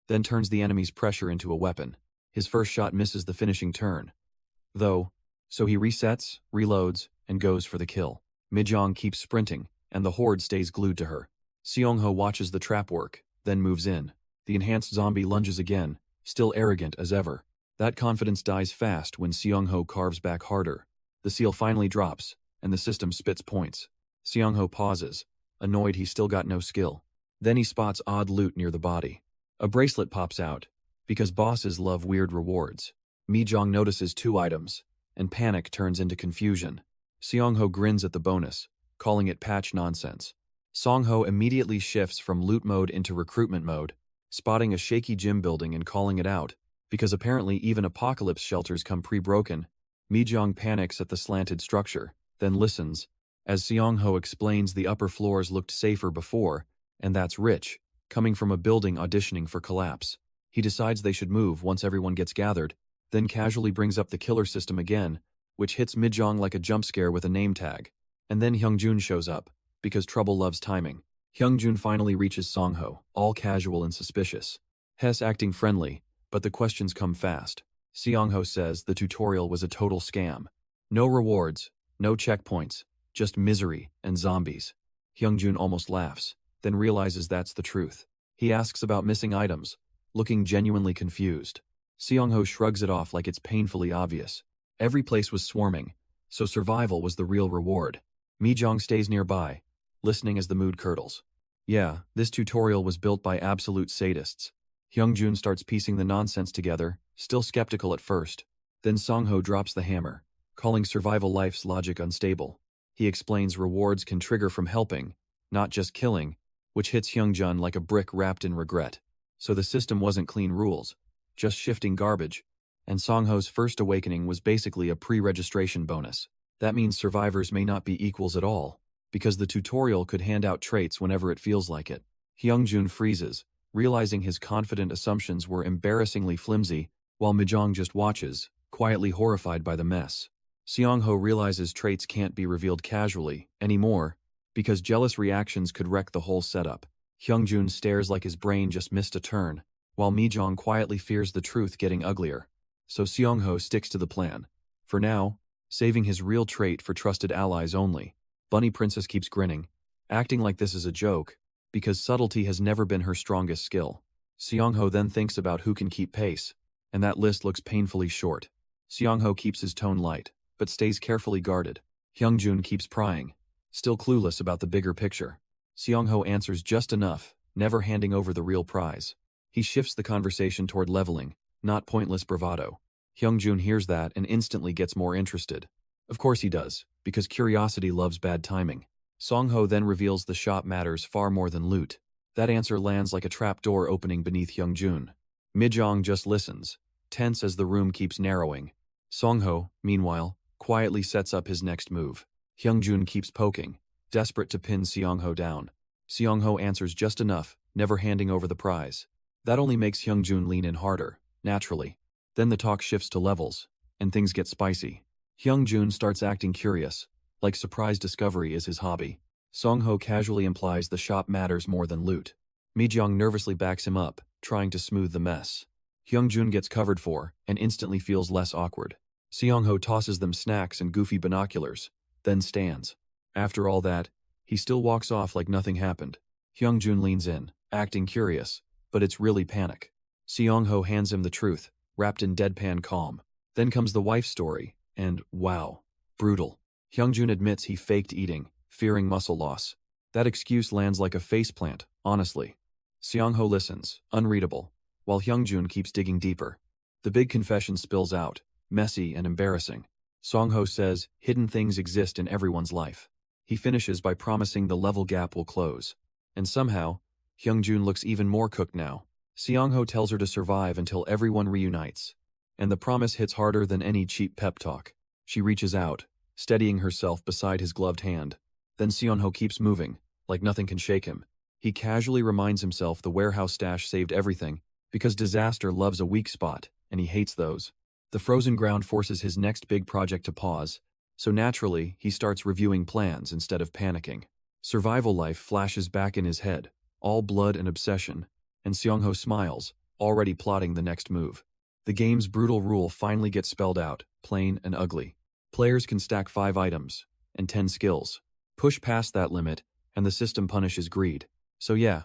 then turns the enemy's pressure into a weapon. His first shot misses the finishing turn, though, so he resets, reloads, and goes for the kill. Mi-jong keeps sprinting, and the horde stays glued to her. Seong-ho watches the trap work, then moves in. The enhanced zombie lunges again, still arrogant as ever. That confidence dies fast when Seong-ho carves back harder. The seal finally drops, and the system spits points. Seong-ho pauses, annoyed he still got no skill. Then he spots odd loot near the body. A bracelet pops out, because bosses love weird rewards. Mi-jong notices 2 items, and panic turns into confusion. Seong-ho grins at the bonus, calling it patch nonsense. Seong-ho immediately shifts from loot mode into recruitment mode, spotting a shaky gym building and calling it out, because apparently even apocalypse shelters come pre-broken. Mi-jong panics at the slanted structure, then listens, as Seong-ho explains the upper floors looked safer before, and that's rich, coming from a building auditioning for collapse. He decides they should move once everyone gets gathered, then casually brings up the killer system again, which hits Mi-jong like a jump scare with a name tag. And then Hyungjun shows up, because trouble loves timing. Hyungjun finally reaches Seong-ho, all casual and suspicious. Hess acting friendly, but the questions come fast. Seong-ho says the tutorial was a total scam. No rewards, no checkpoints, just misery and zombies. Hyungjun almost laughs, then realizes that's the truth. He asks about missing items, looking genuinely confused. Seong-ho shrugs it off like it's painfully obvious. Every place was swarming, so survival was the real reward. Mi-jong stays nearby, listening as the mood curdles. Yeah, this tutorial was built by absolute sadists. Hyungjun starts piecing the nonsense together, still skeptical at first. Then Seong-ho drops the hammer, calling survival life's logic unstable. He explains rewards can trigger from helping, not just killing, which hits Hyungjun like a brick wrapped in regret. So the system wasn't clean rules, just shifting garbage, and Songho's first awakening was basically a pre-registration bonus. That means survivors may not be equals at all, because the tutorial could hand out traits whenever it feels like it. Hyungjun freezes, realizing his confident assumptions were embarrassingly flimsy, while Mijong just watches, quietly horrified by the mess. Seongho realizes traits can't be revealed casually anymore, because jealous reactions could wreck the whole setup. Hyungjun stares like his brain just missed a turn, while Mijong quietly fears the truth getting uglier. So Seongho sticks to the plan. For now, saving his real trait for trusted allies only. Bunny Princess keeps grinning, acting like this is a joke, because subtlety has never been her strongest skill. Seongho then thinks about who can keep pace, and that list looks painfully short. Seongho keeps his tone light, but stays carefully guarded. Hyungjun keeps prying, still clueless about the bigger picture. Seongho answers just enough, never handing over the real prize. He shifts the conversation toward leveling, not pointless bravado. Hyungjun hears that and instantly gets more interested. Of course he does, because curiosity loves bad timing. Songho then reveals the shop matters far more than loot. That answer lands like a trap door opening beneath Hyungjun. Mijong just listens, tense as the room keeps narrowing. Songho, meanwhile, quietly sets up his next move. Hyungjun keeps poking, desperate to pin Seongho down. Seongho answers just enough, never handing over the prize. That only makes Hyungjun lean in harder, naturally. Then the talk shifts to levels, and things get spicy. Hyungjun starts acting curious, like surprise discovery is his hobby. Songho casually implies the shop matters more than loot. Mijong nervously backs him up, trying to smooth the mess. Hyungjun gets covered for, and instantly feels less awkward. Seongho tosses them snacks and goofy binoculars, then stands. After all that, he still walks off like nothing happened. Hyungjun leans in, acting curious, but it's really panic. Seongho hands him the truth, wrapped in deadpan calm. Then comes the wife story, and wow, brutal. Hyungjun admits he faked eating, fearing muscle loss. That excuse lands like a faceplant, honestly. Seongho listens, unreadable, while Hyungjun keeps digging deeper. The big confession spills out, messy and embarrassing. Songho says hidden things exist in everyone's life. He finishes by promising the level gap will close. And somehow, Hyungjun looks even more cooked now. Seongho tells her to survive until everyone reunites. And the promise hits harder than any cheap pep talk. She reaches out, steadying herself beside his gloved hand. Then Seongho keeps moving, like nothing can shake him. He casually reminds himself the warehouse stash saved everything, because disaster loves a weak spot, and he hates those. The frozen ground forces his next big project to pause, so naturally, he starts reviewing plans instead of panicking. Survival life flashes back in his head, all blood and obsession, and Seongho smiles, already plotting the next move. The game's brutal rule finally gets spelled out, plain and ugly. Players can stack 5 items, and 10 skills. Push past that limit, and the system punishes greed. So yeah,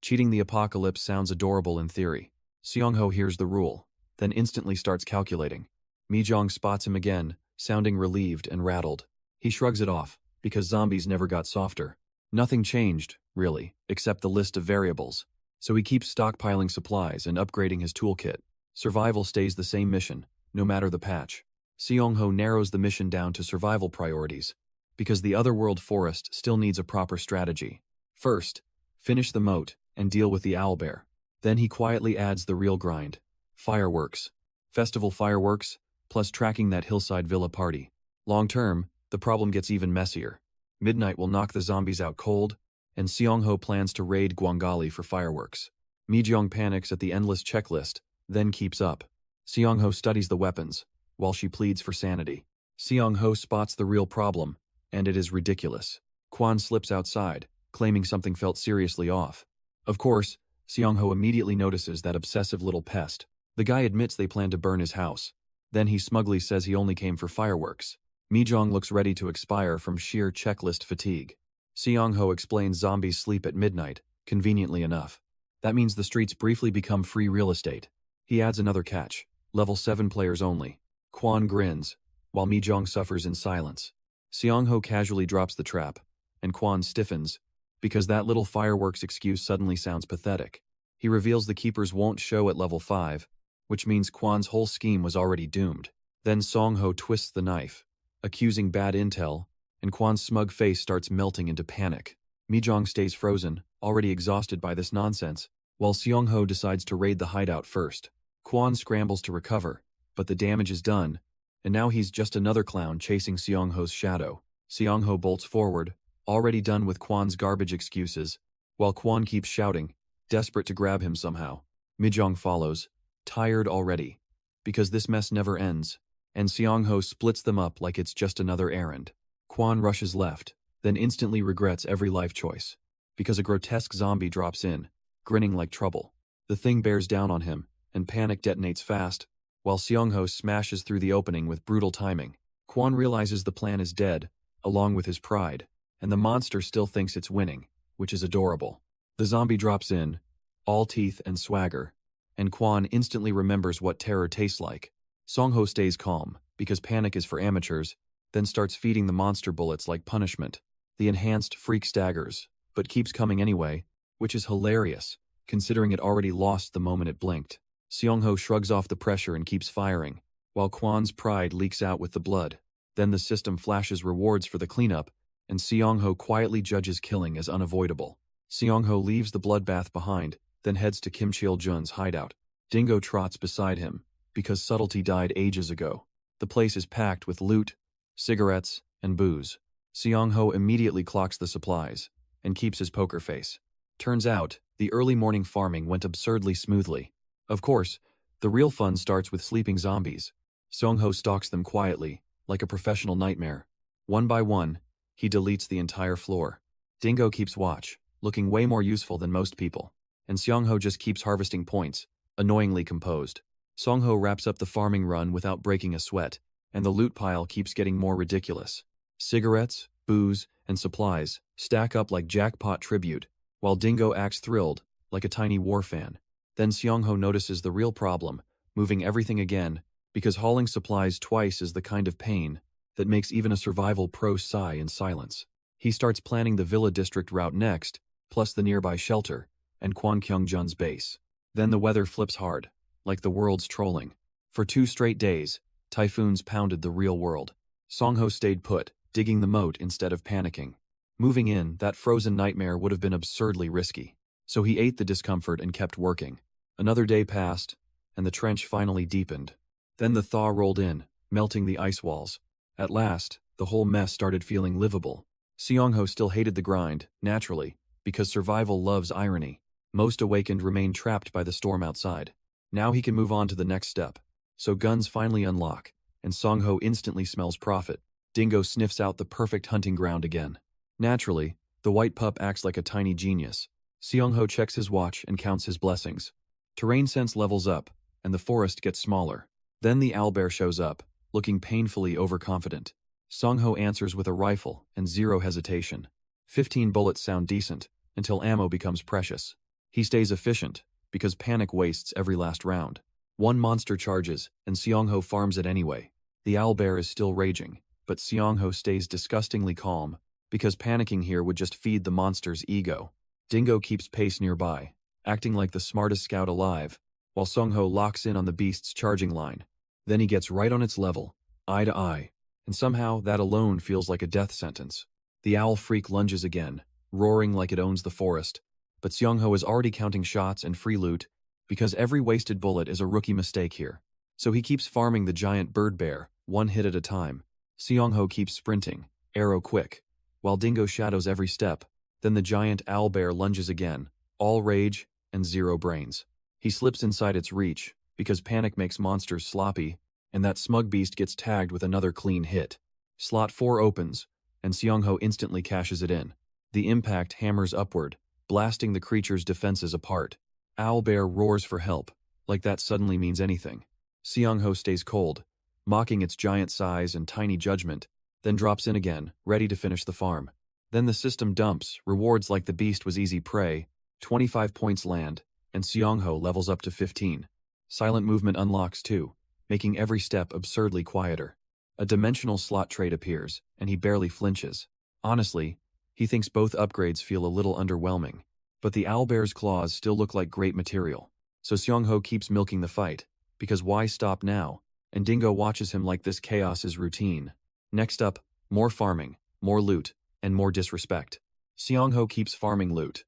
cheating the apocalypse sounds adorable in theory. Seongho hears the rule, then instantly starts calculating. Mijong spots him again, sounding relieved and rattled. He shrugs it off, because zombies never got softer. Nothing changed, really, except the list of variables. So he keeps stockpiling supplies and upgrading his toolkit. Survival stays the same mission, no matter the patch. Seongho narrows the mission down to survival priorities, because the otherworld forest still needs a proper strategy. First, finish the moat and deal with the owlbear. Then he quietly adds the real grind. Fireworks. Festival fireworks, plus tracking that hillside villa party. Long term, the problem gets even messier. Midnight will knock the zombies out cold, and Seongho plans to raid Gwangali for fireworks. Mijong panics at the endless checklist, then keeps up. Seongho studies the weapons, while she pleads for sanity. Seongho spots the real problem, and it is ridiculous. Kwan slips outside, claiming something felt seriously off. Of course, Seongho immediately notices that obsessive little pest. The guy admits they plan to burn his house. Then he smugly says he only came for fireworks. Mijong looks ready to expire from sheer checklist fatigue. Seongho explains zombies sleep at midnight, conveniently enough. That means the streets briefly become free real estate. He adds another catch, level 7 players only. Kwan grins, while Mijong suffers in silence. Seongho casually drops the trap, and Kwan stiffens, because that little fireworks excuse suddenly sounds pathetic. He reveals the keepers won't show at level 5, which means Kwan's whole scheme was already doomed. Then Seongho twists the knife, accusing bad intel, and Kwan's smug face starts melting into panic. Mijong stays frozen, already exhausted by this nonsense, while Seong-ho decides to raid the hideout first. Kwon scrambles to recover, but the damage is done, and now he's just another clown chasing Seong-ho's shadow. Seong-ho bolts forward, already done with Kwon's garbage excuses, while Kwon keeps shouting, desperate to grab him somehow. Mijong follows, tired already, because this mess never ends, and Seong-ho splits them up like it's just another errand. Kwon rushes left, then instantly regrets every life choice, because a grotesque zombie drops in, grinning like trouble. The thing bears down on him, and panic detonates fast, while Seong-ho smashes through the opening with brutal timing. Kwon realizes the plan is dead, along with his pride, and the monster still thinks it's winning, which is adorable. The zombie drops in, all teeth and swagger, and Kwon instantly remembers what terror tastes like. Seong-ho stays calm, because panic is for amateurs, then starts feeding the monster bullets like punishment. The enhanced freak staggers, but keeps coming anyway, which is hilarious, considering it already lost the moment it blinked. Seong-ho shrugs off the pressure and keeps firing, while Kwon's pride leaks out with the blood. Then the system flashes rewards for the cleanup, and Seong-ho quietly judges killing as unavoidable. Seong-ho leaves the bloodbath behind, then heads to Kim Cheol-jun's hideout. Dingo trots beside him, because subtlety died ages ago. The place is packed with loot, cigarettes, and booze. Seong-ho immediately clocks the supplies, and keeps his poker face. Turns out, the early morning farming went absurdly smoothly. Of course, the real fun starts with sleeping zombies. Seong-ho stalks them quietly, like a professional nightmare. One by one, he deletes the entire floor. Dingo keeps watch, looking way more useful than most people. And Seong-ho just keeps harvesting points, annoyingly composed. Seong-ho wraps up the farming run without breaking a sweat, and the loot pile keeps getting more ridiculous. Cigarettes, booze, and supplies stack up like jackpot tribute, while Dingo acts thrilled, like a tiny war fan. Then Seong-ho notices the real problem, moving everything again, because hauling supplies twice is the kind of pain that makes even a survival pro sigh in silence. He starts planning the Villa District route next, plus the nearby shelter, and Kwon Kyung-jun's base. Then the weather flips hard, like the world's trolling. For 2 straight days, typhoons pounded the real world. Seong-ho stayed put, digging the moat instead of panicking. Moving in, that frozen nightmare would have been absurdly risky. So he ate the discomfort and kept working. Another day passed, and the trench finally deepened. Then the thaw rolled in, melting the ice walls. At last, the whole mess started feeling livable. Seong-ho still hated the grind, naturally, because survival loves irony. Most awakened remain trapped by the storm outside. Now he can move on to the next step. So guns finally unlock, and Seong-ho instantly smells profit. Dingo sniffs out the perfect hunting ground again. Naturally, the white pup acts like a tiny genius. Seong-ho checks his watch and counts his blessings. Terrain sense levels up, and the forest gets smaller. Then the owlbear shows up, looking painfully overconfident. Seong-ho answers with a rifle and zero hesitation. 15 bullets sound decent, until ammo becomes precious. He stays efficient, because panic wastes every last round. One monster charges, and Seong-ho farms it anyway. The owlbear is still raging, but Seong-ho stays disgustingly calm, because panicking here would just feed the monster's ego. Dingo keeps pace nearby, acting like the smartest scout alive, while Seong-ho locks in on the beast's charging line. Then he gets right on its level, eye to eye, and somehow that alone feels like a death sentence. The owl freak lunges again, roaring like it owns the forest, but Seong-ho is already counting shots and free loot, because every wasted bullet is a rookie mistake here. So he keeps farming the giant bird bear, one hit at a time. Seong-ho keeps sprinting, arrow quick, while Dingo shadows every step. Then the giant owlbear lunges again, all rage and zero brains. He slips inside its reach, because panic makes monsters sloppy, and that smug beast gets tagged with another clean hit. Slot 4 opens, and Seong-ho instantly cashes it in. The impact hammers upward, blasting the creature's defenses apart. Owlbear roars for help, like that suddenly means anything. Seong-ho stays cold, mocking its giant size and tiny judgment, then drops in again, ready to finish the farm. Then the system dumps, rewards like the beast was easy prey, 25 points land, and Seong-ho levels up to 15. Silent movement unlocks too, making every step absurdly quieter. A dimensional slot trait appears, and he barely flinches. Honestly, he thinks both upgrades feel a little underwhelming. But the owlbear's claws still look like great material. So Seong-ho keeps milking the fight, because why stop now? And Dingo watches him like this chaos is routine. Next up, more farming, more loot, and more disrespect. Seong-ho keeps farming loot.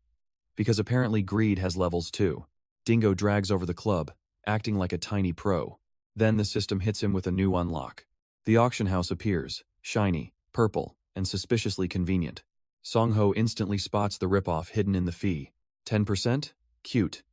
because apparently greed has levels too. Dingo drags over the club, acting like a tiny pro. Then the system hits him with a new unlock. The auction house appears, shiny, purple, and suspiciously convenient. Song-ho instantly spots the ripoff hidden in the fee. 10%? Cute.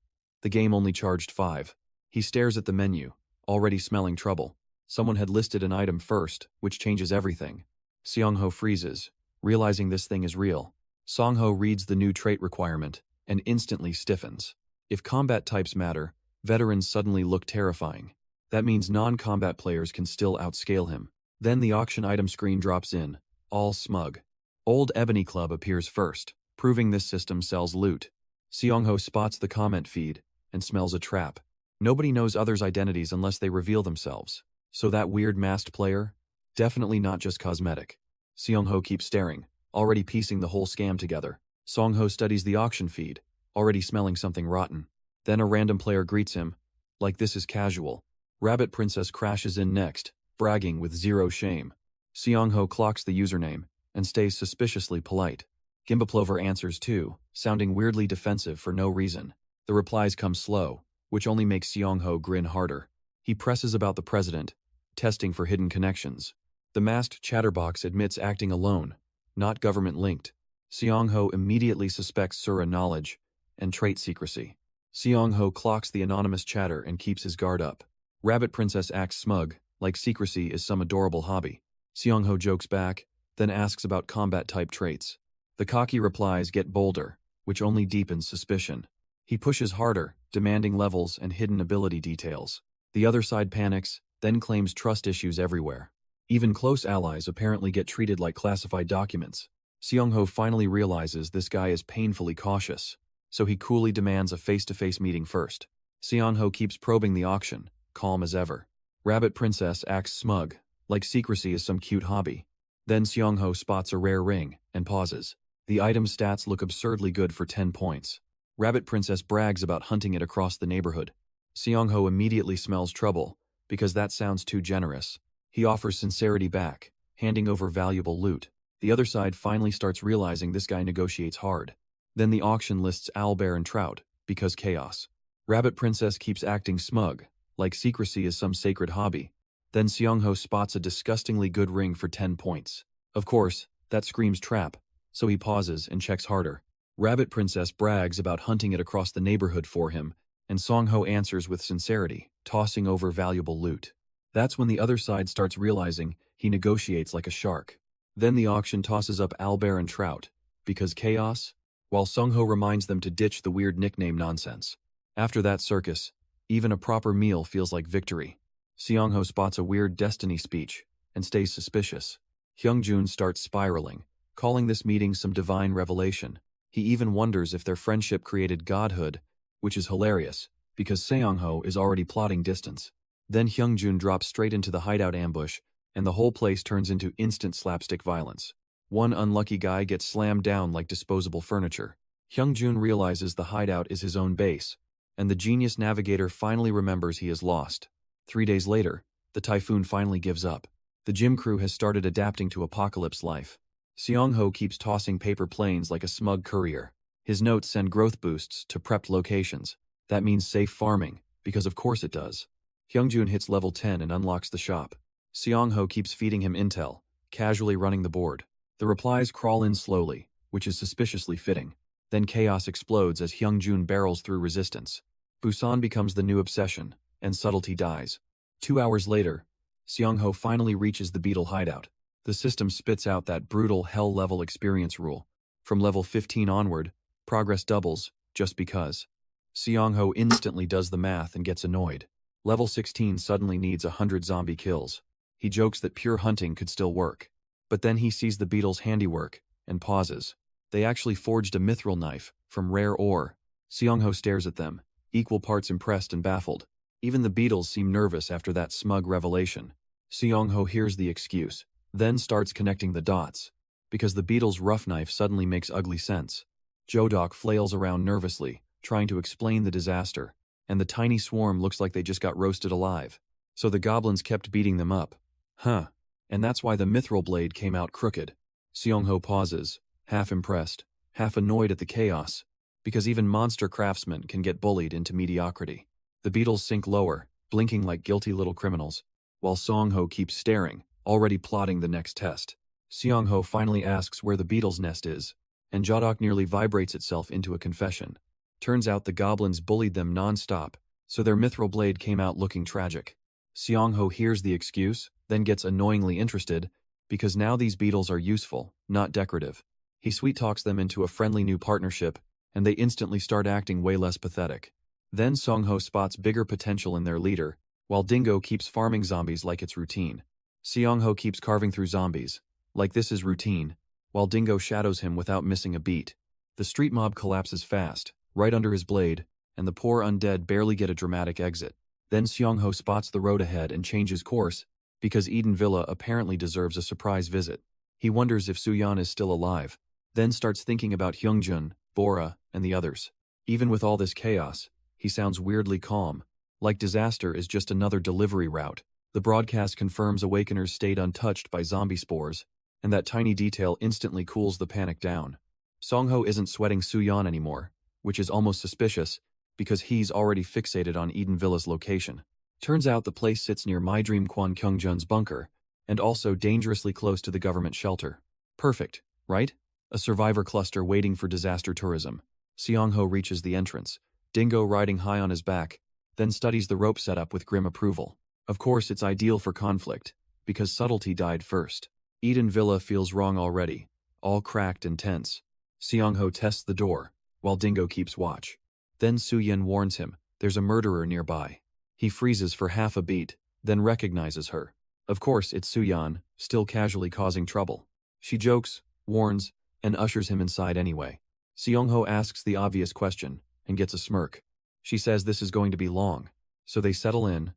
The game only charged 5. He stares at the menu, already smelling trouble. Someone had listed an item first, which changes everything. Seong-ho freezes, realizing this thing is real. Song-ho reads the new trait requirement, and instantly stiffens. If combat types matter, veterans suddenly look terrifying. That means non-combat players can still outscale him. Then the auction item screen drops in, all smug. Old Ebony Club appears first, proving this system sells loot. Seong-ho spots the comment feed, and smells a trap. Nobody knows others' identities unless they reveal themselves. So that weird masked player? Definitely not just cosmetic. Seong-ho keeps staring, already piecing the whole scam together. Song-ho studies the auction feed, already smelling something rotten. Then a random player greets him, like this is casual. Rabbit Princess crashes in next, bragging with zero shame. Seong-ho clocks the username, and stays suspiciously polite. Gimbaplover answers too, sounding weirdly defensive for no reason. The replies come slow, which only makes Seong-ho grin harder. He presses about the president, testing for hidden connections. The masked chatterbox admits acting alone, not government-linked. Seong-ho immediately suspects Sura knowledge and trait secrecy. Seong-ho clocks the anonymous chatter and keeps his guard up. Rabbit Princess acts smug, like secrecy is some adorable hobby. Seong-ho jokes back, then asks about combat-type traits. The cocky replies get bolder, which only deepens suspicion. He pushes harder, demanding levels and hidden ability details. The other side panics, then claims trust issues everywhere. Even close allies apparently get treated like classified documents. Seong-ho finally realizes this guy is painfully cautious, so he coolly demands a face-to-face meeting first. Seong-ho keeps probing the auction, calm as ever. Rabbit Princess acts smug, like secrecy is some cute hobby. Then Seong-ho spots a rare ring, and pauses. The item's stats look absurdly good for 10 points. Rabbit Princess brags about hunting it across the neighborhood. Seong-ho immediately smells trouble, because that sounds too generous. He offers sincerity back, handing over valuable loot. The other side finally starts realizing this guy negotiates hard. Then the auction lists owlbear and trout, because chaos. Rabbit Princess keeps acting smug, like secrecy is some sacred hobby. Then Seong-ho spots a disgustingly good ring for 10 points. Of course, that screams trap, so he pauses and checks harder. Rabbit Princess brags about hunting it across the neighborhood for him, and Song-ho answers with sincerity, tossing over valuable loot. That's when the other side starts realizing he negotiates like a shark. Then the auction tosses up owlbear and trout, because chaos, while Song-ho reminds them to ditch the weird nickname nonsense. After that circus, even a proper meal feels like victory. Seong-ho spots a weird destiny speech, and stays suspicious. Hyungjun starts spiraling, calling this meeting some divine revelation. He even wonders if their friendship created godhood, which is hilarious, because Seong-ho is already plotting distance. Then Hyungjun drops straight into the hideout ambush, and the whole place turns into instant slapstick violence. One unlucky guy gets slammed down like disposable furniture. Hyungjun realizes the hideout is his own base, and the genius navigator finally remembers he is lost. 3 days later, the typhoon finally gives up. The gym crew has started adapting to apocalypse life. Seong-ho keeps tossing paper planes like a smug courier. His notes send growth boosts to prepped locations. That means safe farming, because of course it does. Hyungjun hits level 10 and unlocks the shop. Seong-ho keeps feeding him intel, casually running the board. The replies crawl in slowly, which is suspiciously fitting. Then chaos explodes as Hyungjun barrels through resistance. Busan becomes the new obsession, and subtlety dies. 2 hours later, Seong-ho finally reaches the beetle hideout. The system spits out that brutal hell-level experience rule. From level 15 onward, progress doubles, just because. Seong-ho instantly does the math and gets annoyed. Level 16 suddenly needs 100 zombie kills. He jokes that pure hunting could still work. But then he sees the beetle's handiwork, and pauses. They actually forged a mithril knife, from rare ore. Seong-ho stares at them, equal parts impressed and baffled. Even the beetles seem nervous after that smug revelation. Seong-ho hears the excuse, then starts connecting the dots. Because the beetle's rough knife suddenly makes ugly sense. Jodok flails around nervously, trying to explain the disaster, and the tiny swarm looks like they just got roasted alive. So the goblins kept beating them up. Huh. And that's why the mithril blade came out crooked. Seong-ho pauses, half impressed, half annoyed at the chaos. because even monster craftsmen can get bullied into mediocrity. The beetles sink lower, blinking like guilty little criminals, while Song-ho keeps staring, already plotting the next test. Seong-ho finally asks where the beetle's nest is, and Jodok nearly vibrates itself into a confession. Turns out the goblins bullied them non-stop, so their mithril blade came out looking tragic. Seong-ho hears the excuse, then gets annoyingly interested, because now these beetles are useful, not decorative. He sweet-talks them into a friendly new partnership, and they instantly start acting way less pathetic. Then Song-ho spots bigger potential in their leader, while Dingo keeps farming zombies like it's routine. Seong-ho keeps carving through zombies, like this is routine, while Dingo shadows him without missing a beat. The street mob collapses fast, right under his blade, and the poor undead barely get a dramatic exit. Then Seong-ho spots the road ahead and changes course, because Eden Villa apparently deserves a surprise visit. He wonders if Suyeon is still alive, then starts thinking about Hyungjun, Bora, and the others. Even with all this chaos, he sounds weirdly calm, like disaster is just another delivery route. The broadcast confirms Awakeners stayed untouched by zombie spores, and that tiny detail instantly cools the panic down. Song-ho isn't sweating Suyeon anymore, which is almost suspicious, because he's already fixated on Eden Villa's location. Turns out the place sits near My Dream Kwon Kyungjun's bunker, and also dangerously close to the government shelter. Perfect, right? A survivor cluster waiting for disaster tourism. Seong-ho reaches the entrance, Dingo riding high on his back, then studies the rope setup with grim approval. Of course it's ideal for conflict, because subtlety died first. Eden Villa feels wrong already, all cracked and tense. Seong-ho tests the door, while Dingo keeps watch. Then Suyeon warns him, there's a murderer nearby. He freezes for half a beat, then recognizes her. Of course it's Suyeon, still casually causing trouble. She jokes, warns, and ushers him inside anyway. Seong-ho asks the obvious question, and gets a smirk. She says this is going to be long, so they settle in,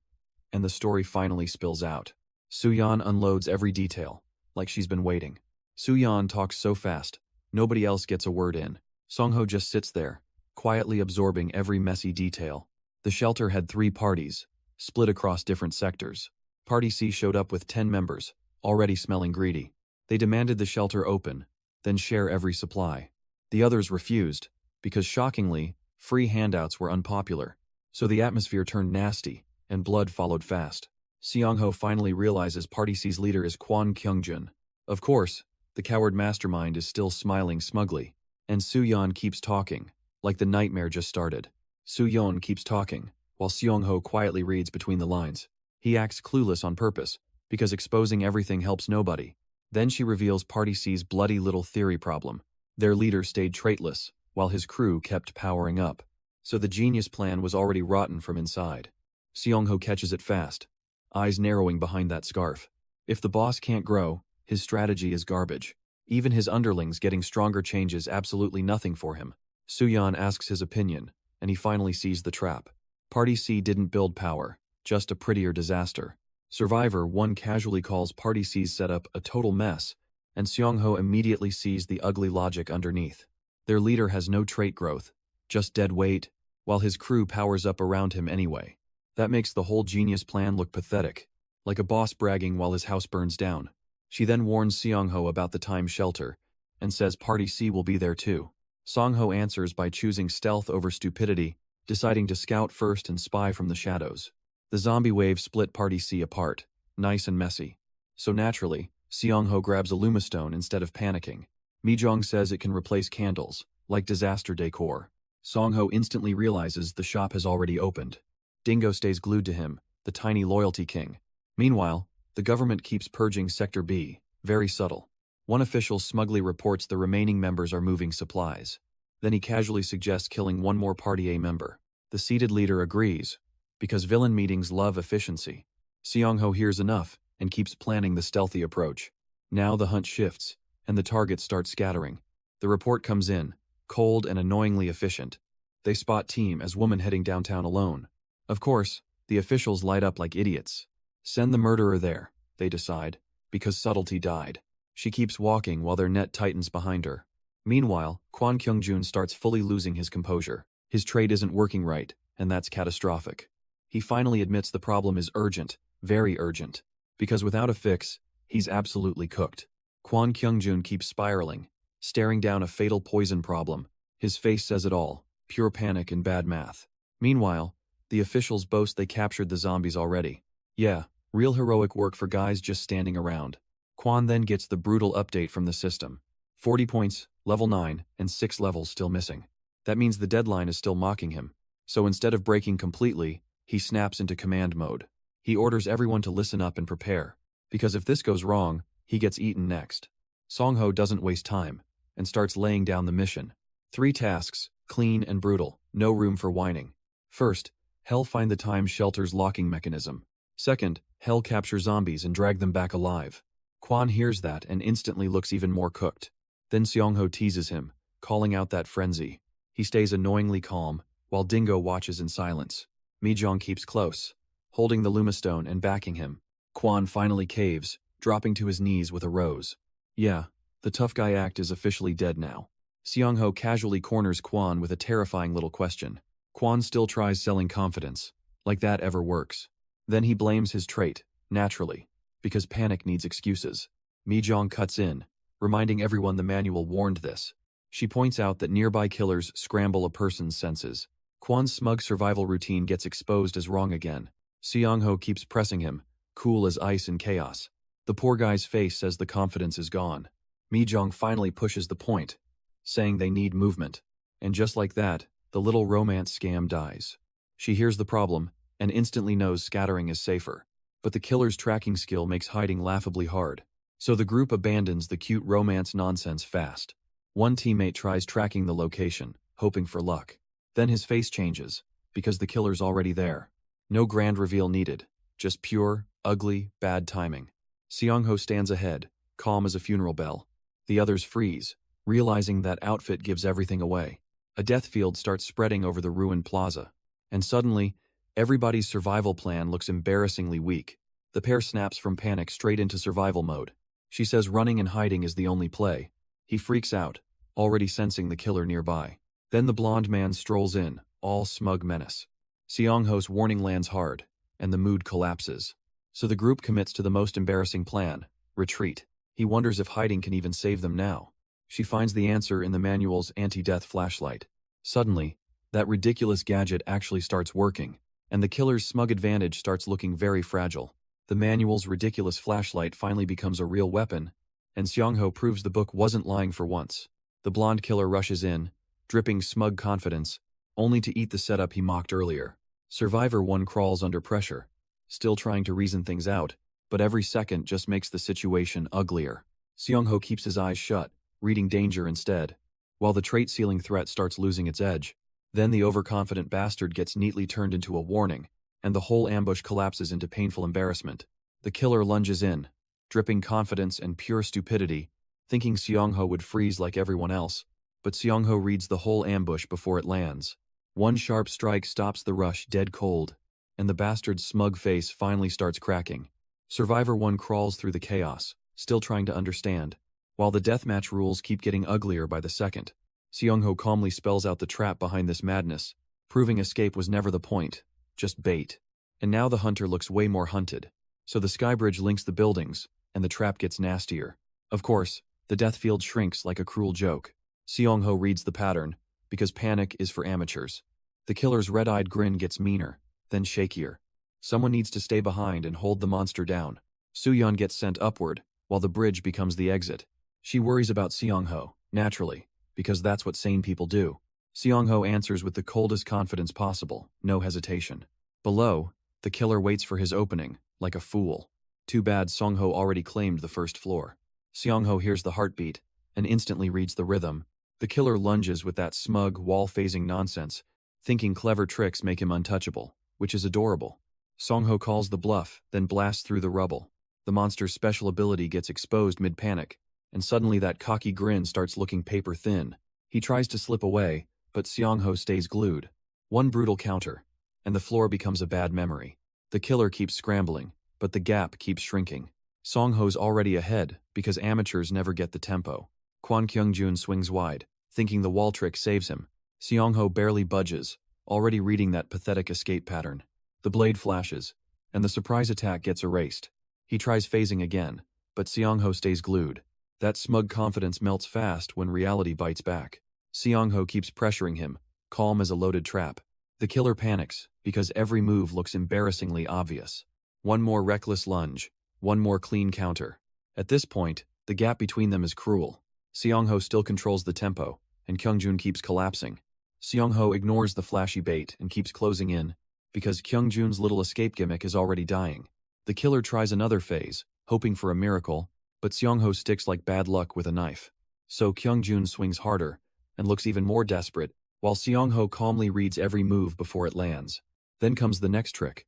and the story finally spills out. Suyeon unloads every detail, like she's been waiting. Suyeon talks so fast, nobody else gets a word in. Song-ho just sits there, quietly absorbing every messy detail. The shelter had 3 parties, split across different sectors. Party C showed up with 10 members, already smelling greedy. They demanded the shelter open, then share every supply. The others refused, because shockingly, free handouts were unpopular. So the atmosphere turned nasty, and blood followed fast. Seong-ho finally realizes Party C's leader is Kwon Kyungjun. Of course, the coward mastermind is still smiling smugly, and Suyeon keeps talking, like the nightmare just started. Suyeon keeps talking, while Seong-ho quietly reads between the lines. He acts clueless on purpose, because exposing everything helps nobody. Then she reveals Party C's bloody little theory problem. Their leader stayed traitless, while his crew kept powering up. So the genius plan was already rotten from inside. Seong-ho catches it fast, eyes narrowing behind that scarf. If the boss can't grow, his strategy is garbage. Even his underlings getting stronger changes absolutely nothing for him. Suyeon asks his opinion, and he finally sees the trap. Party C didn't build power, just a prettier disaster. Survivor 1 casually calls Party C's setup a total mess, and Seong-ho immediately sees the ugly logic underneath. Their leader has no trait growth, just dead weight, while his crew powers up around him anyway. That makes the whole genius plan look pathetic, like a boss bragging while his house burns down. She then warns Seong-ho about the time shelter, and says Party C will be there too. Song-ho answers by choosing stealth over stupidity, deciding to scout first and spy from the shadows. The zombie wave split Party C apart, nice and messy. So naturally, Seong-ho grabs a lumistone instead of panicking. Mi-jong says it can replace candles, like disaster decor. Song-ho instantly realizes the shop has already opened. Dingo stays glued to him, the tiny loyalty king. Meanwhile, the government keeps purging Sector B, very subtle. One official smugly reports the remaining members are moving supplies. Then he casually suggests killing one more Party A member. The seated leader agrees, because villain meetings love efficiency. Seong-ho hears enough, and keeps planning the stealthy approach. Now the hunt shifts, and the targets start scattering. The report comes in, cold and annoyingly efficient. They spot Team as woman heading downtown alone. Of course, the officials light up like idiots. Send the murderer there, they decide, because subtlety died. She keeps walking while their net tightens behind her. Meanwhile, Kwon Kyungjun starts fully losing his composure. His trade isn't working right, and that's catastrophic. He finally admits the problem is urgent, very urgent, because without a fix, he's absolutely cooked. Kwon Kyungjun keeps spiraling, staring down a fatal poison problem, His face says it all, pure panic and bad math. Meanwhile, the officials boast they captured the zombies already. Yeah, real heroic work for guys just standing around. Quan then gets the brutal update from the system. 40 points, level 9, and 6 levels still missing. That means the deadline is still mocking him. So instead of breaking completely, he snaps into command mode. He orders everyone to listen up and prepare, because if this goes wrong, he gets eaten next. Songho doesn't waste time, and starts laying down the mission. 3 tasks, clean and brutal, no room for whining. First, Hell find the time shelter's locking mechanism. Second, Hell capture zombies and drag them back alive. Quan hears that and instantly looks even more cooked. Then Seongho teases him, calling out that frenzy. He stays annoyingly calm, while Dingo watches in silence. Mijong keeps close, holding the Lumastone and backing him. Quan finally caves, dropping to his knees with a rose. Yeah, the tough guy act is officially dead now. Seongho casually corners Quan with a terrifying little question. Quan still tries selling confidence, like that ever works. Then he blames his trait, naturally, because panic needs excuses. Mijong cuts in, reminding everyone the manual warned this. She points out that nearby killers scramble a person's senses. Quan's smug survival routine gets exposed as wrong again. Seongho keeps pressing him, cool as ice in chaos. The poor guy's face says the confidence is gone. Mijong finally pushes the point, saying they need movement. And just like that, the little romance scam dies. She hears the problem, and instantly knows scattering is safer. But the killer's tracking skill makes hiding laughably hard. So the group abandons the cute romance nonsense fast. One teammate tries tracking the location, hoping for luck. Then his face changes, because the killer's already there. No grand reveal needed, just pure, ugly, bad timing. Seongho stands ahead, calm as a funeral bell. The others freeze, realizing that outfit gives everything away. A death field starts spreading over the ruined plaza. And suddenly, everybody's survival plan looks embarrassingly weak. The pair snaps from panic straight into survival mode. She says running and hiding is the only play. He freaks out, already sensing the killer nearby. Then the blonde man strolls in, all smug menace. Seongho's warning lands hard, and the mood collapses. So the group commits to the most embarrassing plan, retreat. He wonders if hiding can even save them now. She finds the answer in the manual's anti-death flashlight. Suddenly, that ridiculous gadget actually starts working, and the killer's smug advantage starts looking very fragile. The manual's ridiculous flashlight finally becomes a real weapon, and Seongho proves the book wasn't lying for once. The blonde killer rushes in, dripping smug confidence, only to eat the setup he mocked earlier. Survivor 1 crawls under pressure, still trying to reason things out, but every second just makes the situation uglier. Seongho keeps his eyes shut, reading danger instead, while the trait-sealing threat starts losing its edge. Then the overconfident bastard gets neatly turned into a warning, and the whole ambush collapses into painful embarrassment. The killer lunges in, dripping confidence and pure stupidity, thinking Seongho would freeze like everyone else, but Seongho reads the whole ambush before it lands. One sharp strike stops the rush dead cold, and the bastard's smug face finally starts cracking. Survivor 1 crawls through the chaos, still trying to understand, while the deathmatch rules keep getting uglier by the second. Seongho calmly spells out the trap behind this madness, proving escape was never the point, just bait. And now the hunter looks way more hunted. So the skybridge links the buildings, and the trap gets nastier. Of course, the death field shrinks like a cruel joke. Seongho reads the pattern, because panic is for amateurs. The killer's red-eyed grin gets meaner, then shakier. Someone needs to stay behind and hold the monster down. Sooyeon gets sent upward, while the bridge becomes the exit. She worries about Seongho, naturally, because that's what sane people do. Seongho answers with the coldest confidence possible, no hesitation. Below, the killer waits for his opening, like a fool. Too bad Seongho already claimed the first floor. Seongho hears the heartbeat, and instantly reads the rhythm. The killer lunges with that smug, wall-phasing nonsense, thinking clever tricks make him untouchable, which is adorable. Seongho calls the bluff, then blasts through the rubble. The monster's special ability gets exposed mid-panic, and suddenly that cocky grin starts looking paper-thin. He tries to slip away, but Seongho stays glued. One brutal counter, and the floor becomes a bad memory. The killer keeps scrambling, but the gap keeps shrinking. Seongho's already ahead, because amateurs never get the tempo. Kwon Kyung-jun swings wide, thinking the wall trick saves him. Seongho barely budges, already reading that pathetic escape pattern. The blade flashes, and the surprise attack gets erased. He tries phasing again, but Seongho stays glued. That smug confidence melts fast when reality bites back. Seong-ho keeps pressuring him, calm as a loaded trap. The killer panics, because every move looks embarrassingly obvious. One more reckless lunge, one more clean counter. At this point, the gap between them is cruel. Seong-ho still controls the tempo, and Kyungjun keeps collapsing. Seong-ho ignores the flashy bait and keeps closing in, because Kyungjun's little escape gimmick is already dying. The killer tries another phase, hoping for a miracle, but Seong-ho sticks like bad luck with a knife. So Kyungjun swings harder, and looks even more desperate, while Seong-ho calmly reads every move before it lands. Then comes the next trick,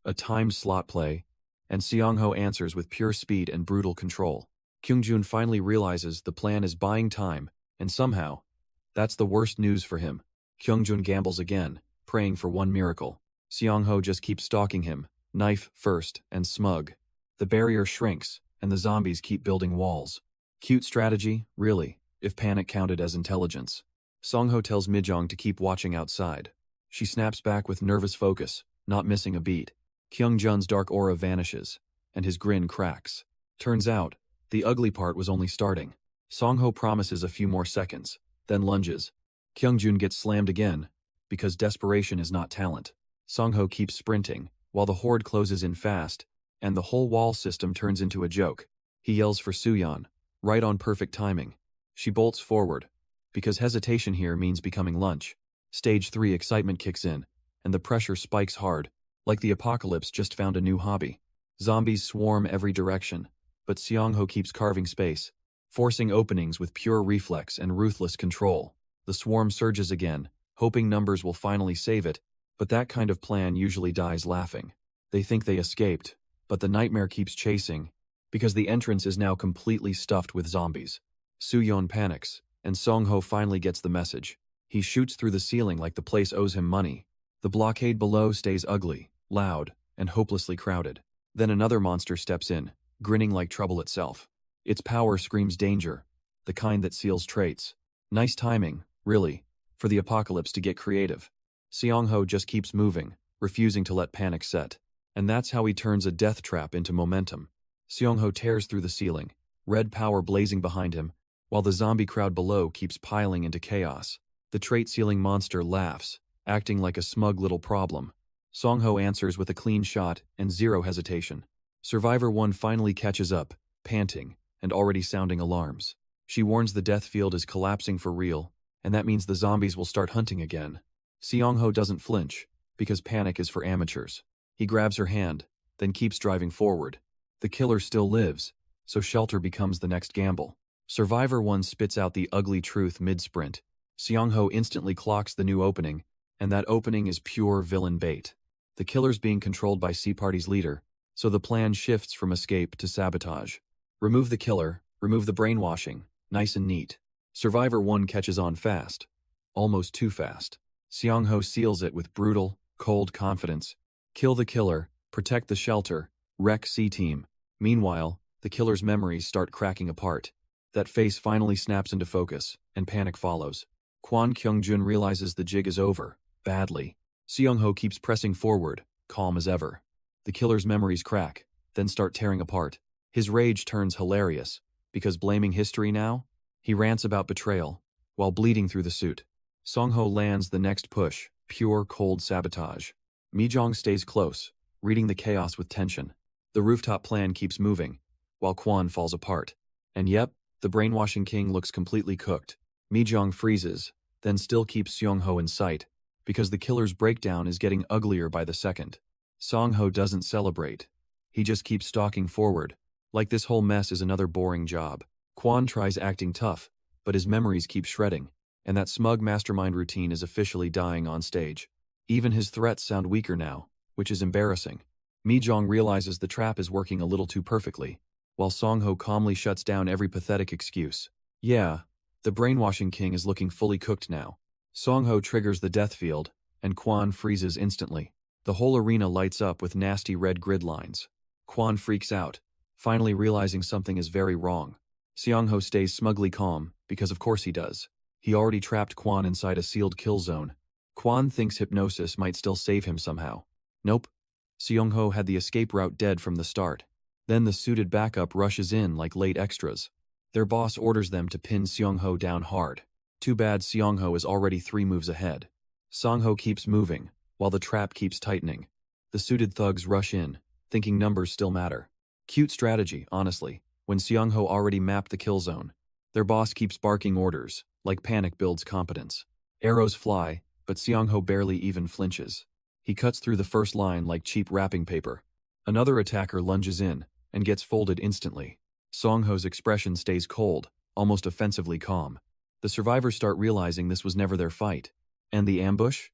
a timed slot play, and Seong-ho answers with pure speed and brutal control. Kyungjun finally realizes the plan is buying time, and somehow, that's the worst news for him. Kyungjun gambles again, praying for one miracle. Seong-ho just keeps stalking him, knife first and smug. The barrier shrinks, and the zombies keep building walls. Cute strategy, really, if panic counted as intelligence. Seong-ho tells Mijong to keep watching outside. She snaps back with nervous focus, not missing a beat. Kyungjun's dark aura vanishes, and his grin cracks. Turns out, the ugly part was only starting. Seong-ho promises a few more seconds, then lunges. Kyungjun gets slammed again, because desperation is not talent. Seong-ho keeps sprinting, while the horde closes in fast, and the whole wall system turns into a joke. He yells for Suyeon, right on perfect timing. She bolts forward, because hesitation here means becoming lunch. Stage 3 excitement kicks in, and the pressure spikes hard, like the apocalypse just found a new hobby. Zombies swarm every direction, but Seong-ho keeps carving space, forcing openings with pure reflex and ruthless control. The swarm surges again, hoping numbers will finally save it, but that kind of plan usually dies laughing. They think they escaped, but the nightmare keeps chasing, because the entrance is now completely stuffed with zombies. Suyeon panics, and Seong-ho finally gets the message. He shoots through the ceiling like the place owes him money. The blockade below stays ugly, loud, and hopelessly crowded. Then another monster steps in, grinning like trouble itself. Its power screams danger, the kind that seals traits. Nice timing, really, for the apocalypse to get creative. Seong-ho just keeps moving, refusing to let panic set. And that's how he turns a death trap into momentum. Seong-ho tears through the ceiling, red power blazing behind him, while the zombie crowd below keeps piling into chaos. The trait-sealing monster laughs, acting like a smug little problem. Seong-ho answers with a clean shot and zero hesitation. Survivor 1 finally catches up, panting, and already sounding alarms. She warns the death field is collapsing for real, and that means the zombies will start hunting again. Seong-ho doesn't flinch, because panic is for amateurs. He grabs her hand, then keeps driving forward. The killer still lives, so shelter becomes the next gamble. Survivor 1 spits out the ugly truth mid-sprint. Seong-ho instantly clocks the new opening, and that opening is pure villain bait. The killer's being controlled by Sea Party's leader, so the plan shifts from escape to sabotage. Remove the killer, remove the brainwashing, nice and neat. Survivor 1 catches on fast. Almost too fast. Seong-ho seals it with brutal, cold confidence. Kill the killer, protect the shelter, wreck C-Team. Meanwhile, the killer's memories start cracking apart. That face finally snaps into focus, and panic follows. Kwon Kyungjun realizes the jig is over, badly. Seong-ho keeps pressing forward, calm as ever. The killer's memories crack, then start tearing apart. His rage turns hilarious, because blaming history now? He rants about betrayal, while bleeding through the suit. Seong-ho lands the next push, pure cold sabotage. Mijong stays close, reading the chaos with tension. The rooftop plan keeps moving, while Kwon falls apart. And yep, the brainwashing king looks completely cooked. Mijong freezes, then still keeps Seong-ho in sight, because the killer's breakdown is getting uglier by the second. Seong-ho doesn't celebrate. He just keeps stalking forward, like this whole mess is another boring job. Kwon tries acting tough, but his memories keep shredding, and that smug mastermind routine is officially dying on stage. Even his threats sound weaker now, which is embarrassing. Mijong realizes the trap is working a little too perfectly, while Seong-ho calmly shuts down every pathetic excuse. Yeah, the brainwashing king is looking fully cooked now. Seong-ho triggers the death field, and Kwon freezes instantly. The whole arena lights up with nasty red grid lines. Kwon freaks out, finally realizing something is very wrong. Seong-ho stays smugly calm, because of course he does. He already trapped Kwon inside a sealed kill zone. Kwon thinks hypnosis might still save him somehow. Nope. Seong-ho had the escape route dead from the start. Then the suited backup rushes in like late extras. Their boss orders them to pin Seong-ho down hard. Too bad Seongho is already 3 moves ahead. Songho keeps moving, while the trap keeps tightening. The suited thugs rush in, thinking numbers still matter. Cute strategy, honestly, when Seongho already mapped the kill zone. Their boss keeps barking orders, like panic builds competence. Arrows fly, but Seongho barely even flinches. He cuts through the first line like cheap wrapping paper. Another attacker lunges in, and gets folded instantly. Songho's expression stays cold, almost offensively calm. The survivors start realizing this was never their fight. And the ambush?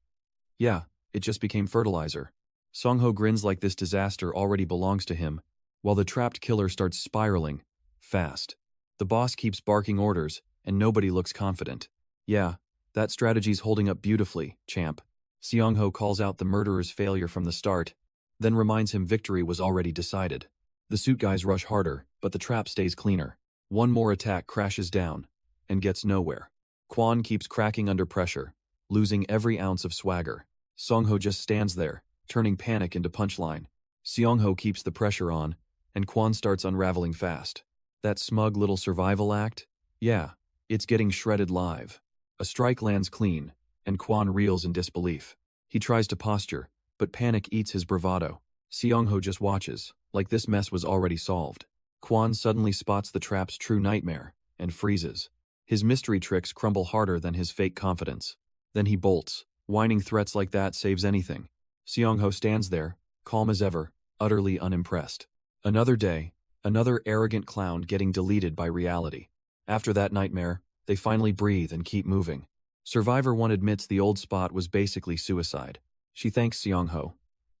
Yeah, it just became fertilizer. Songho grins like this disaster already belongs to him, while the trapped killer starts spiraling, fast. The boss keeps barking orders, and nobody looks confident. Yeah, that strategy's holding up beautifully, champ. Seongho calls out the murderer's failure from the start, then reminds him victory was already decided. The suit guys rush harder, but the trap stays cleaner. One more attack crashes down, and gets nowhere. Kwon keeps cracking under pressure, losing every ounce of swagger. Songho just stands there, turning panic into punchline. Seongho keeps the pressure on, and Kwon starts unraveling fast. That smug little survival act? Yeah, it's getting shredded live. A strike lands clean, and Kwon reels in disbelief. He tries to posture, but panic eats his bravado. Seongho just watches, like this mess was already solved. Kwon suddenly spots the trap's true nightmare, and freezes. His mystery tricks crumble harder than his fake confidence. Then he bolts. Whining threats like that saves anything. Seongho stands there, calm as ever, utterly unimpressed. Another day, another arrogant clown getting deleted by reality. After that nightmare, they finally breathe and keep moving. Survivor 1 admits the old spot was basically suicide. She thanks Seongho,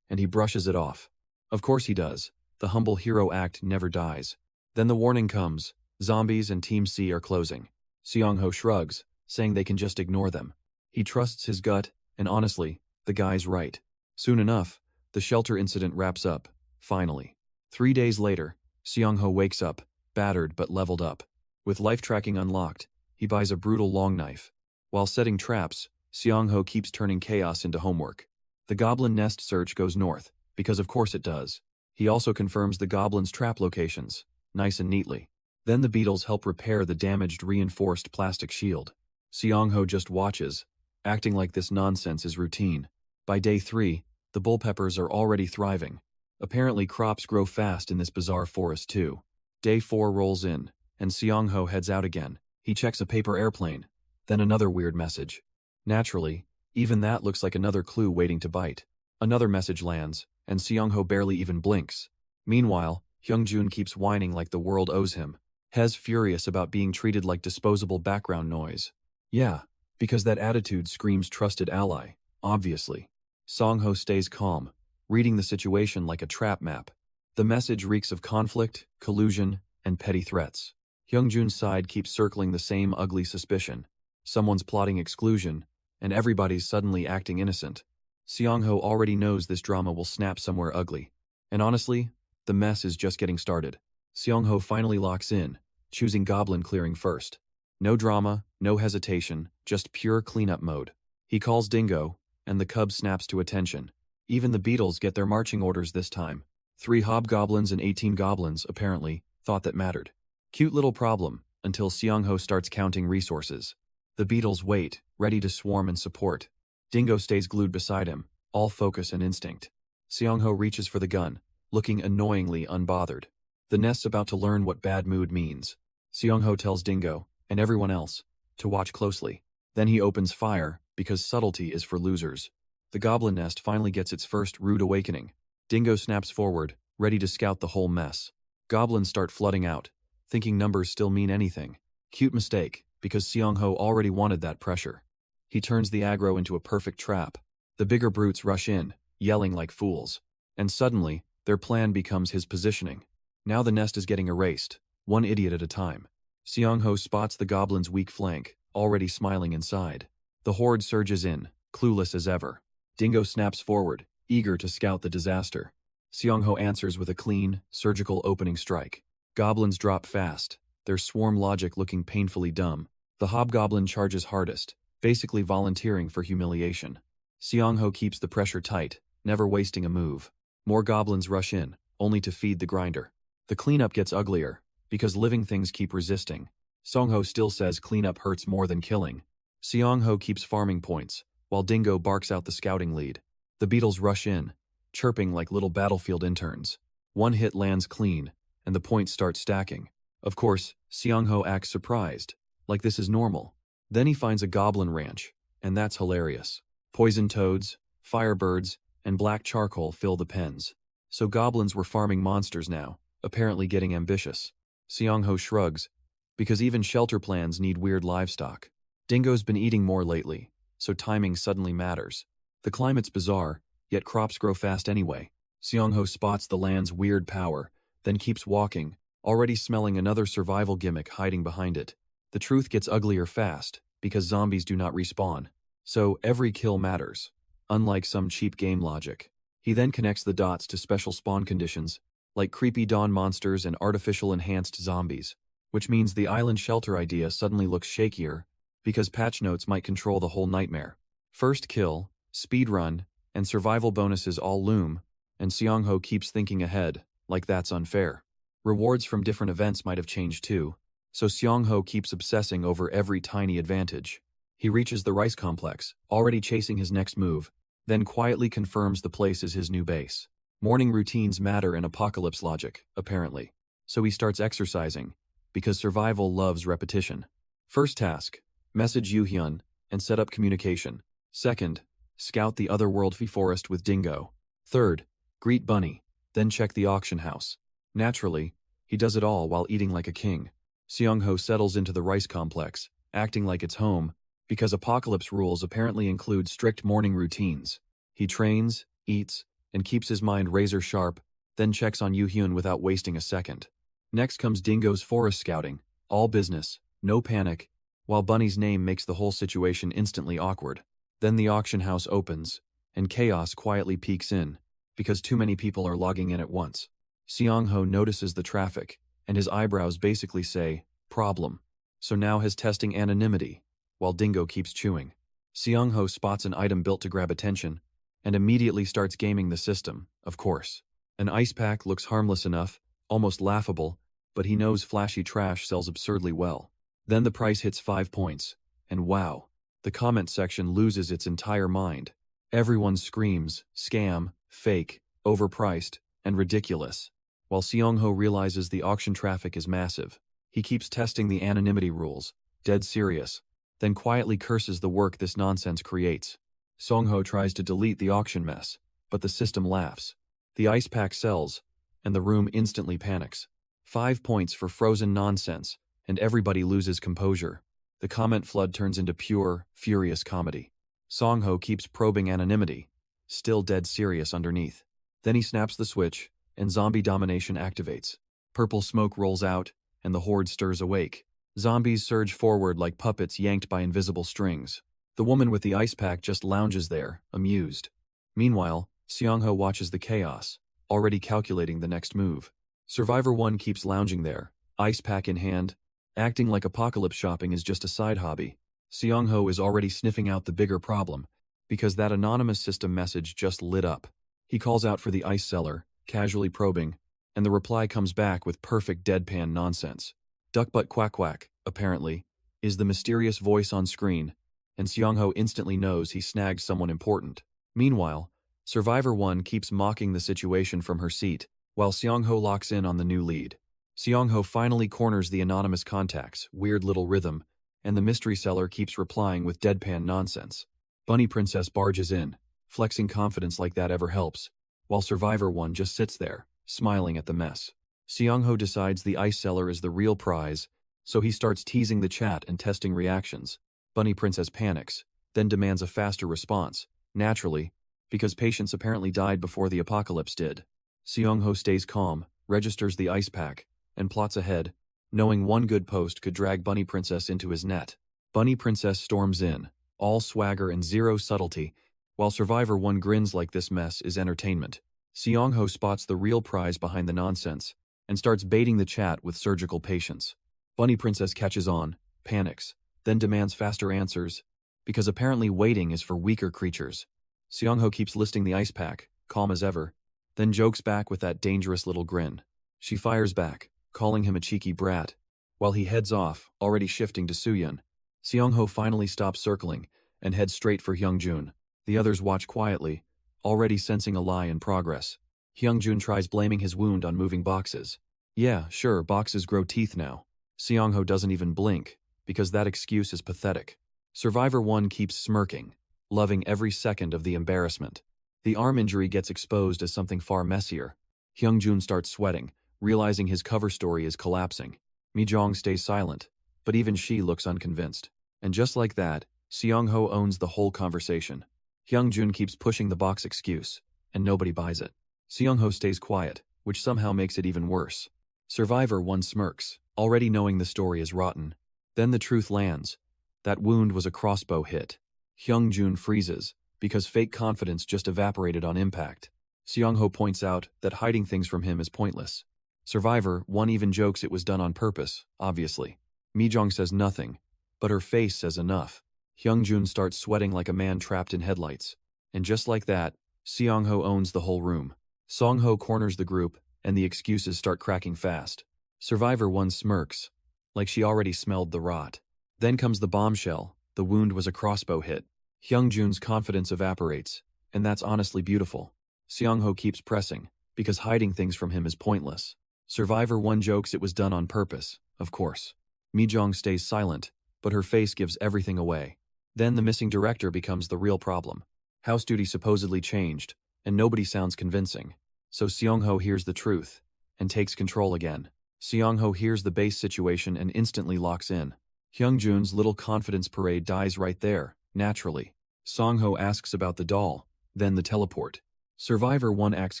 and he brushes it off. Of course he does. The humble hero act never dies. Then the warning comes. Zombies and Team C are closing. Seongho shrugs, saying they can just ignore them. He trusts his gut, and honestly, the guy's right. Soon enough, the shelter incident wraps up, finally. 3 days later, Seongho wakes up, battered but leveled up. With life tracking unlocked, he buys a brutal long knife. While setting traps, Seongho keeps turning chaos into homework. The goblin nest search goes north, because of course it does. He also confirms the goblin's trap locations, nice and neatly. Then the beetles help repair the damaged reinforced plastic shield. Seongho just watches, acting like this nonsense is routine. By day 3, the bull peppers are already thriving. Apparently crops grow fast in this bizarre forest too. Day 4 rolls in, and Seongho heads out again. He checks a paper airplane, then another weird message. Naturally, even that looks like another clue waiting to bite. Another message lands, and Seongho barely even blinks. Meanwhile, Hyungjun keeps whining like the world owes him. He's furious about being treated like disposable background noise. Yeah, because that attitude screams trusted ally, obviously. Songho stays calm, reading the situation like a trap map. The message reeks of conflict, collusion, and petty threats. Hyungjun's side keeps circling the same ugly suspicion. Someone's plotting exclusion, and everybody's suddenly acting innocent. Seongho already knows this drama will snap somewhere ugly. And honestly, the mess is just getting started. Seongho finally locks in, choosing goblin clearing first. No drama, no hesitation, just pure cleanup mode. He calls Dingo, and the cub snaps to attention. Even the beetles get their marching orders this time. 3 hobgoblins and 18 goblins, apparently, thought that mattered. Cute little problem, until Seongho starts counting resources. The beetles wait, ready to swarm and support. Dingo stays glued beside him, all focus and instinct. Seongho reaches for the gun, looking annoyingly unbothered. The nest's about to learn what bad mood means. Seongho tells Dingo, and everyone else, to watch closely. Then he opens fire, because subtlety is for losers. The goblin nest finally gets its first rude awakening. Dingo snaps forward, ready to scout the whole mess. Goblins start flooding out, thinking numbers still mean anything. Cute mistake, because Seongho already wanted that pressure. He turns the aggro into a perfect trap. The bigger brutes rush in, yelling like fools. And suddenly, their plan becomes his positioning. Now the nest is getting erased, one idiot at a time. Seongho spots the goblin's weak flank, already smiling inside. The horde surges in, clueless as ever. Dingo snaps forward, eager to scout the disaster. Seongho answers with a clean, surgical opening strike. Goblins drop fast, their swarm logic looking painfully dumb. The hobgoblin charges hardest, basically volunteering for humiliation. Seongho keeps the pressure tight, never wasting a move. More goblins rush in, only to feed the grinder. The cleanup gets uglier, because living things keep resisting. Seongho still says cleanup hurts more than killing, Seong-ho keeps farming points, while Dingo barks out the scouting lead. The beetles rush in, chirping like little battlefield interns. One hit lands clean, and the points start stacking. Of course, Seong-ho acts surprised, like this is normal. Then he finds a goblin ranch, and that's hilarious. Poison toads, firebirds, and black charcoal fill the pens. So goblins were farming monsters now, apparently getting ambitious. Seong-ho shrugs, because even shelter plans need weird livestock. Dingo's been eating more lately, so timing suddenly matters. The climate's bizarre, yet crops grow fast anyway. Seong-ho spots the land's weird power, then keeps walking, already smelling another survival gimmick hiding behind it. The truth gets uglier fast, because zombies do not respawn. So every kill matters, unlike some cheap game logic. He then connects the dots to special spawn conditions, like creepy dawn monsters and artificial enhanced zombies, which means the island shelter idea suddenly looks shakier, because patch notes might control the whole nightmare. First kill, speedrun, and survival bonuses all loom, and Seong-ho keeps thinking ahead, like that's unfair. Rewards from different events might have changed too, so Seong-ho keeps obsessing over every tiny advantage. He reaches the rice complex, already chasing his next move, then quietly confirms the place is his new base. Morning routines matter in apocalypse logic, apparently. So he starts exercising, because survival loves repetition. First task, message Yoo-hyun and set up communication. Second, scout the otherworldly forest with Dingo. Third, greet Bunny, then check the auction house. Naturally, he does it all while eating like a king. Seong-ho settles into the rice complex, acting like it's home, because apocalypse rules apparently include strict morning routines. He trains, eats, and keeps his mind razor sharp, then checks on Yoo-hyun without wasting a second. Next comes Dingo's forest scouting, all business, no panic, while Bunny's name makes the whole situation instantly awkward. Then the auction house opens, and chaos quietly peeks in, because too many people are logging in at once. Seong-ho notices the traffic, and his eyebrows basically say, problem. So now he's testing anonymity, while Dingo keeps chewing. Seong-ho spots an item built to grab attention, and immediately starts gaming the system, of course. An ice pack looks harmless enough, almost laughable, but he knows flashy trash sells absurdly well. Then the price hits 5 points, and wow, the comment section loses its entire mind. Everyone screams, scam, fake, overpriced, and ridiculous. While Seong-ho realizes the auction traffic is massive, he keeps testing the anonymity rules, dead serious, then quietly curses the work this nonsense creates. Seong-ho tries to delete the auction mess, but the system laughs. The ice pack sells, and the room instantly panics. 5 points for frozen nonsense, and everybody loses composure. The comment flood turns into pure, furious comedy. Seong-ho keeps probing anonymity, still dead serious underneath. Then he snaps the switch, and zombie domination activates. Purple smoke rolls out, and the horde stirs awake. Zombies surge forward like puppets yanked by invisible strings. The woman with the ice pack just lounges there, amused. Meanwhile, Seong-ho watches the chaos, already calculating the next move. Survivor 1 keeps lounging there, ice pack in hand, acting like apocalypse shopping is just a side hobby. Seong-ho is already sniffing out the bigger problem, because that anonymous system message just lit up. He calls out for the ice seller, casually probing, and the reply comes back with perfect deadpan nonsense. Duckbutt quack quack, apparently, is the mysterious voice on screen, and Seong-ho instantly knows he snagged someone important. Meanwhile, Survivor 1 keeps mocking the situation from her seat, while Seong-ho locks in on the new lead. Seong-ho finally corners the anonymous contact's weird little rhythm, and the mystery seller keeps replying with deadpan nonsense. Bunny Princess barges in, flexing confidence like that ever helps, while Survivor 1 just sits there, smiling at the mess. Seong-ho decides the ice seller is the real prize, so he starts teasing the chat and testing reactions. Bunny Princess panics, then demands a faster response, naturally, because patients apparently died before the apocalypse did. Seong-ho stays calm, registers the ice pack, and plots ahead, knowing one good post could drag Bunny Princess into his net. Bunny Princess storms in, all swagger and zero subtlety, while Survivor 1 grins like this mess is entertainment. Seong-ho spots the real prize behind the nonsense, and starts baiting the chat with surgical patience. Bunny Princess catches on, panics, then demands faster answers, because apparently waiting is for weaker creatures. Seong-ho keeps listing the ice pack, calm as ever, then jokes back with that dangerous little grin. She fires back, calling him a cheeky brat, while he heads off, already shifting to Soo-hyun. Seong-ho finally stops circling and heads straight for Hyungjun. The others watch quietly, already sensing a lie in progress. Hyungjun tries blaming his wound on moving boxes. Yeah, sure, boxes grow teeth now. Seong-ho doesn't even blink, because that excuse is pathetic. Survivor 1 keeps smirking, loving every second of the embarrassment. The arm injury gets exposed as something far messier. Hyungjun starts sweating, realizing his cover story is collapsing. Mi-jong stays silent, but even she looks unconvinced. And just like that, Seong-ho owns the whole conversation. Hyungjun keeps pushing the box excuse, and nobody buys it. Seong-ho stays quiet, which somehow makes it even worse. Survivor 1 smirks, already knowing the story is rotten. Then the truth lands. That wound was a crossbow hit. Hyungjun freezes, because fake confidence just evaporated on impact. Seong-ho points out that hiding things from him is pointless. Survivor 1 even jokes it was done on purpose, obviously. Mi-jong says nothing, but her face says enough. Hyungjun starts sweating like a man trapped in headlights. And just like that, Seong-ho owns the whole room. Song-ho corners the group, and the excuses start cracking fast. Survivor 1 smirks, like she already smelled the rot. Then comes the bombshell. The wound was a crossbow hit. Hyungjun's confidence evaporates, and that's honestly beautiful. Seong-ho keeps pressing, because hiding things from him is pointless. Survivor 1 jokes it was done on purpose, of course. Mi-jong stays silent, but her face gives everything away. Then the missing director becomes the real problem. House duty supposedly changed, and nobody sounds convincing. So Seong-ho hears the truth, and takes control again. Seong-ho hears the base situation and instantly locks in. Hyungjun's little confidence parade dies right there, naturally. Song-ho asks about the doll, then the teleport. Survivor 1 acts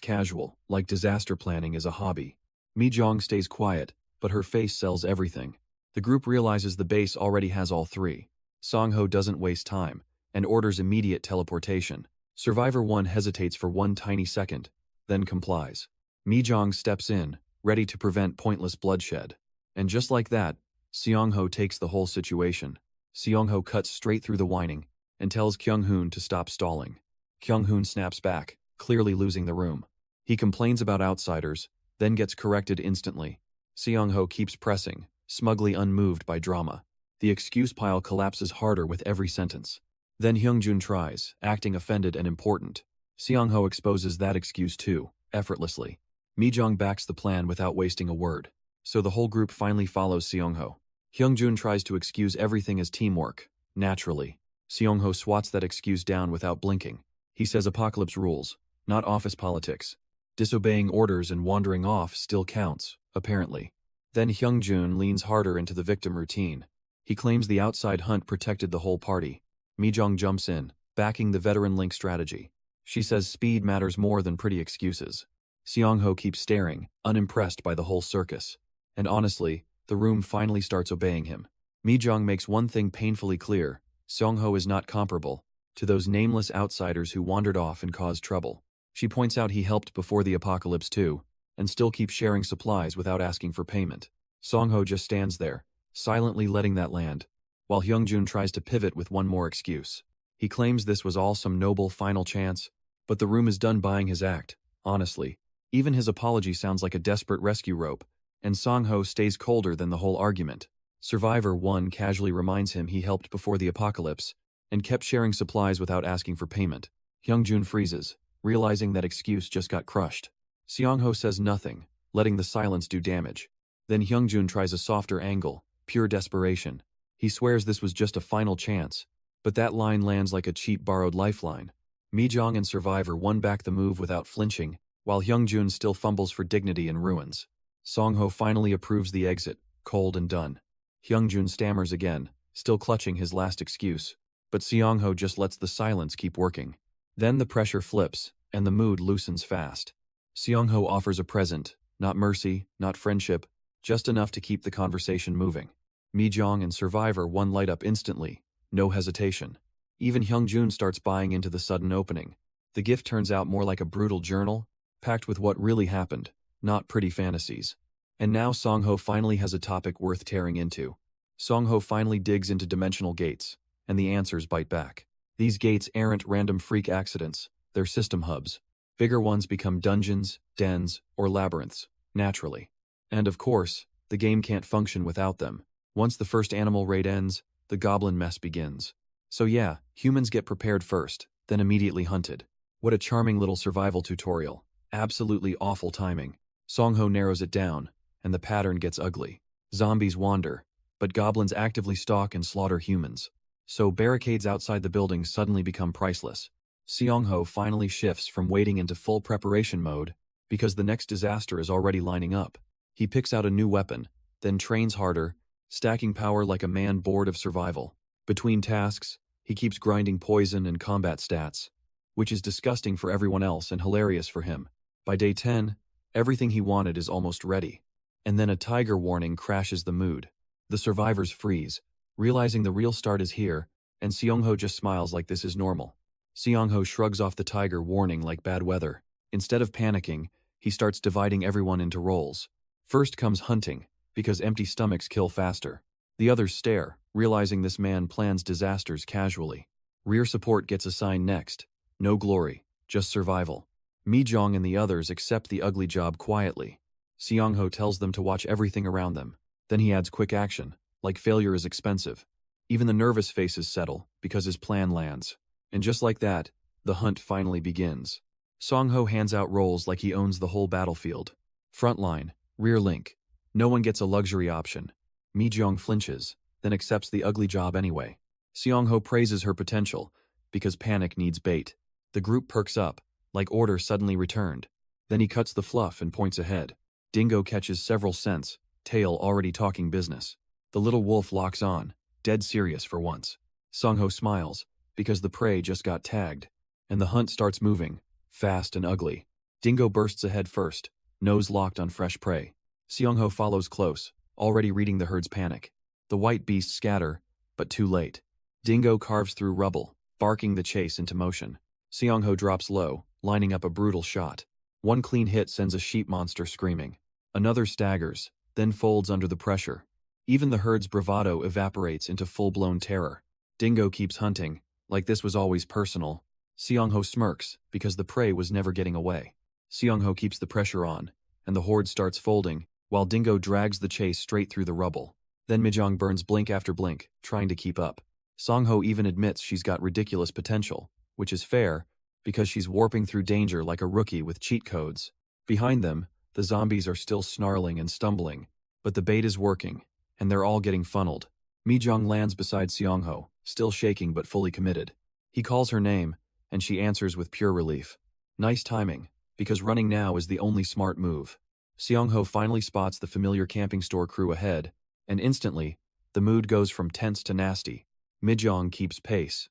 casual, like disaster planning is a hobby. Mi-jong stays quiet, but her face sells everything. The group realizes the base already has all 3. Song-ho doesn't waste time, and orders immediate teleportation. Survivor 1 hesitates for 1 tiny second, then complies. Mi-jong steps in, ready to prevent pointless bloodshed. And just like that, Seong-ho takes the whole situation. Seong-ho cuts straight through the whining, and tells Kyung-hoon to stop stalling. Kyung-hoon snaps back, clearly losing the room. He complains about outsiders, then gets corrected instantly. Seong-ho keeps pressing, smugly unmoved by drama. The excuse pile collapses harder with every sentence. Then Hyungjun tries, acting offended and important. Seong-ho exposes that excuse too, effortlessly. Mi-jong backs the plan without wasting a word. So the whole group finally follows Seong-ho. Hyungjun tries to excuse everything as teamwork, naturally. Seong-ho swats that excuse down without blinking. He says apocalypse rules, not office politics. Disobeying orders and wandering off still counts, apparently. Then Hyungjun leans harder into the victim routine. He claims the outside hunt protected the whole party. Mi-jong jumps in, backing the veteran Link strategy. She says speed matters more than pretty excuses. Seong-ho keeps staring, unimpressed by the whole circus. And honestly, the room finally starts obeying him. Mi-jong makes one thing painfully clear: Seong-ho is not comparable to those nameless outsiders who wandered off and caused trouble. She points out he helped before the apocalypse too, and still keeps sharing supplies without asking for payment. Seong-ho just stands there, silently letting that land, while Hyungjun tries to pivot with one more excuse. He claims this was all some noble final chance, but the room is done buying his act, honestly. Even his apology sounds like a desperate rescue rope, and Seong-ho stays colder than the whole argument. Survivor 1 casually reminds him he helped before the apocalypse, and kept sharing supplies without asking for payment. Hyungjun freezes, realizing that excuse just got crushed. Seong-ho says nothing, letting the silence do damage. Then Hyungjun tries a softer angle, pure desperation. He swears this was just a final chance, but that line lands like a cheap borrowed lifeline. Mi-jong and Survivor 1 back the move without flinching, while Hyungjun still fumbles for dignity and ruins. Song-ho finally approves the exit, cold and done. Hyungjun stammers again, still clutching his last excuse, but Seong-ho just lets the silence keep working. Then the pressure flips, and the mood loosens fast. Seong-ho offers a present, not mercy, not friendship, just enough to keep the conversation moving. Mi-jong and Survivor 1 light up instantly, no hesitation. Even Hyungjun starts buying into the sudden opening. The gift turns out more like a brutal journal, packed with what really happened, not pretty fantasies. And now Song-ho finally has a topic worth tearing into. Song-ho finally digs into dimensional gates, and the answers bite back. These gates aren't random freak accidents, they're system hubs. Bigger ones become dungeons, dens, or labyrinths, naturally. And of course, the game can't function without them. Once the first animal raid ends, the goblin mess begins. So yeah, humans get prepared first, then immediately hunted. What a charming little survival tutorial. Absolutely awful timing. Songho narrows it down, and the pattern gets ugly. Zombies wander, but goblins actively stalk and slaughter humans. So barricades outside the building suddenly become priceless. Seongho finally shifts from waiting into full preparation mode because the next disaster is already lining up. He picks out a new weapon, then trains harder, stacking power like a man bored of survival. Between tasks, he keeps grinding poison and combat stats, which is disgusting for everyone else and hilarious for him. By day 10, everything he wanted is almost ready. And then a tiger warning crashes the mood. The survivors freeze, realizing the real start is here, and Seongho just smiles like this is normal. Seongho shrugs off the tiger warning like bad weather. Instead of panicking, he starts dividing everyone into roles. First comes hunting, because empty stomachs kill faster. The others stare, realizing this man plans disasters casually. Rear support gets assigned next. No glory, just survival. Mijong and the others accept the ugly job quietly. Seongho tells them to watch everything around them. Then he adds quick action, like failure is expensive. Even the nervous faces settle, because his plan lands. And just like that, the hunt finally begins. Songho hands out roles like he owns the whole battlefield. Frontline, rear link. No one gets a luxury option. Mijong flinches, then accepts the ugly job anyway. Seongho praises her potential, because panic needs bait. The group perks up, like order suddenly returned. Then he cuts the fluff and points ahead. Dingo catches several scents, tail already talking business. The little wolf locks on, dead serious for once. Songho smiles, because the prey just got tagged. And the hunt starts moving, fast and ugly. Dingo bursts ahead first, nose locked on fresh prey. Seongho follows close, already reading the herd's panic. The white beasts scatter, but too late. Dingo carves through rubble, barking the chase into motion. Seongho drops low, lining up a brutal shot. One clean hit sends a sheep monster screaming. Another staggers, then folds under the pressure. Even the herd's bravado evaporates into full-blown terror. Dingo keeps hunting, like this was always personal. Seongho smirks, because the prey was never getting away. Seongho keeps the pressure on, and the horde starts folding, while Dingo drags the chase straight through the rubble. Then Mijong burns blink after blink, trying to keep up. Songho even admits she's got ridiculous potential, which is fair, because she's warping through danger like a rookie with cheat codes. Behind them, the zombies are still snarling and stumbling, but the bait is working, and they're all getting funneled. Mijong lands beside Seongho, still shaking but fully committed. He calls her name, and she answers with pure relief. Nice timing, because running now is the only smart move. Seongho finally spots the familiar camping store crew ahead, and instantly, the mood goes from tense to nasty. Mijong keeps pace,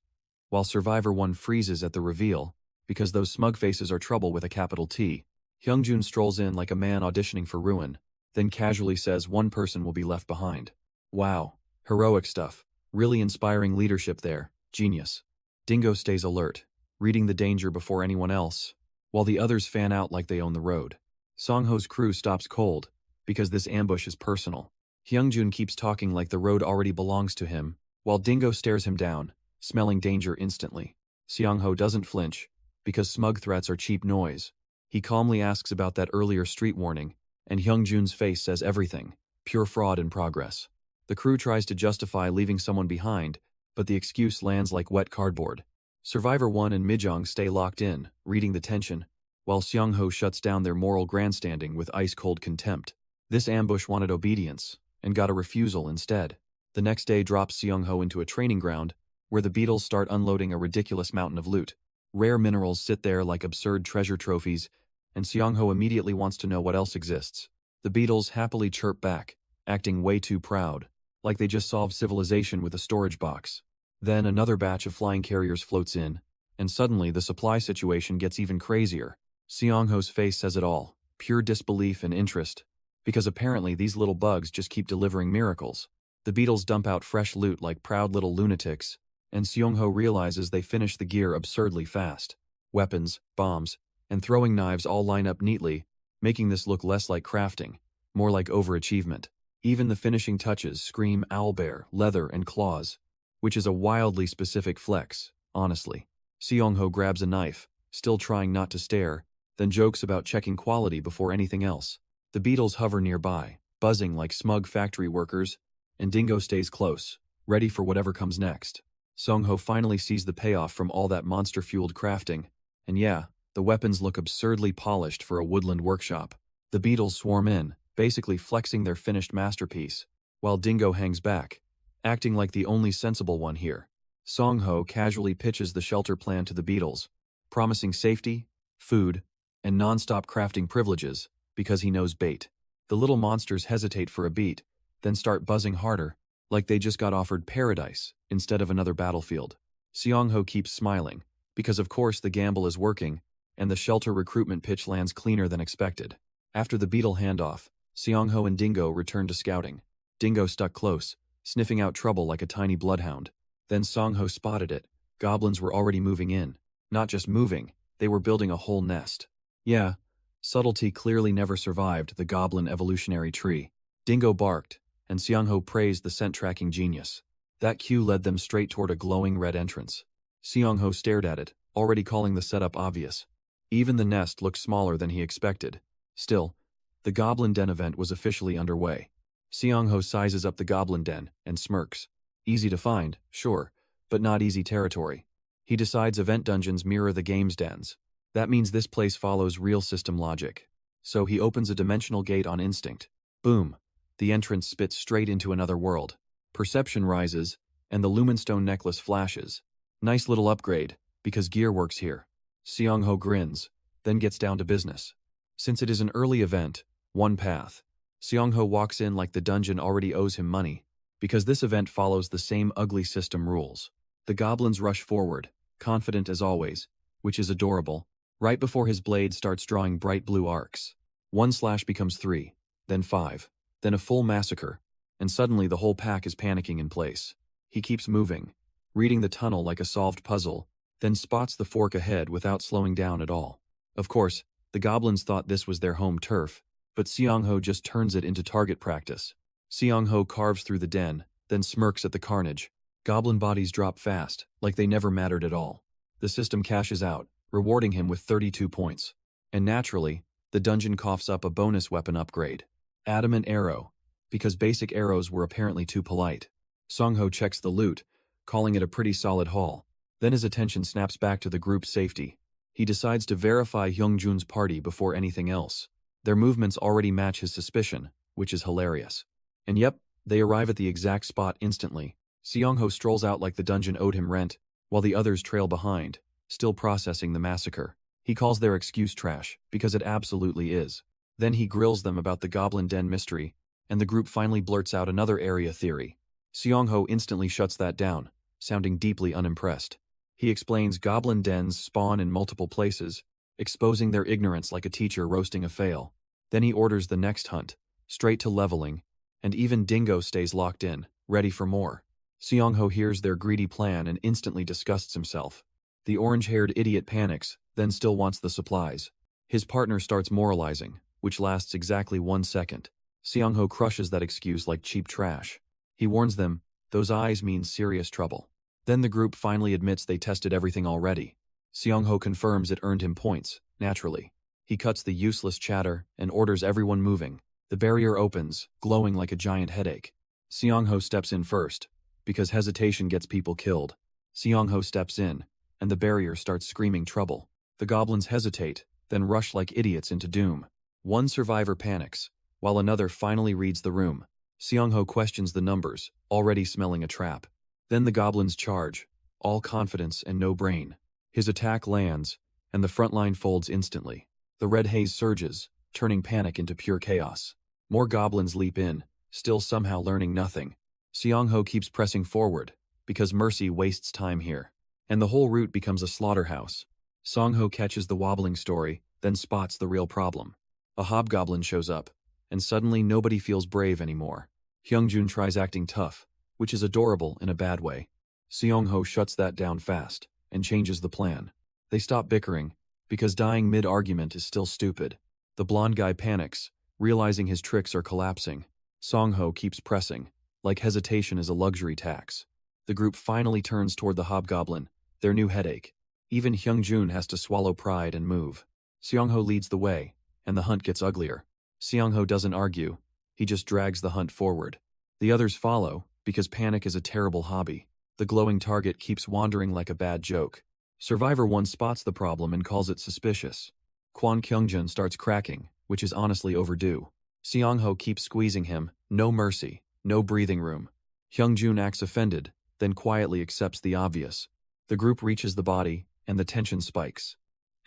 while Survivor 1 freezes at the reveal, because those smug faces are trouble with a capital T. Hyungjun strolls in like a man auditioning for ruin, then casually says one person will be left behind. Wow, heroic stuff. Really inspiring leadership there. Genius. Dingo stays alert, reading the danger before anyone else, while the others fan out like they own the road. Songho's crew stops cold, because this ambush is personal. Hyungjun keeps talking like the road already belongs to him, while Dingo stares him down, smelling danger instantly. Seongho doesn't flinch, because smug threats are cheap noise. He calmly asks about that earlier street warning, and Hyungjun's face says everything. Pure fraud in progress. The crew tries to justify leaving someone behind, but the excuse lands like wet cardboard. Survivor 1 and Mijong stay locked in, reading the tension, while Seongho shuts down their moral grandstanding with ice-cold contempt. This ambush wanted obedience, and got a refusal instead. The next day drops Seongho into a training ground, where the beetles start unloading a ridiculous mountain of loot. Rare minerals sit there like absurd treasure trophies, and Seongho immediately wants to know what else exists. The beetles happily chirp back, acting way too proud, like they just solved civilization with a storage box. Then another batch of flying carriers floats in, and suddenly the supply situation gets even crazier. Seongho's face says it all, pure disbelief and interest, because apparently these little bugs just keep delivering miracles. The beetles dump out fresh loot like proud little lunatics, and Seongho realizes they finish the gear absurdly fast. Weapons, bombs, and throwing knives all line up neatly, making this look less like crafting, more like overachievement. Even the finishing touches scream owlbear, leather, and claws, which is a wildly specific flex, honestly. Seongho grabs a knife, still trying not to stare, then jokes about checking quality before anything else. The beetles hover nearby, buzzing like smug factory workers, and Dingo stays close, ready for whatever comes next. Song-ho finally sees the payoff from all that monster-fueled crafting. And yeah, the weapons look absurdly polished for a woodland workshop. The beetles swarm in, basically flexing their finished masterpiece, while Dingo hangs back, acting like the only sensible one here. Song-ho casually pitches the shelter plan to the beetles, promising safety, food, and non-stop crafting privileges, because he knows bait. The little monsters hesitate for a beat, then start buzzing harder, like they just got offered paradise instead of another battlefield. Seong-ho keeps smiling, because of course the gamble is working, and the shelter recruitment pitch lands cleaner than expected. After the beetle handoff, Seong-ho and Dingo return to scouting. Dingo stuck close, sniffing out trouble like a tiny bloodhound. Then Song-ho spotted it. Goblins were already moving in. Not just moving, they were building a whole nest. Yeah, subtlety clearly never survived the goblin evolutionary tree. Dingo barked, and Seong-ho praised the scent-tracking genius. That cue led them straight toward a glowing red entrance. Seong-ho stared at it, already calling the setup obvious. Even the nest looked smaller than he expected. Still, the Goblin Den event was officially underway. Seong-ho sizes up the Goblin Den and smirks. Easy to find, sure, but not easy territory. He decides event dungeons mirror the game's dens. That means this place follows real system logic. So he opens a dimensional gate on instinct. Boom! The entrance spits straight into another world. Perception rises, and the Lumenstone necklace flashes. Nice little upgrade, because gear works here. Seong-ho grins, then gets down to business. Since it is an early event, one path, Seong-ho walks in like the dungeon already owes him money, because this event follows the same ugly system rules. The goblins rush forward, confident as always, which is adorable, right before his blade starts drawing bright blue arcs. One slash becomes 3, then 5, then a full massacre, and suddenly the whole pack is panicking in place. He keeps moving, reading the tunnel like a solved puzzle, then spots the fork ahead without slowing down at all. Of course, the goblins thought this was their home turf, but Seong-ho just turns it into target practice. Seong-ho carves through the den, then smirks at the carnage. Goblin bodies drop fast, like they never mattered at all. The system cashes out, rewarding him with 32 points. And naturally, the dungeon coughs up a bonus weapon upgrade. Adamant arrow, because basic arrows were apparently too polite. Song-ho checks the loot, calling it a pretty solid haul. Then his attention snaps back to the group's safety. He decides to verify Hyungjun's party before anything else. Their movements already match his suspicion, which is hilarious. And yep, they arrive at the exact spot instantly. Seong-ho strolls out like the dungeon owed him rent, while the others trail behind, still processing the massacre. He calls their excuse trash, because it absolutely is. Then he grills them about the Goblin Den mystery, and the group finally blurts out another area theory. Seong-ho instantly shuts that down, sounding deeply unimpressed. He explains goblin dens spawn in multiple places, exposing their ignorance like a teacher roasting a fail. Then he orders the next hunt, straight to leveling, and even Dingo stays locked in, ready for more. Seong-ho hears their greedy plan and instantly disgusts himself. The orange-haired idiot panics, then still wants the supplies. His partner starts moralizing, which lasts exactly 1 second. Seong-ho crushes that excuse like cheap trash. He warns them, those eyes mean serious trouble. Then the group finally admits they tested everything already. Seong-ho confirms it earned him points, naturally. He cuts the useless chatter and orders everyone moving. The barrier opens, glowing like a giant headache. Seong-ho steps in first, because hesitation gets people killed. Seong-ho steps in, and the barrier starts screaming trouble. The goblins hesitate, then rush like idiots into doom. One survivor panics, while another finally reads the room. Seong-ho questions the numbers, already smelling a trap. Then the goblins charge, all confidence and no brain. His attack lands, and the front line folds instantly. The red haze surges, turning panic into pure chaos. More goblins leap in, still somehow learning nothing. Seong-ho keeps pressing forward, because mercy wastes time here. And the whole route becomes a slaughterhouse. Song-ho catches the wobbling story, then spots the real problem. A hobgoblin shows up, and suddenly nobody feels brave anymore. Hyungjun tries acting tough, which is adorable in a bad way. Seong-ho shuts that down fast, and changes the plan. They stop bickering, because dying mid-argument is still stupid. The blonde guy panics, realizing his tricks are collapsing. Song-ho keeps pressing, like hesitation is a luxury tax. The group finally turns toward the hobgoblin, their new headache. Even Hyungjun has to swallow pride and move. Seong-ho leads the way, and the hunt gets uglier. Seong-ho doesn't argue, he just drags the hunt forward. The others follow, because panic is a terrible hobby. The glowing target keeps wandering like a bad joke. Survivor 1 spots the problem and calls it suspicious. Kwon Kyungjun starts cracking, which is honestly overdue. Seong-ho keeps squeezing him, no mercy, no breathing room. Hyungjun acts offended, then quietly accepts the obvious. The group reaches the body, and the tension spikes.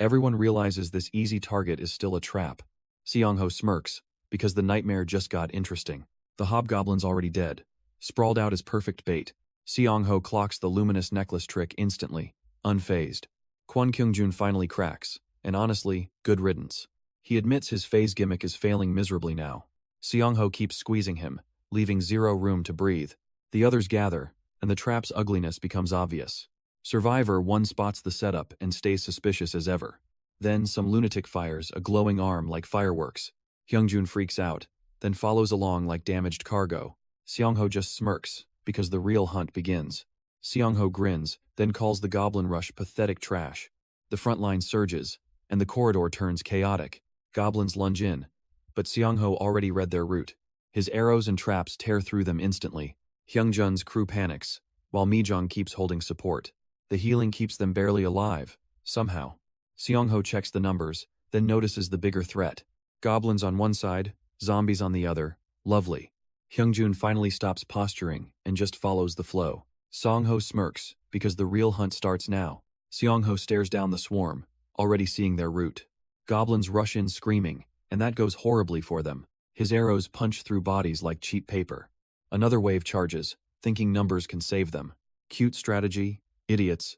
Everyone realizes this easy target is still a trap. Seong-ho smirks, because the nightmare just got interesting. The hobgoblin's already dead, sprawled out as perfect bait. Seong-ho clocks the luminous necklace trick instantly, unfazed. Kwon Kyungjun finally cracks, and honestly, good riddance. He admits his phase gimmick is failing miserably now. Seong-ho keeps squeezing him, leaving zero room to breathe. The others gather, and the trap's ugliness becomes obvious. Survivor 1 spots the setup and stays suspicious as ever. Then some lunatic fires a glowing arm like fireworks. Hyungjun freaks out, then follows along like damaged cargo. Seong-ho just smirks, because the real hunt begins. Seong-ho grins, then calls the goblin rush pathetic trash. The front line surges, and the corridor turns chaotic. Goblins lunge in, but Seong-ho already read their route. His arrows and traps tear through them instantly. Hyungjun's crew panics, while Mijong keeps holding support. The healing keeps them barely alive, somehow. Seong-ho checks the numbers, then notices the bigger threat. Goblins on one side, zombies on the other. Lovely. Hyungjun finally stops posturing and just follows the flow. Seong-ho smirks, because the real hunt starts now. Seong-ho stares down the swarm, already seeing their route. Goblins rush in screaming, and that goes horribly for them. His arrows punch through bodies like cheap paper. Another wave charges, thinking numbers can save them. Cute strategy, idiots.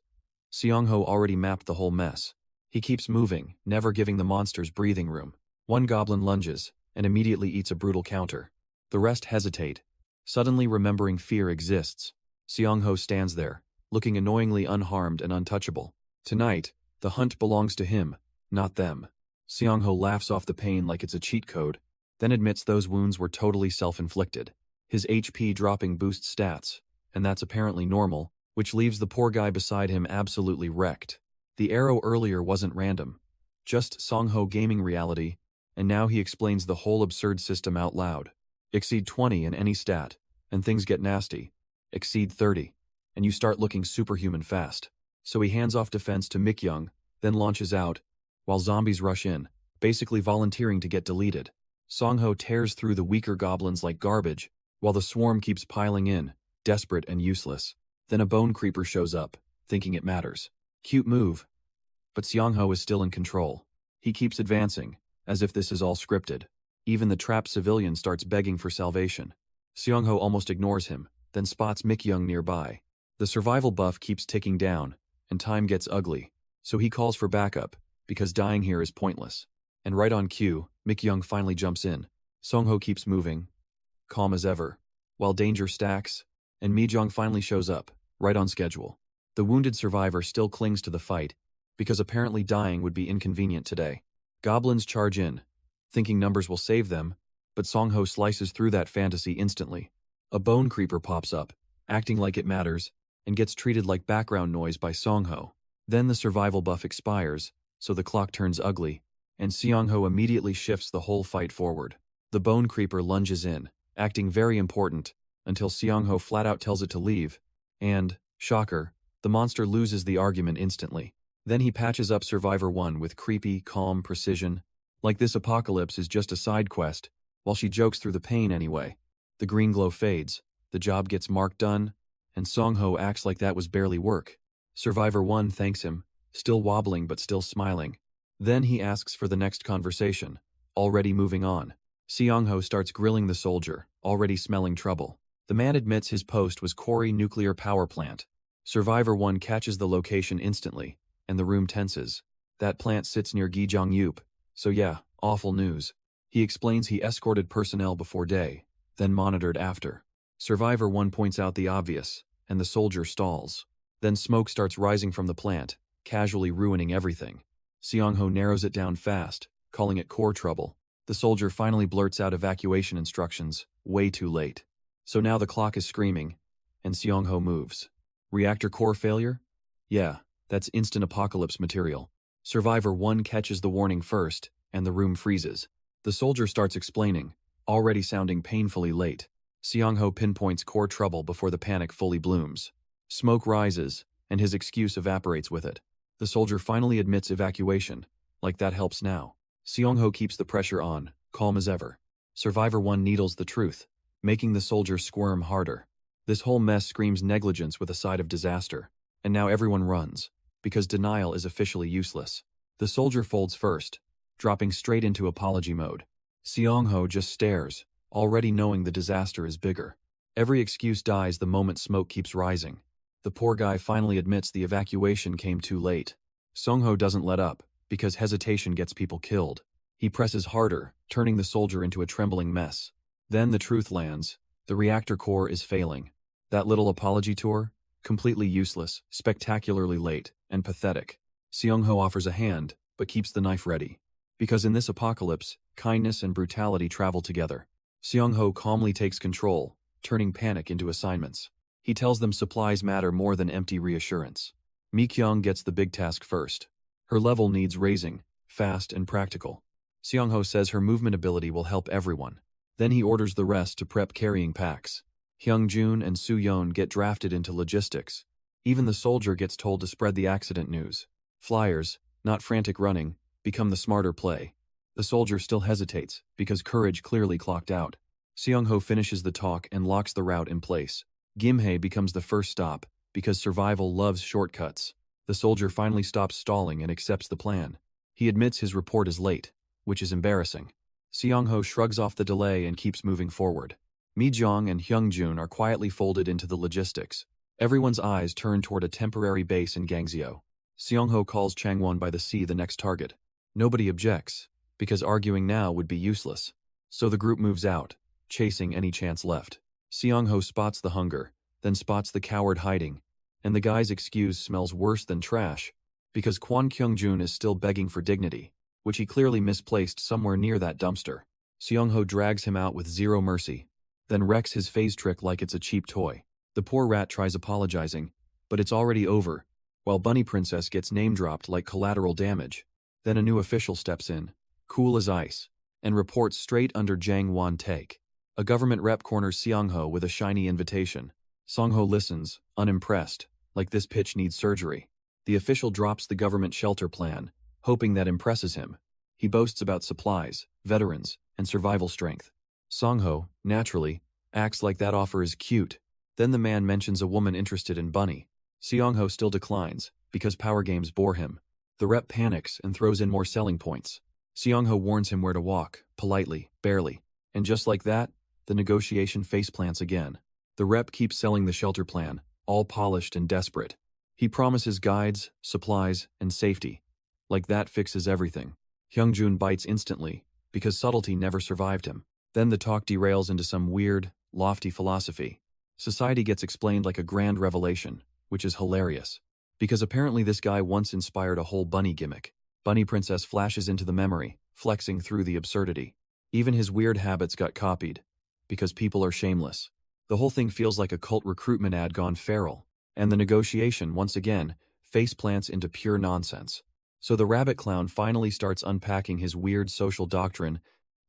Seong-ho already mapped the whole mess. He keeps moving, never giving the monsters breathing room. One goblin lunges, and immediately eats a brutal counter. The rest hesitate, suddenly remembering fear exists. Seong-ho stands there, looking annoyingly unharmed and untouchable. Tonight, the hunt belongs to him, not them. Seong-ho laughs off the pain like it's a cheat code, then admits those wounds were totally self-inflicted. His HP dropping boosts stats, and that's apparently normal, which leaves the poor guy beside him absolutely wrecked. The arrow earlier wasn't random, just Seong-ho gaming reality, and now he explains the whole absurd system out loud. Exceed 20 in any stat, and things get nasty. Exceed 30, and you start looking superhuman fast. So he hands off defense to Mikyung, then launches out, while zombies rush in, basically volunteering to get deleted. Seong-ho tears through the weaker goblins like garbage, while the swarm keeps piling in, desperate and useless. Then a bone creeper shows up, thinking it matters. Cute move. But Seong-ho is still in control. He keeps advancing, as if this is all scripted. Even the trapped civilian starts begging for salvation. Seong-ho almost ignores him, then spots Mikyung nearby. The survival buff keeps ticking down, and time gets ugly, so he calls for backup, because dying here is pointless. And right on cue, Mikyung finally jumps in. Seong-ho keeps moving, calm as ever, while danger stacks, and Mijong finally shows up, right on schedule. The wounded survivor still clings to the fight, because apparently dying would be inconvenient today. Goblins charge in, thinking numbers will save them, but Seong-ho slices through that fantasy instantly. A bone creeper pops up, acting like it matters, and gets treated like background noise by Seong-ho. Then the survival buff expires, so the clock turns ugly, and Seong-ho immediately shifts the whole fight forward. The bone creeper lunges in, acting very important, until Seong-ho flat out tells it to leave, and, shocker, the monster loses the argument instantly. Then he patches up Survivor 1 with creepy, calm precision, like this apocalypse is just a side quest, while she jokes through the pain anyway. The green glow fades, the job gets marked done, and Seong-ho acts like that was barely work. Survivor 1 thanks him, still wobbling but still smiling. Then he asks for the next conversation, already moving on. Seong-ho starts grilling the soldier, already smelling trouble. The man admits his post was Kori Nuclear Power Plant. Survivor 1 catches the location instantly, and the room tenses. That plant sits near Gijong-yup, so yeah, awful news. He explains he escorted personnel before day, then monitored after. Survivor 1 points out the obvious, and the soldier stalls. Then smoke starts rising from the plant, casually ruining everything. Seong-ho narrows it down fast, calling it core trouble. The soldier finally blurts out evacuation instructions, way too late. So now the clock is screaming, and Seong-ho moves. Reactor core failure? Yeah, that's instant apocalypse material. Survivor 1 catches the warning first, and the room freezes. The soldier starts explaining, already sounding painfully late. Seong-ho pinpoints core trouble before the panic fully blooms. Smoke rises, and his excuse evaporates with it. The soldier finally admits evacuation, like that helps now. Seong-ho keeps the pressure on, calm as ever. Survivor 1 needles the truth, making the soldier squirm harder. This whole mess screams negligence with a side of disaster, and now everyone runs, because denial is officially useless. The soldier folds first, dropping straight into apology mode. Seong-ho just stares, already knowing the disaster is bigger. Every excuse dies the moment smoke keeps rising. The poor guy finally admits the evacuation came too late. Seong-ho doesn't let up, because hesitation gets people killed. He presses harder, turning the soldier into a trembling mess. Then the truth lands. The reactor core is failing. That little apology tour? Completely useless, spectacularly late, and pathetic. Seong-ho offers a hand, but keeps the knife ready. Because in this apocalypse, kindness and brutality travel together. Seong-ho calmly takes control, turning panic into assignments. He tells them supplies matter more than empty reassurance. Mi-kyung gets the big task first. Her level needs raising, fast and practical. Seong-ho says her movement ability will help everyone. Then he orders the rest to prep carrying packs. Hyung-jun and Soo-yeon get drafted into logistics. Even the soldier gets told to spread the accident news. Flyers, not frantic running, become the smarter play. The soldier still hesitates, because courage clearly clocked out. Seong-ho finishes the talk and locks the route in place. Gimhae becomes the first stop, because survival loves shortcuts. The soldier finally stops stalling and accepts the plan. He admits his report is late, which is embarrassing. Seong-ho shrugs off the delay and keeps moving forward. Mi-jong and Hyung-jun are quietly folded into the logistics. Everyone's eyes turn toward a temporary base in Gangzhou. Seong-ho calls Changwon by the sea the next target. Nobody objects, because arguing now would be useless. So the group moves out, chasing any chance left. Seong-ho spots the hunger, then spots the coward hiding, and the guy's excuse smells worse than trash, because Kwon Kyung-jun is still begging for dignity, which he clearly misplaced somewhere near that dumpster. Seong-ho drags him out with zero mercy, then wrecks his phase trick like it's a cheap toy. The poor rat tries apologizing, but it's already over, while Bunny Princess gets name-dropped like collateral damage. Then a new official steps in, cool as ice, and reports straight under Jang Won-taek. A government rep corners Seong-ho with a shiny invitation. Seong-ho listens, unimpressed, like this pitch needs surgery. The official drops the government shelter plan, hoping that impresses him. He boasts about supplies, veterans, and survival strength. Seong-ho, naturally, acts like that offer is cute. Then the man mentions a woman interested in Bunny. Seong-ho still declines, because power games bore him. The rep panics and throws in more selling points. Seong-ho warns him where to walk, politely, barely. And just like that, the negotiation faceplants again. The rep keeps selling the shelter plan, all polished and desperate. He promises guides, supplies, and safety. Like that fixes everything. Hyung-jun bites instantly, because subtlety never survived him. Then the talk derails into some weird, lofty philosophy. Society gets explained like a grand revelation, which is hilarious. Because apparently this guy once inspired a whole bunny gimmick. Bunny Princess flashes into the memory, flexing through the absurdity. Even his weird habits got copied. Because people are shameless. The whole thing feels like a cult recruitment ad gone feral. And the negotiation, once again, faceplants into pure nonsense. So the rabbit clown finally starts unpacking his weird social doctrine,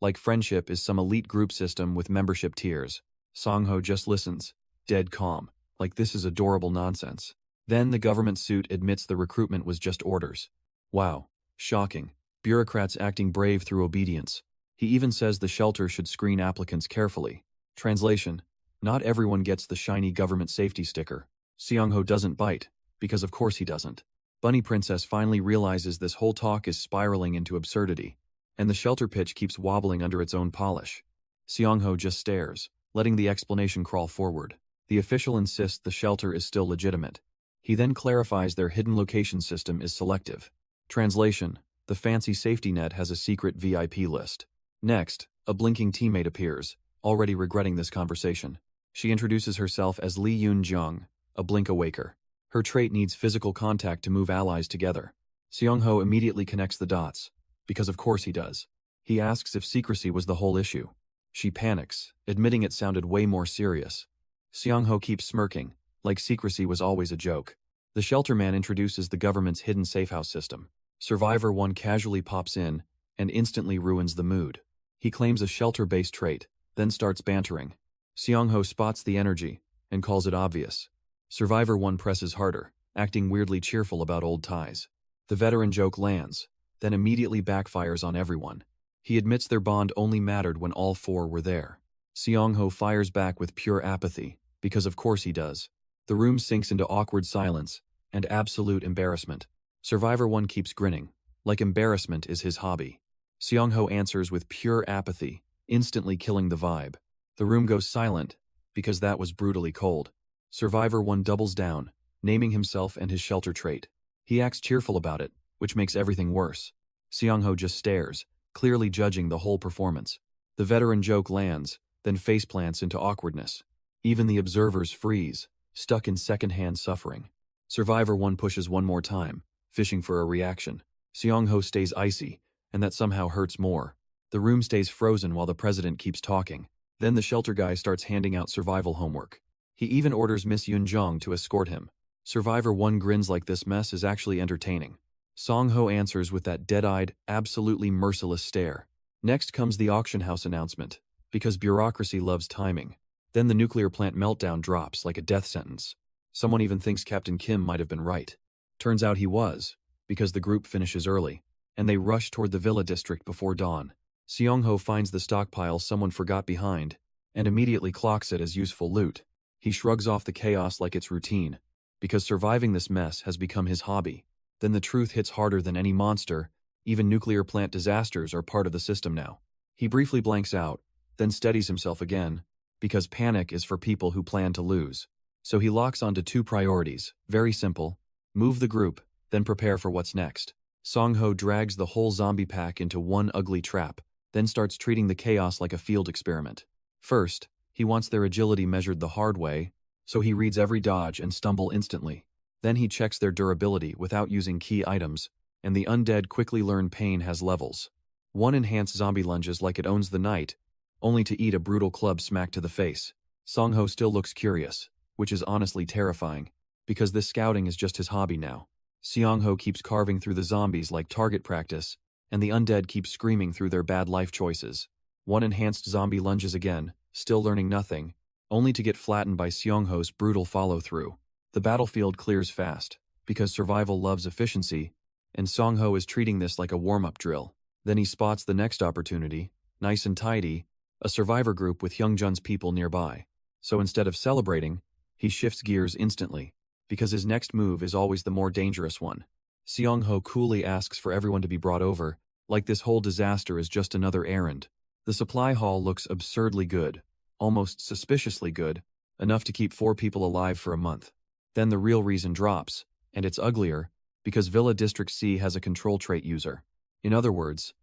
like friendship is some elite group system with membership tiers. Seong-ho just listens, dead calm, like this is adorable nonsense. Then the government suit admits the recruitment was just orders. Wow, shocking. Bureaucrats acting brave through obedience. He even says the shelter should screen applicants carefully. Translation: not everyone gets the shiny government safety sticker. Seong-ho doesn't bite, because of course he doesn't. Bunny Princess finally realizes this whole talk is spiraling into absurdity, and the shelter pitch keeps wobbling under its own polish. Seong-ho just stares, letting the explanation crawl forward. The official insists the shelter is still legitimate. He then clarifies their hidden location system is selective. Translation: the fancy safety net has a secret VIP list. Next, a blinking teammate appears, already regretting this conversation. She introduces herself as Lee Yoon-jung, a blink-awaker. Her trait needs physical contact to move allies together. Seong-ho immediately connects the dots, because of course he does. He asks if secrecy was the whole issue. She panics, admitting it sounded way more serious. Seong-ho keeps smirking, like secrecy was always a joke. The shelter man introduces the government's hidden safehouse system. Survivor 1 casually pops in and instantly ruins the mood. He claims a shelter-based trait, then starts bantering. Seong-ho spots the energy and calls it obvious. Survivor 1 presses harder, acting weirdly cheerful about old ties. The veteran joke lands, then immediately backfires on everyone. He admits their bond only mattered when all 4 were there. Seong-ho fires back with pure apathy, because of course he does. The room sinks into awkward silence and absolute embarrassment. Survivor 1 keeps grinning, like embarrassment is his hobby. Seong-ho answers with pure apathy, instantly killing the vibe. The room goes silent, because that was brutally cold. Survivor 1 doubles down, naming himself and his shelter trait. He acts cheerful about it, which makes everything worse. Seong-ho just stares, clearly judging the whole performance. The veteran joke lands, then faceplants into awkwardness. Even the observers freeze, stuck in second-hand suffering. Survivor 1 pushes one more time, fishing for a reaction. Seong-ho stays icy, and that somehow hurts more. The room stays frozen while the president keeps talking. Then the shelter guy starts handing out survival homework. He even orders Miss Yoon-jong to escort him. Survivor 1 grins like this mess is actually entertaining. Song-ho answers with that dead-eyed, absolutely merciless stare. Next comes the auction house announcement, because bureaucracy loves timing. Then the nuclear plant meltdown drops like a death sentence. Someone even thinks Captain Kim might have been right. Turns out he was, because the group finishes early, and they rush toward the villa district before dawn. Seong-ho finds the stockpile someone forgot behind, and immediately clocks it as useful loot. He shrugs off the chaos like it's routine, because surviving this mess has become his hobby. Then the truth hits harder than any monster. Even nuclear plant disasters are part of the system now. He briefly blanks out, then steadies himself again, because panic is for people who plan to lose. So he locks onto 2 priorities, very simple: move the group, then prepare for what's next. Song-ho drags the whole zombie pack into one ugly trap, then starts treating the chaos like a field experiment. First, he wants their agility measured the hard way, so he reads every dodge and stumble instantly. Then he checks their durability without using key items, and the undead quickly learn pain has levels. 1 enhanced zombie lunges like it owns the night, only to eat a brutal club smack to the face. Song-ho still looks curious, which is honestly terrifying, because this scouting is just his hobby now. Seong-ho keeps carving through the zombies like target practice, and the undead keep screaming through their bad life choices. 1 enhanced zombie lunges again, still learning nothing, only to get flattened by Seong-ho's brutal follow-through. The battlefield clears fast, because survival loves efficiency, and Song-ho is treating this like a warm-up drill. Then he spots the next opportunity, nice and tidy, a survivor group with Hyungjun's people nearby. So instead of celebrating, he shifts gears instantly, because his next move is always the more dangerous one. Seong-ho coolly asks for everyone to be brought over, like this whole disaster is just another errand. The supply haul looks absurdly good, almost suspiciously good, enough to keep 4 people alive for a month. Then the real reason drops, and it's uglier, because Villa District C has a control trait user. In other words,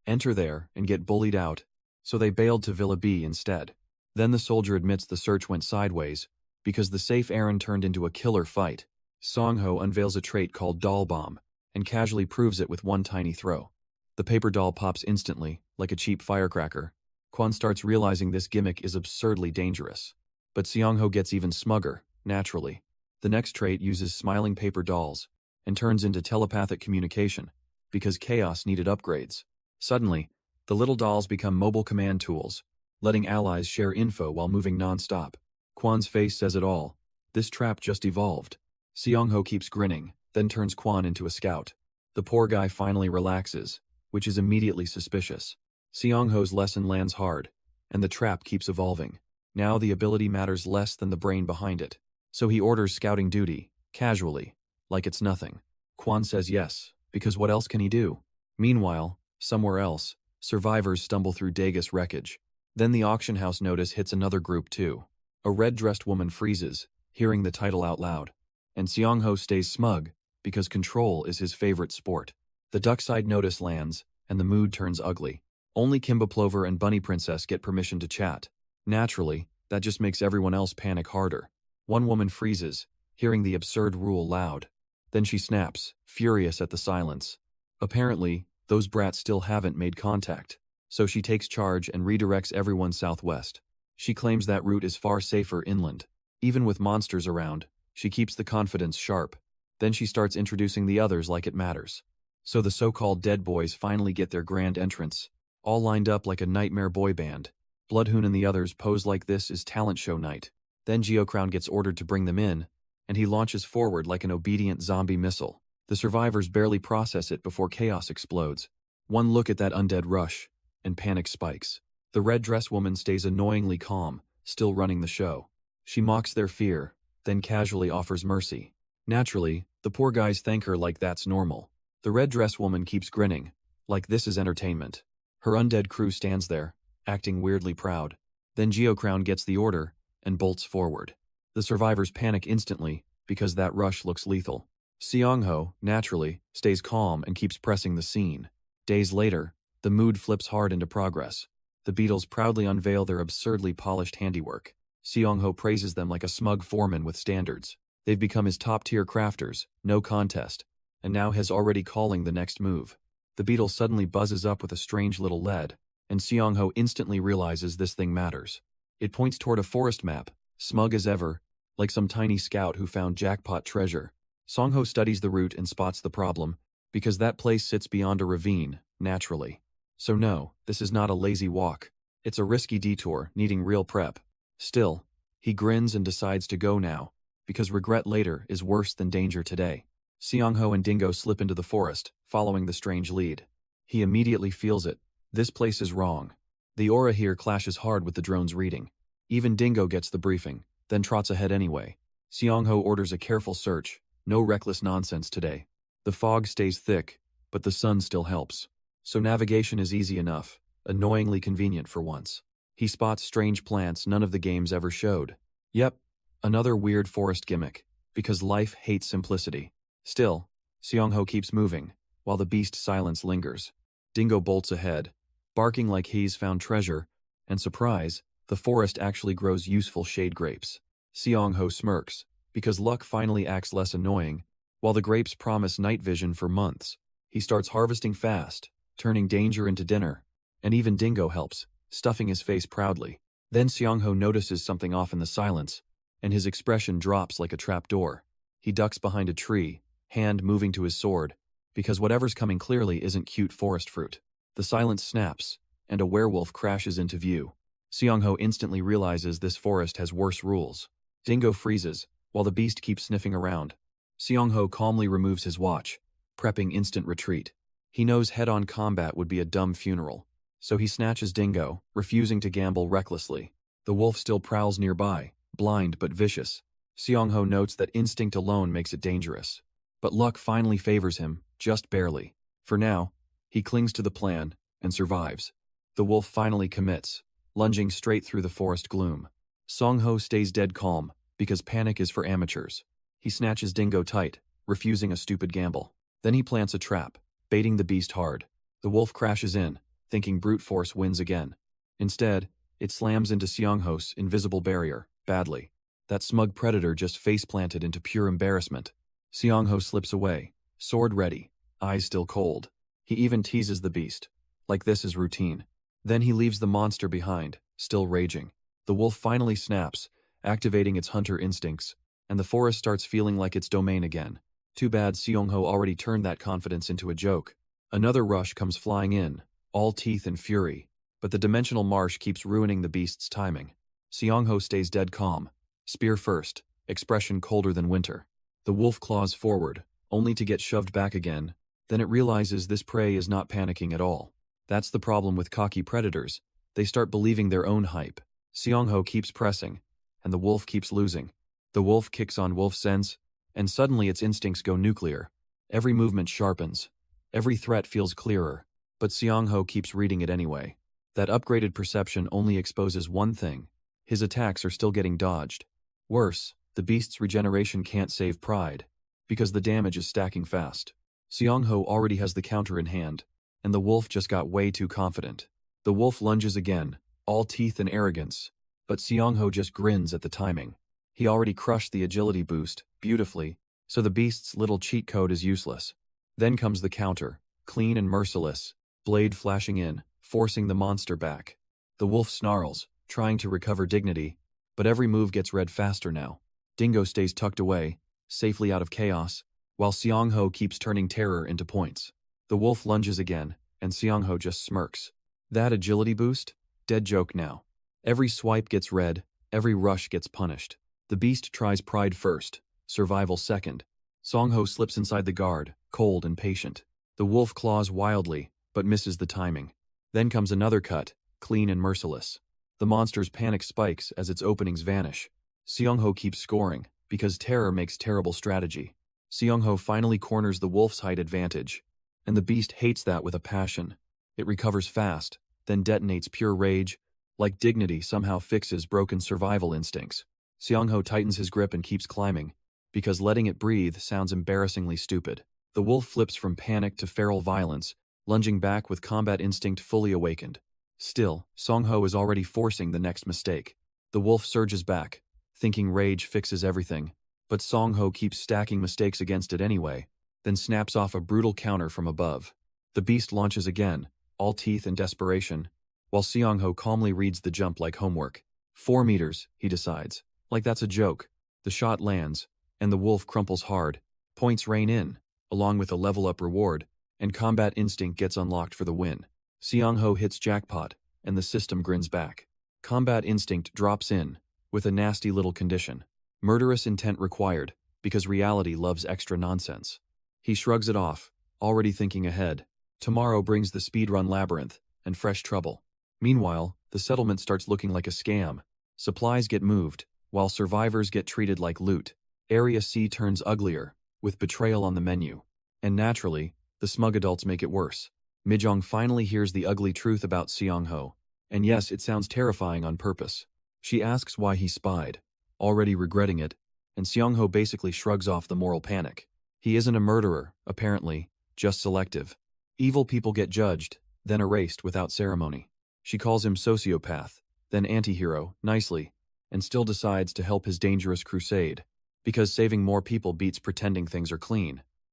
enter there and get bullied out, so they bailed to Villa B instead. Then the soldier admits the search went sideways, because the safe errand turned into a killer fight. Song-ho unveils a trait called Doll Bomb, and casually proves it with 1 tiny throw. The paper doll pops instantly, like a cheap firecracker. Kwon starts realizing this gimmick is absurdly dangerous. But Seong-ho gets even smugger, naturally. The next trait uses smiling paper dolls, and turns into telepathic communication, because chaos needed upgrades. Suddenly, the little dolls become mobile command tools, letting allies share info while moving non-stop. Kwon's face says it all. This trap just evolved. Seong-ho keeps grinning, then turns Kwon into a scout. The poor guy finally relaxes, which is immediately suspicious. Seong-ho's lesson lands hard, and the trap keeps evolving. Now the ability matters less than the brain behind it. So he orders scouting duty, casually, like it's nothing. Kwon says yes, because what else can he do? Meanwhile, somewhere else, survivors stumble through Dagus wreckage. Then the auction house notice hits another group too. A red-dressed woman freezes, hearing the title out loud. And Seong-ho stays smug, because control is his favorite sport. The Duckside notice lands, and the mood turns ugly. Only Kimba Plover and Bunny Princess get permission to chat. Naturally, that just makes everyone else panic harder. 1 woman freezes, hearing the absurd rule loud. Then she snaps, furious at the silence. Apparently, those brats still haven't made contact. So she takes charge and redirects everyone southwest. She claims that route is far safer inland. Even with monsters around, she keeps the confidence sharp. Then she starts introducing the others like it matters. So the so-called dead boys finally get their grand entrance, all lined up like a nightmare boy band. Bloodhoon and the others pose like this is talent show night. Then Geocrown gets ordered to bring them in, and he launches forward like an obedient zombie missile. The survivors barely process it before chaos explodes. One look at that undead rush, and panic spikes. The red dress woman stays annoyingly calm, still running the show. She mocks their fear, then casually offers mercy. Naturally, the poor guys thank her like that's normal. The red dress woman keeps grinning, like this is entertainment. Her undead crew stands there, acting weirdly proud. Then Geocrown gets the order, and bolts forward. The survivors panic instantly, because that rush looks lethal. Seongho, naturally, stays calm and keeps pressing the scene. Days later, the mood flips hard into progress. The Beatles proudly unveil their absurdly polished handiwork. Seongho praises them like a smug foreman with standards. They've become his top-tier crafters, no contest, and now has already calling the next move. The Beetle suddenly buzzes up with a strange little lead, and Seongho instantly realizes this thing matters. It points toward a forest map, smug as ever, like some tiny scout who found jackpot treasure. Seongho studies the route and spots the problem, because that place sits beyond a ravine, naturally. So no, this is not a lazy walk. It's a risky detour, needing real prep. Still, he grins and decides to go now, because regret later is worse than danger today. Seongho and Dingo slip into the forest, following the strange lead. He immediately feels it. This place is wrong. The aura here clashes hard with the drone's reading. Even Dingo gets the briefing, then trots ahead anyway. Seongho orders a careful search. No reckless nonsense today. The fog stays thick, but the sun still helps. So navigation is easy enough, annoyingly convenient for once. He spots strange plants none of the games ever showed. Yep, another weird forest gimmick, because life hates simplicity. Still, Seongho keeps moving, while the beast silence lingers. Dingo bolts ahead, barking like he's found treasure, and surprise, the forest actually grows useful shade grapes. Seongho smirks, because luck finally acts less annoying, while the grapes promise night vision for months. He starts harvesting fast, turning danger into dinner, and even Dingo helps, stuffing his face proudly. Then Seongho notices something off in the silence, and his expression drops like a trapdoor. He ducks behind a tree, hand moving to his sword, because whatever's coming clearly isn't cute forest fruit. The silence snaps, and a werewolf crashes into view. Seongho instantly realizes this forest has worse rules. Dingo freezes, while the beast keeps sniffing around. Seongho calmly removes his watch, prepping instant retreat. He knows head-on combat would be a dumb funeral, so he snatches Dingo, refusing to gamble recklessly. The wolf still prowls nearby, blind but vicious. Seongho notes that instinct alone makes it dangerous. But luck finally favors him, just barely. For now, he clings to the plan and survives. The wolf finally commits, lunging straight through the forest gloom. Seongho stays dead calm, because panic is for amateurs. He snatches Dingo tight, refusing a stupid gamble. Then he plants a trap, baiting the beast hard. The wolf crashes in, thinking brute force wins again. Instead, it slams into Seongho's invisible barrier, badly. That smug predator just face-planted into pure embarrassment. Seongho slips away, sword ready, eyes still cold. He even teases the beast, like this is routine. Then he leaves the monster behind, still raging. The wolf finally snaps, activating its hunter instincts, and the forest starts feeling like its domain again. Too bad Seongho already turned that confidence into a joke. Another rush comes flying in, all teeth and fury, but the dimensional marsh keeps ruining the beast's timing. Seongho stays dead calm, spear first, expression colder than winter. The wolf claws forward, only to get shoved back again. Then it realizes this prey is not panicking at all. That's the problem with cocky predators. They start believing their own hype. Seongho keeps pressing, and the wolf keeps losing. The wolf kicks on wolf sense, and suddenly its instincts go nuclear. Every movement sharpens. Every threat feels clearer. But Seongho keeps reading it anyway. That upgraded perception only exposes one thing. His attacks are still getting dodged. Worse, the beast's regeneration can't save pride, because the damage is stacking fast. Seongho already has the counter in hand, and the wolf just got way too confident. The wolf lunges again, all teeth and arrogance, but Seongho just grins at the timing. He already crushed the agility boost, beautifully, so the beast's little cheat code is useless. Then comes the counter, clean and merciless, blade flashing in, forcing the monster back. The wolf snarls, trying to recover dignity, but every move gets read faster now. Dingo stays tucked away, safely out of chaos, while Seongho keeps turning terror into points. The wolf lunges again, and Seongho just smirks. That agility boost? Dead joke now. Every swipe gets read, every rush gets punished. The beast tries pride first, survival second. Song-ho slips inside the guard, cold and patient. The wolf claws wildly, but misses the timing. Then comes another cut, clean and merciless. The monster's panic spikes as its openings vanish. Seong-ho keeps scoring, because terror makes terrible strategy. Seong-ho finally corners the wolf's height advantage, and the beast hates that with a passion. It recovers fast, then detonates pure rage, like dignity somehow fixes broken survival instincts. Seong-ho tightens his grip and keeps climbing, because letting it breathe sounds embarrassingly stupid. The wolf flips from panic to feral violence, lunging back with combat instinct fully awakened. Still, Song-ho is already forcing the next mistake. The wolf surges back, thinking rage fixes everything, but Song-ho keeps stacking mistakes against it anyway, then snaps off a brutal counter from above. The beast launches again, all teeth and desperation, while Seong-ho calmly reads the jump like homework. 4 meters, he decides. Like that's a joke. The shot lands, and the wolf crumples hard. Points rain in, along with a level-up reward, and combat instinct gets unlocked for the win. Seong-ho hits jackpot, and the system grins back. Combat instinct drops in, with a nasty little condition. Murderous intent required, because reality loves extra nonsense. He shrugs it off, already thinking ahead. Tomorrow brings the speedrun labyrinth, and fresh trouble. Meanwhile, the settlement starts looking like a scam. Supplies get moved, while survivors get treated like loot. Area C turns uglier, with betrayal on the menu. And naturally, the smug adults make it worse. Mijong finally hears the ugly truth about Seong-ho. And yes, it sounds terrifying on purpose. She asks why he spied, already regretting it, and Seong-ho basically shrugs off the moral panic. He isn't a murderer, apparently, just selective. Evil people get judged, then erased without ceremony. She calls him sociopath, then antihero, nicely, and still decides to help his dangerous crusade, because saving more people beats pretending things are clean.